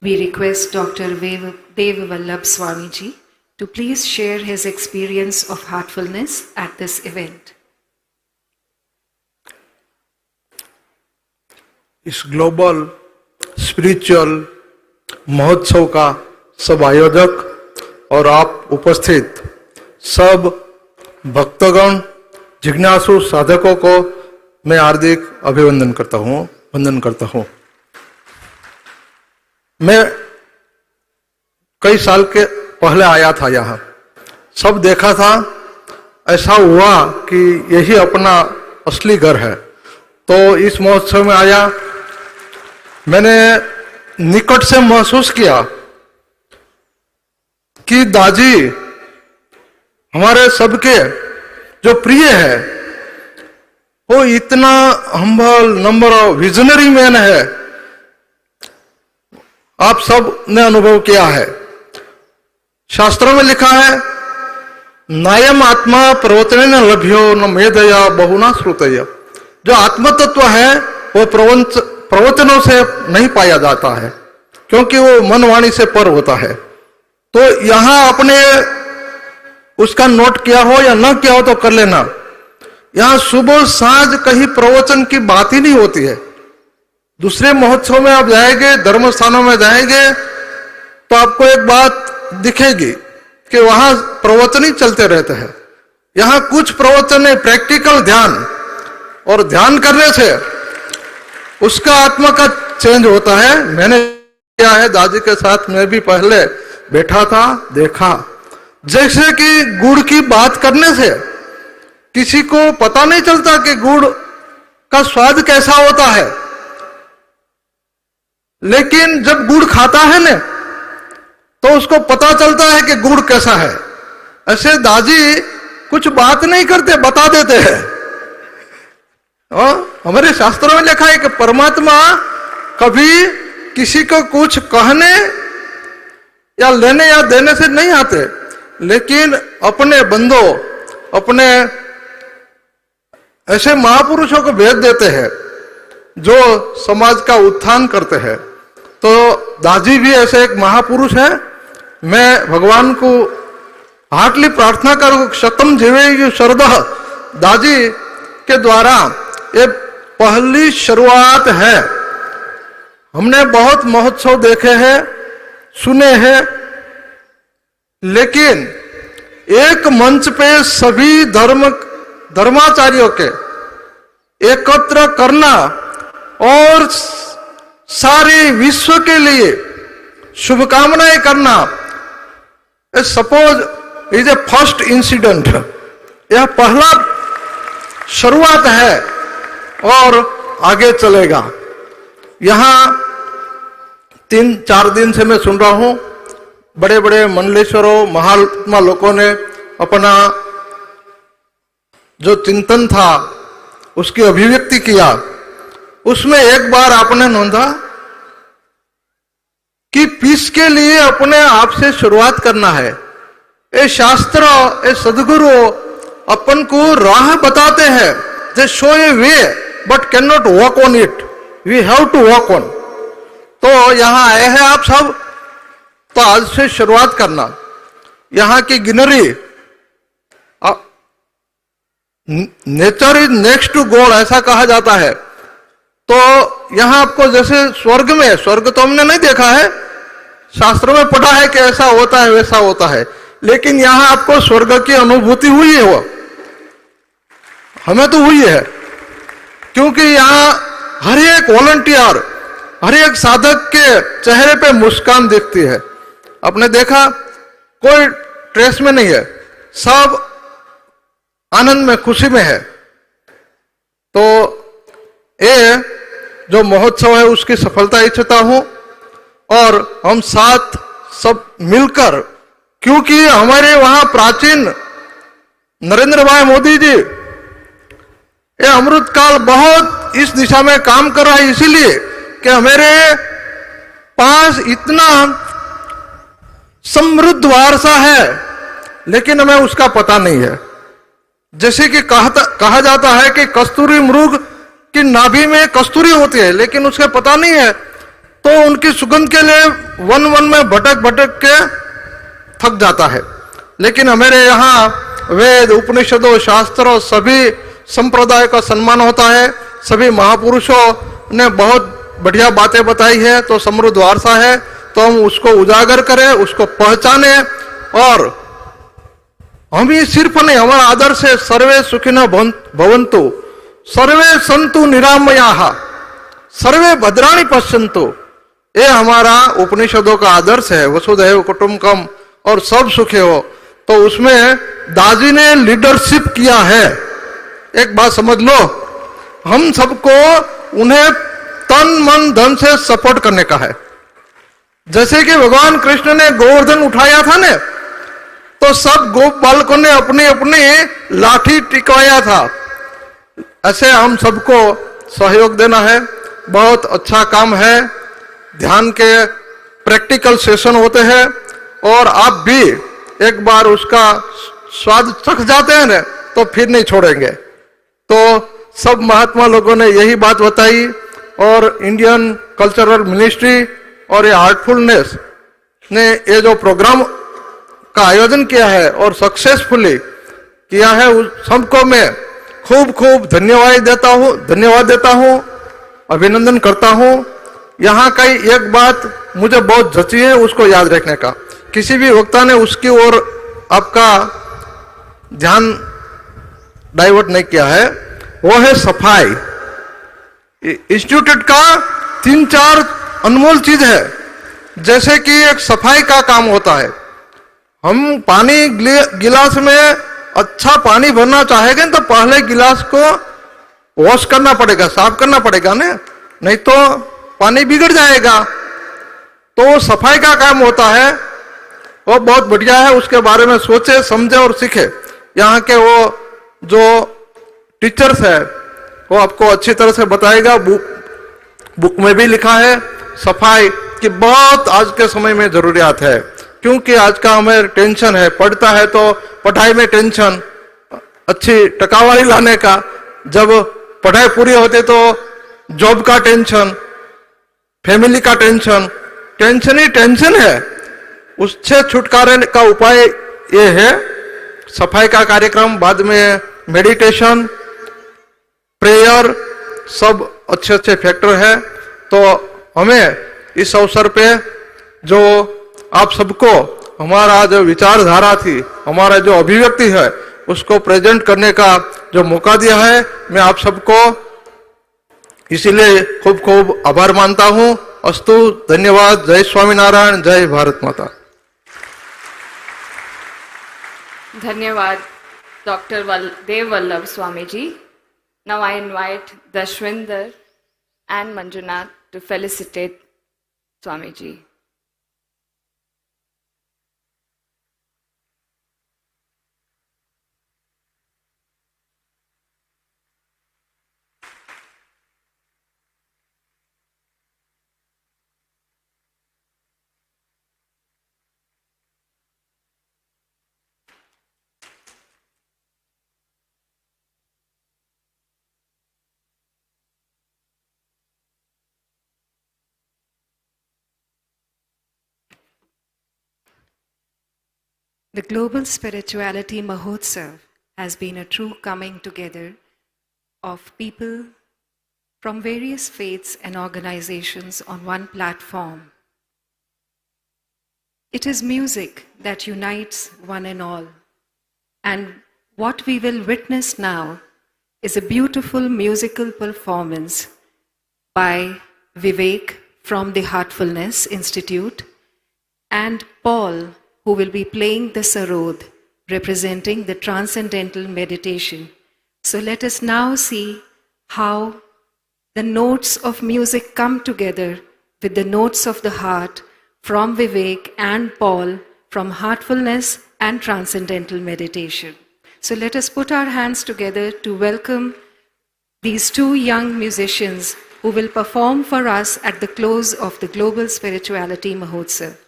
S3: We request Dr. Dev Vallabh Swamiji to please share his experience of heartfulness at this event.
S17: इस global spiritual महोत्सव का सब आयोजक और आप उपस्थित सब भक्तगण जिज्ञासु साधकों को मैं हार्दिक अभिवंदन करता हूँ, वंदन करता हूँ। मैं कई साल के पहले आया था यहाँ, सब देखा था, ऐसा हुआ कि यही अपना असली घर है। तो इस महोत्सव में आया, मैंने निकट से महसूस किया कि दाजी हमारे सबके जो प्रिय है, वो इतना हम्बल नंबर विजनरी मैन है। आप सब ने अनुभव किया है, शास्त्रों में लिखा है, नायम आत्मा प्रवचन लभ्यो न मेधया बहुना श्रुतया। जो आत्म तत्व है वो प्रवचनों से नहीं पाया जाता है, क्योंकि वो मनवाणी से पर होता है। तो यहां आपने उसका नोट किया हो या न किया हो तो कर लेना, यहां सुबह सांझ कहीं प्रवचन की बात ही नहीं होती है। दूसरे महोत्सव में आप जाएंगे, धर्म स्थानों में जाएंगे, तो आपको एक बात दिखेगी कि वहां प्रवचन ही चलते रहते हैं। यहां कुछ प्रवचन है प्रैक्टिकल ध्यान, और ध्यान करने से उसका आत्मा का चेंज होता है। मैंने किया है, दादी के साथ मैं भी पहले बैठा था, देखा जैसे कि गुड़ की बात करने से किसी को पता नहीं चलता कि गुड़ का स्वाद कैसा होता है, लेकिन जब गुड़ खाता है ना तो उसको पता चलता है कि गुड़ कैसा है। ऐसे दादी कुछ बात नहीं करते, बता देते हैं। हमारे शास्त्रों में लिखा है कि परमात्मा कभी किसी को कुछ कहने या लेने या देने से नहीं आते, लेकिन अपने बंदों, अपने ऐसे महापुरुषों को भेज देते हैं जो समाज का उत्थान करते हैं। तो दादी भी ऐसे एक महापुरुष है। मैं भगवान को हार्टली प्रार्थना करूं, शतम जीवे शरदः। दादी के द्वारा ये पहली शुरुआत है। हमने बहुत महोत्सव देखे हैं, सुने हैं, लेकिन एक मंच पे सभी धर्माचार्यों के एकत्र करना और सारे विश्व के लिए शुभकामनाएं करना, suppose is a first incident. यह पहला शुरुआत है और आगे चलेगा। यहां 3-4 दिन से मैं सुन रहा हूं, बड़े बड़े मंडलेश्वरों, महात्मा लोगों ने अपना जो चिंतन था उसकी अभिव्यक्ति किया। उसमें एक बार आपने नोंधा कि पीस के लिए अपने आप से शुरुआत करना है। ये शास्त्र, ये सदगुरु अपन को राह बताते हैं, they show a way but can not walk on it, we have to walk on. तो यहां आए हैं आप सब, तो आज से शुरुआत करना। यहां की गिनरी, nature is next to God ऐसा कहा जाता है। तो यहां आपको जैसे स्वर्ग में, स्वर्ग तो हमने नहीं देखा है, शास्त्रों में पढ़ा है कि ऐसा होता है वैसा होता है, लेकिन यहां आपको स्वर्ग की अनुभूति हुई है। वो हमें तो हुई है, क्योंकि यहां हर एक वॉलंटियर, हर एक साधक के चेहरे पे मुस्कान दिखती है। आपने देखा, कोई स्ट्रेस में नहीं है, सब आनंद में, खुशी में है। तो ये जो महोत्सव है उसकी सफलता इच्छता हूं, और हम साथ सब मिलकर, क्योंकि हमारे वहां प्राचीन नरेंद्र भाई मोदी जी ये अमृत काल बहुत इस दिशा में काम कर रहा है, इसीलिए कि हमारे पास इतना समृद्ध वारसा है, लेकिन हमें उसका पता नहीं है। जैसे कि कहा जाता है कि कस्तूरी मृग की नाभि में कस्तूरी होती है, लेकिन उसका पता नहीं है तो उनकी सुगंध के लिए वन वन में भटक भटक के थक जाता है। लेकिन हमारे यहाँ वेद, उपनिषदों, शास्त्रों, सभी संप्रदाय का सम्मान होता है। सभी महापुरुषों ने बहुत बढ़िया बातें बताई है, तो समृद्ध वारसा है, तो हम उसको उजागर करें, उसको पहचाने। और हम ही सिर्फ नहीं, हमारा आदर्श है सर्वे सुखिनः भवन्तु, सर्वे सन्तु निरामयाः, सर्वे भद्राणि पश्यन्तु। ये हमारा उपनिषदों का आदर्श है, वसुधैव कुटुम्बकम, और सब सुखी हो। तो उसमें दादी ने लीडरशिप किया है। एक बात समझ लो, हम सबको उन्हें तन मन धन से सपोर्ट करने का है। जैसे कि भगवान कृष्ण ने गोवर्धन उठाया था ना, तो सब गोप बालकों ने अपनी अपनी लाठी टिकवाया था। ऐसे हम सबको सहयोग देना है। बहुत अच्छा काम है। ध्यान के प्रैक्टिकल सेशन होते हैं, और आप भी एक बार उसका स्वाद चख जाते हैं ना, तो फिर नहीं छोड़ेंगे। तो सब महात्मा लोगों ने यही बात बताई, और इंडियन कल्चरल मिनिस्ट्री और ये हार्टफुलनेस ने ये जो प्रोग्राम का आयोजन किया है और सक्सेसफुली किया है, उस सबको मैं खूब खूब धन्यवाद देता हूँ, अभिनंदन करता हूँ। यहाँ का एक बात मुझे बहुत जची है, उसको याद रखने का। किसी भी वक्ता ने उसकी ओर आपका ध्यान डाइवर्ट नहीं किया है, वो है सफाई। इंस्टीट्यूट का 3-4 अनमोल चीज है। जैसे कि एक सफाई का काम होता है। हम पानी गिलास में अच्छा पानी भरना चाहेंगे तो पहले गिलास को वॉश करना पड़ेगा, साफ करना पड़ेगा ना, नहीं तो पानी बिगड़ जाएगा। तो सफाई का काम होता है, वो बहुत बढ़िया है। उसके बारे में सोचे, समझे और सीखे। यहाँ के वो जो टीचर्स है वो आपको अच्छी तरह से बताएगा। बुक में भी लिखा है सफाई की बहुत आज के समय में जरूरियात है, क्योंकि आज का हमें टेंशन है। पढ़ता है तो पढ़ाई में टेंशन, अच्छी टकावारी लाने का। जब पढ़ाई पूरी होती तो जॉब का टेंशन, फैमिली का टेंशन, टेंशन ही टेंशन है। उससे छुटकारे का उपाय ये है सफाई का कार्यक्रम, बाद में मेडिटेशन, प्रेयर, सब अच्छे अच्छे फैक्टर है। तो हमें इस अवसर पे जो आप सबको हमारा जो विचारधारा थी, हमारा जो अभिव्यक्ति है, उसको प्रेजेंट करने का जो मौका दिया है, मैं आप सबको इसीलिए खूब खूब आभार मानता हूं। अस्तु, धन्यवाद। जय स्वामीनारायण, जय भारत माता।
S18: धन्यवाद Dr. Dev Vallabh Swami ji. Now I invite Dashwinder and Manjunath to felicitate Swami ji.
S3: The Global Spirituality Mahotsav has been a true coming together of people from various faiths and organizations on one platform. It is music that unites one and all. And what we will witness now is a beautiful musical performance by Vivek from the Heartfulness Institute and Paul, who will be playing the sarod, representing the transcendental meditation. So let us now see how the notes of music come together with the notes of the heart from Vivek and Paul from Heartfulness and Transcendental Meditation. So let us put our hands together to welcome these two young musicians who will perform for us at the close of the Global Spirituality Mahotsav.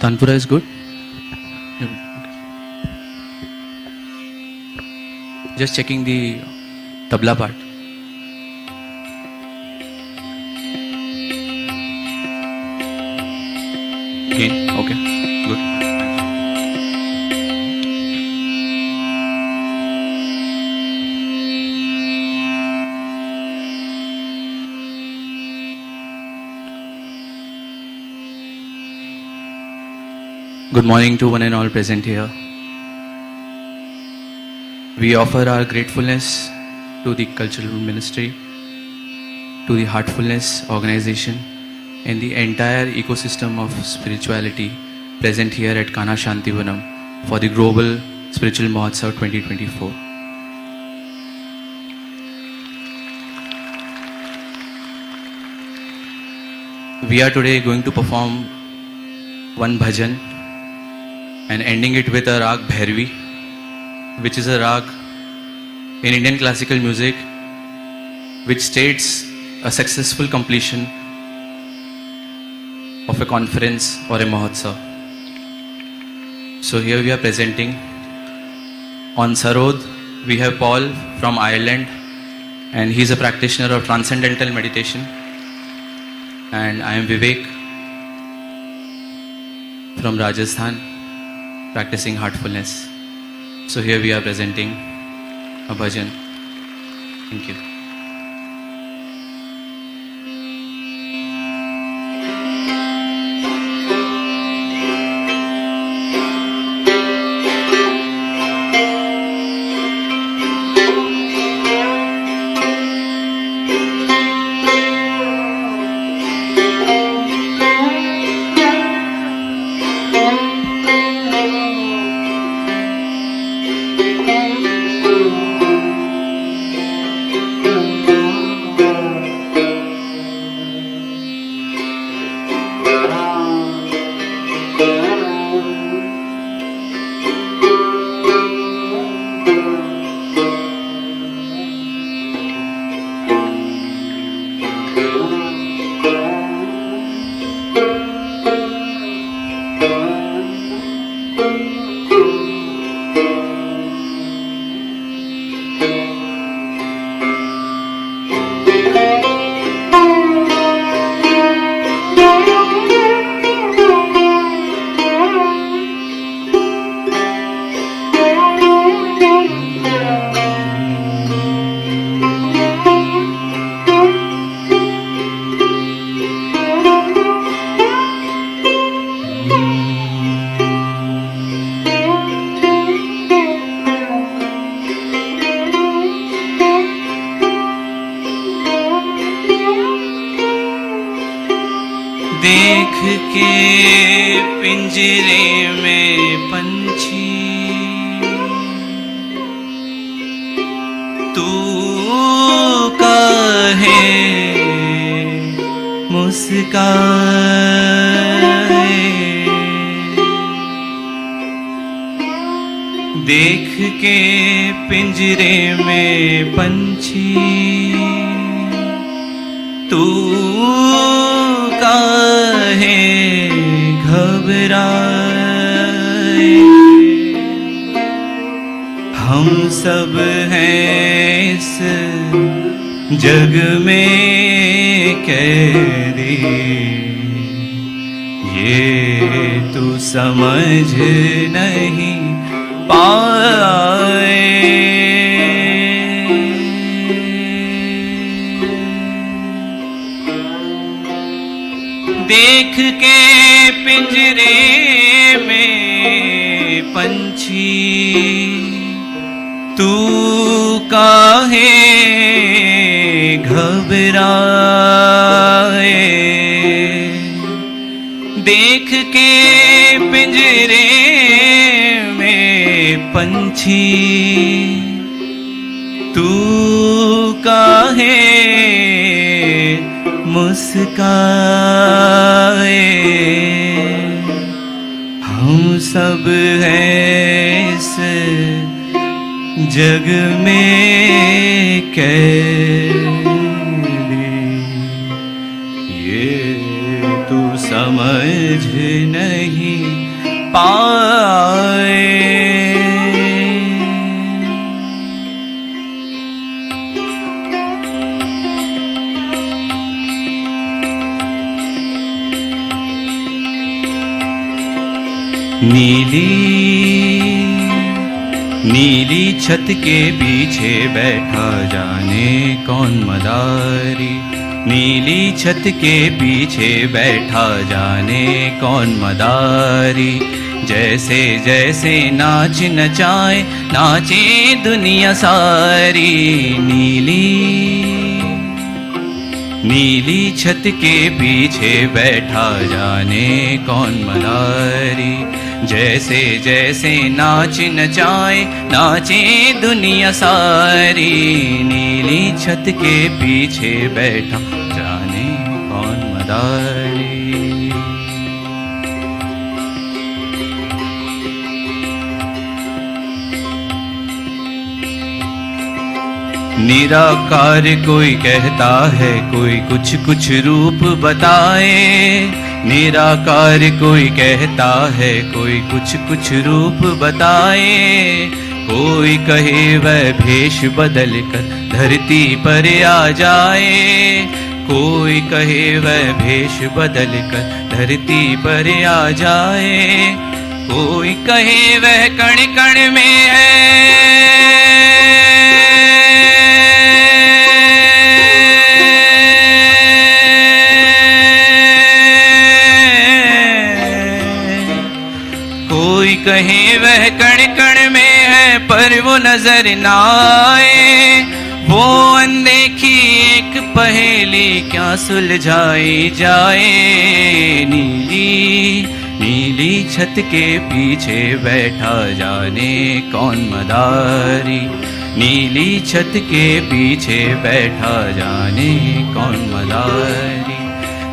S19: Tanpura is good? Just checking the tabla part. Again, okay, good. Good morning to one and all present here. We offer our gratefulness to the Cultural Ministry, to the Heartfulness Organization, and the entire ecosystem of spirituality present here at Kana Shantivanam for the Global Spiritual Mahotsav 2024. We are today going to perform one bhajan and ending it with a rag Bhairavi, which is a rag in Indian classical music which states a successful completion of a conference or a Mahotsav. So here we are presenting. On Sarod, we have Paul from Ireland, and he is a practitioner of transcendental meditation. And I am Vivek from Rajasthan, practicing heartfulness. So here we are presenting a bhajan. Thank you.
S20: देख के पिंजरे में पंछी तू काहे मुस्काए, देख के पिंजरे में पंछी तू काहे घबराए, हम सब हैं इस जग में कैदी, ये तू समझ नहीं पाए। देख के पिंजरे में पंछी तू काहे घबराए, देख के पिंजरे में पंछी तू काहे मुस्काए, हम सब हैं इस जग में कैदी, ये तू समझ नहीं पाए। नीली छत के पीछे बैठा जाने कौन मदारी, नीली छत के पीछे बैठा जाने कौन मदारी। जैसे जैसे नाच नचाए नाचे दुनिया सारी। नीली छत के पीछे बैठा जाने कौन मदारी। जैसे जैसे नाच नचाए नाचे दुनिया सारी। नीली छत के पीछे बैठा जाने कौन मदारी। निराकार कोई कहता है कोई कुछ कुछ रूप बताए। निराकार कोई कहता है कोई कुछ कुछ रूप बताए। कोई कहे वह भेष बदल कर धरती पर आ जाए। कोई कहे वह भेष बदल कर धरती पर आ जाए। कोई कहे वह कण कण में है। कोई कहे वह कण कण में है पर वो नजर ना आए। वो अनदेखी एक पहेली क्या सुलझाई जाए। नीली छत के पीछे बैठा जाने कौन मदारी। नीली छत के पीछे बैठा जाने कौन मदारी।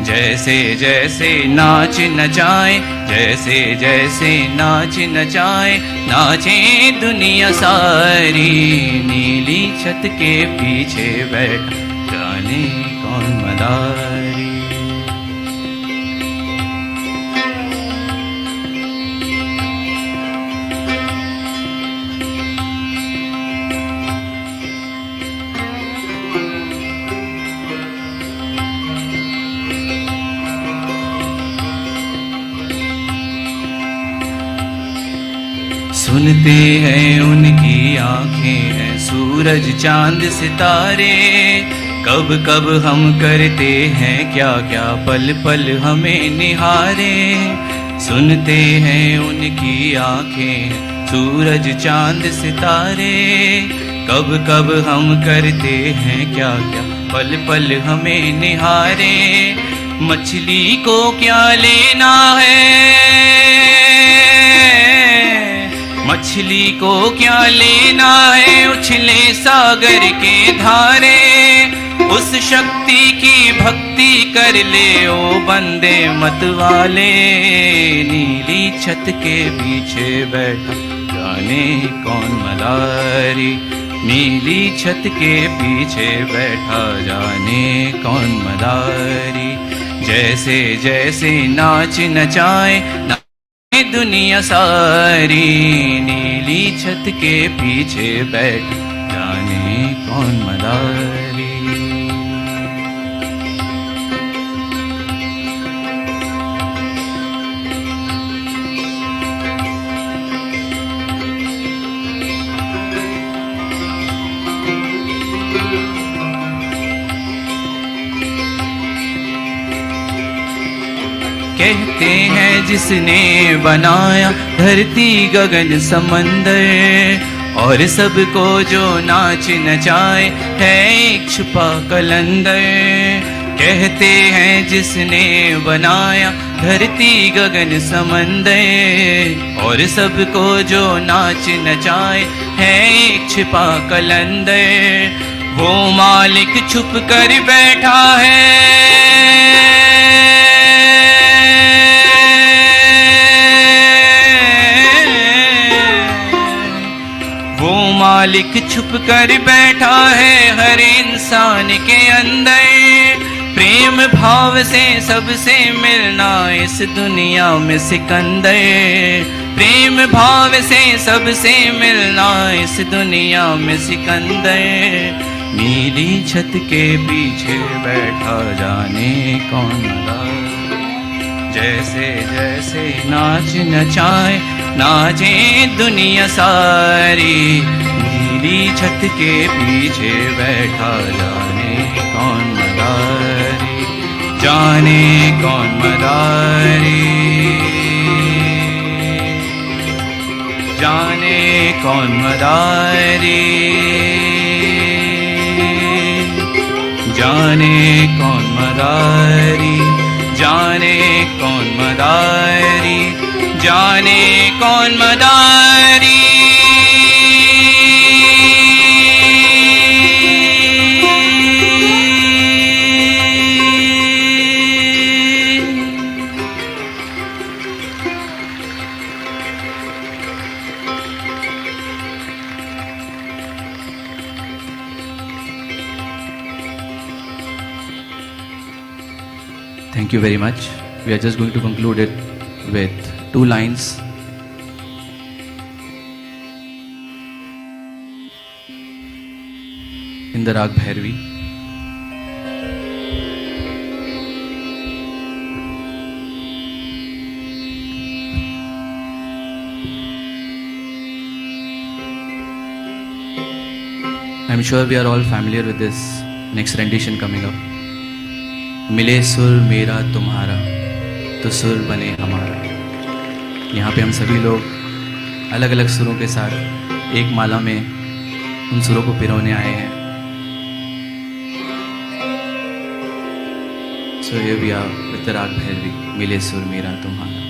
S20: जैसे जैसे नाच नचाए जैसे जैसे नाच नचाए नाचे दुनिया सारी। नीली छत के पीछे बैठा जाने कौन मदारी। सुनते हैं उनकी आंखें हैं सूरज चांद सितारे। कब कब हम करते हैं क्या क्या पल पल हमें निहारे। सुनते हैं उनकी आंखें सूरज चांद सितारे। कब कब हम करते हैं क्या क्या पल पल हमें निहारे। मछली को क्या लेना है। मछली को क्या लेना है उछले सागर के धारे। उस शक्ति की भक्ति कर ले ओ बंदे मत वाले। नीली छत के पीछे बैठा जाने कौन मदारी। नीली छत के पीछे बैठा जाने कौन मदारी। जैसे जैसे नाच नचाए दुनिया सारी। नीली छत के पीछे बैठ जाने कौन मदारी। कहते हैं जिसने बनाया धरती गगन समंदर और सबको जो नाच नचाए है एक छुपा कलंदर। कहते हैं जिसने बनाया धरती गगन समंदर और सबको जो नाच नचाए है एक छिपा कलंदर। वो मालिक छुप कर बैठा है। मालिक छुप कर बैठा है हर इंसान के अंदर। प्रेम प्रेम भाव से सबसे मिलना इस दुनिया में सिकंदर, प्रेम भाव से सबसे मिलना इस दुनिया में सिकंदर। नीली छत के पीछे बैठा जाने कौन था, जैसे जैसे नाच नचाए नाचे दुनिया सारी। नीली छत के पीछे बैठा जाने कौन मदारी, जाने कौन मदारी, जाने कौन मदारी, जाने कौन मदारी, जाने कौन मदारी, जाने कौन मदारी।
S19: Thank you very much. We are just going to conclude it with 2 lines. In the Rag Bhairavi. I'm sure we are all familiar with this next rendition coming up. मिले सुर मेरा तुम्हारा तो सुर बने हमारा। यहाँ पे हम सभी लोग अलग अलग सुरों के साथ एक माला में उन सुरों को पिरोने आए हैं। So here we are with the Rag Bhairavi, मिले सुर मेरा तुम्हारा।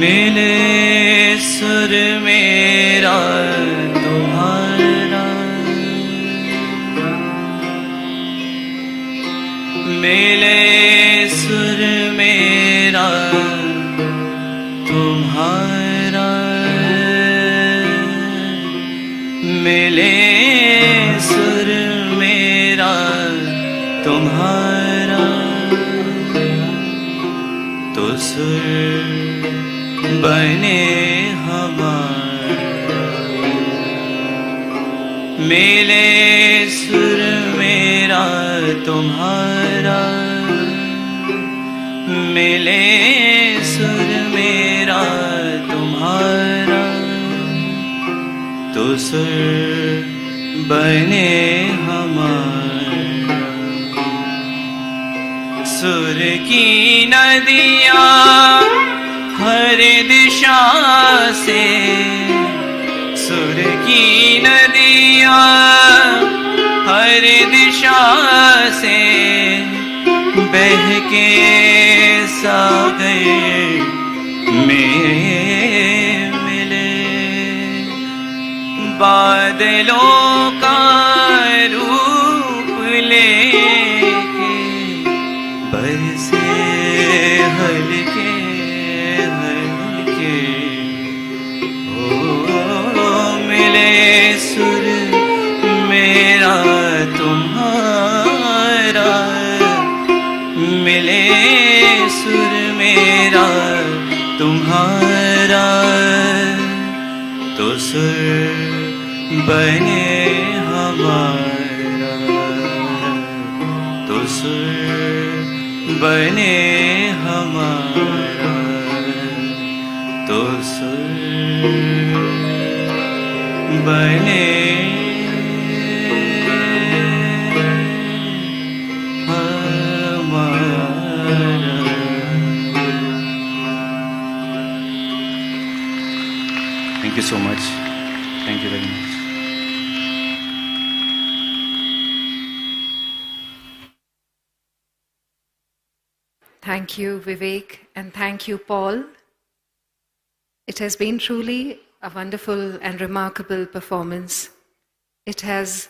S20: मिले सुर मेरा तुम्हारा, मिले सुर मेरा तुम्हारा, मिले सुर मेरा तुम्हारा, तो सुर बने हमारा। मिले सुर मेरा तुम्हारा, मिले सुर मेरा तुम्हारा, तो सुर बने हमारा। सुर की नदियाँ हर दिशा से, सुर की नदियाँ हर दिशा से बह के सागर में मिले। बादलों का रूप लेके मेरा तुम्हारा मिले सुर मेरा तुम्हारा तो सुर बने हमारा तो सुर बने हमारा तो सुर बने
S19: Thank you so much. Thank you very much.
S3: Thank you, Vivek, and thank you, Paul. It has been truly a wonderful and remarkable performance. It has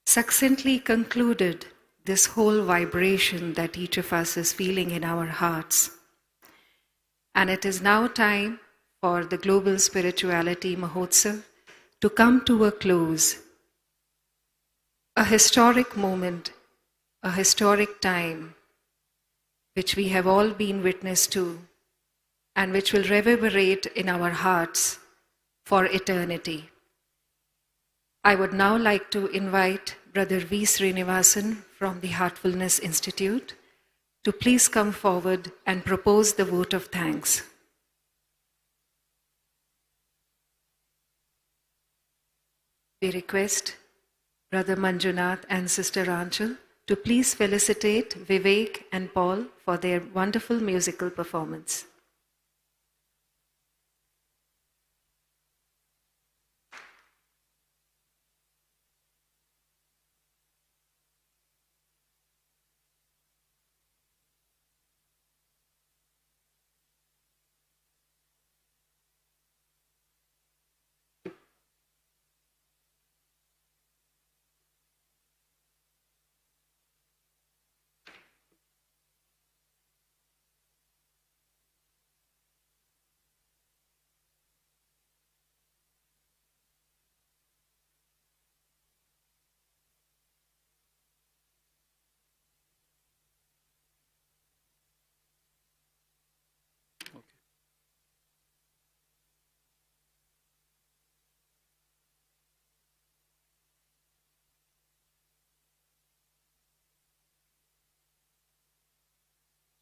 S3: succinctly concluded this whole vibration that each of us is feeling in our hearts. And it is now time for the Global Spirituality Mahotsav to come to a close. A historic moment, a historic time, which we have all been witness to, and which will reverberate in our hearts for eternity. I would now like to invite Brother V. Srinivasan from the Heartfulness Institute to please come forward and propose the vote of thanks. We request Brother Manjunath and Sister Ranchal to please felicitate Vivek and Paul for their wonderful musical performance.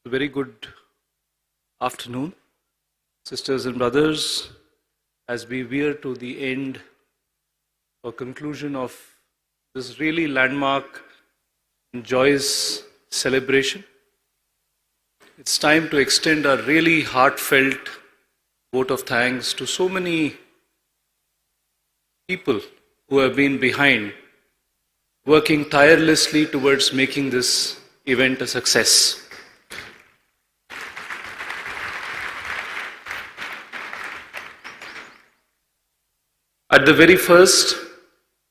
S9: A very good afternoon, sisters and brothers, as we veer to the end or conclusion of this really landmark and joyous celebration. It's time to extend our really heartfelt vote of thanks to so many people who have been behind, working tirelessly towards making this event a success. At the very first,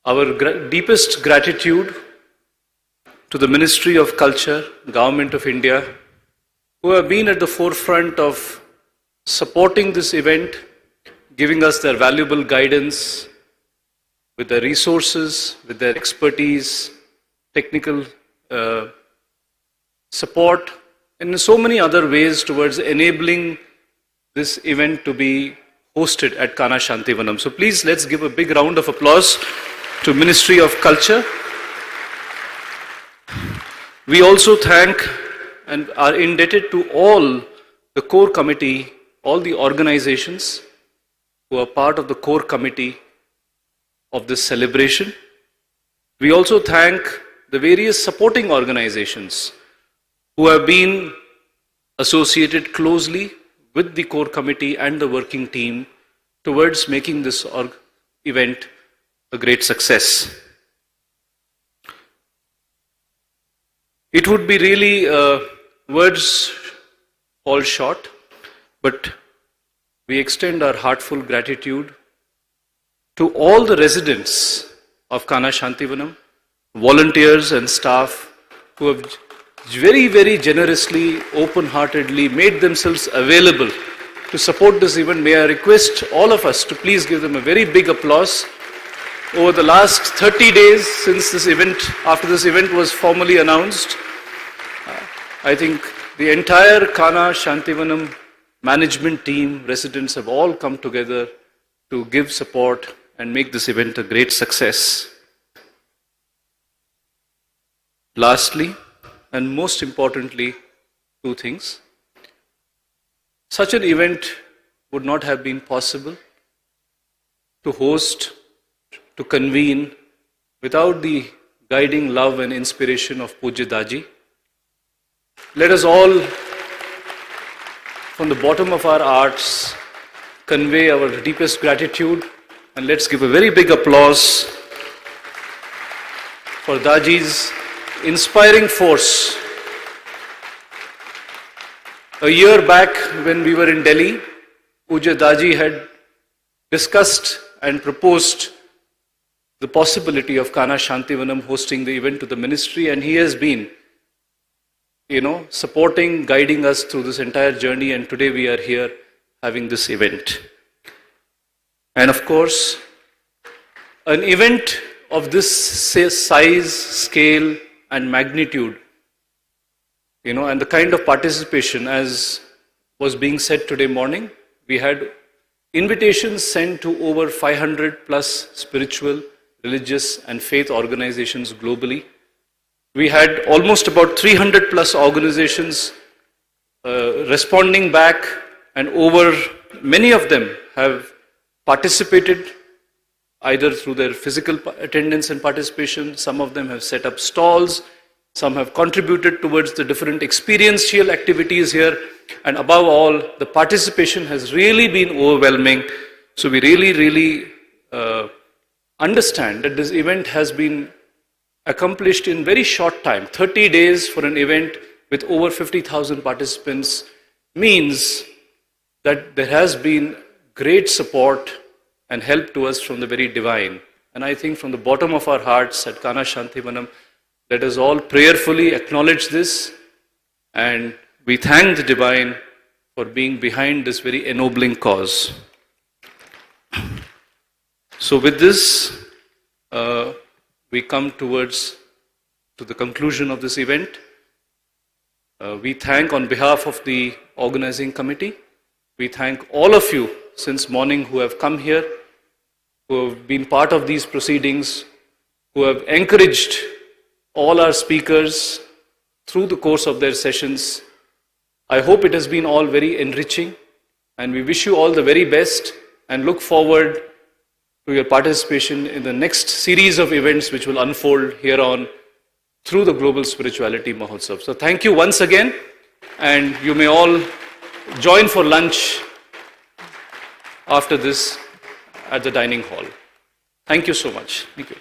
S9: our deepest gratitude to the Ministry of Culture, Government of India, who have been at the forefront of supporting this event, giving us their valuable guidance with their resources, with their expertise, technical support, and in so many other ways towards enabling this event to be hosted at Kana Shantivanam. So please, let's give a big round of applause to Ministry of Culture. We also thank and are indebted to all the core committee, all the organizations who are part of the core committee of this celebration. We also thank the various supporting organizations who have been associated closely with the core committee and the working team towards making this event a great success. It would be really words fall short, but we extend our heartfelt gratitude to all the residents of Kana Shantivanam, volunteers and staff who have very, very generously, open-heartedly made themselves available to support this event. May I request all of us to please give them a very big applause
S21: over the last 30 days since this event, after this event was formally announced, I think the entire Kana Shantivanam management team, residents have all come together to give support and make this event a great success. Lastly, and most importantly, two things. Such an event would not have been possible to host, to convene, without the guiding love and inspiration of Pujya Daji. Let us all, from the bottom of our hearts, convey our deepest gratitude, and let's give a very big applause for Daji's inspiring force. A year back when we were in Delhi, Pujya Daji had discussed and proposed the possibility of Kana Shantivanam hosting the event to the ministry, and he has been, supporting, guiding us through this entire journey, and today we are here having this event. And of course, an event of this size, scale, and magnitude, and the kind of participation as was being said today morning, we had invitations sent to over 500 plus spiritual, religious, and faith organizations globally. We had almost about 300 plus organizations responding back, and many of them have participated either through their physical attendance and participation. Some of them have set up stalls, some have contributed towards the different experiential activities here, and above all, the participation has really been overwhelming. So we really understand that this event has been accomplished in very short time. 30 days for an event with over 50,000 participants means that there has been great support and help to us from the very divine. And I think from the bottom of our hearts at Kana Shantivanam, let us all prayerfully acknowledge this, and we thank the divine for being behind this very ennobling cause. So with this, we come to the conclusion of this event. We thank on behalf of the organizing committee. We thank all of you since morning who have come here, who have been part of these proceedings, who have encouraged all our speakers through the course of their sessions. I hope it has been all very enriching, and we wish you all the very best and look forward to your participation in the next series of events which will unfold here on through the Global Spirituality Mahotsav. So thank you once again, and you may all join for lunch after this at the dining hall. Thank you so much. Thank you.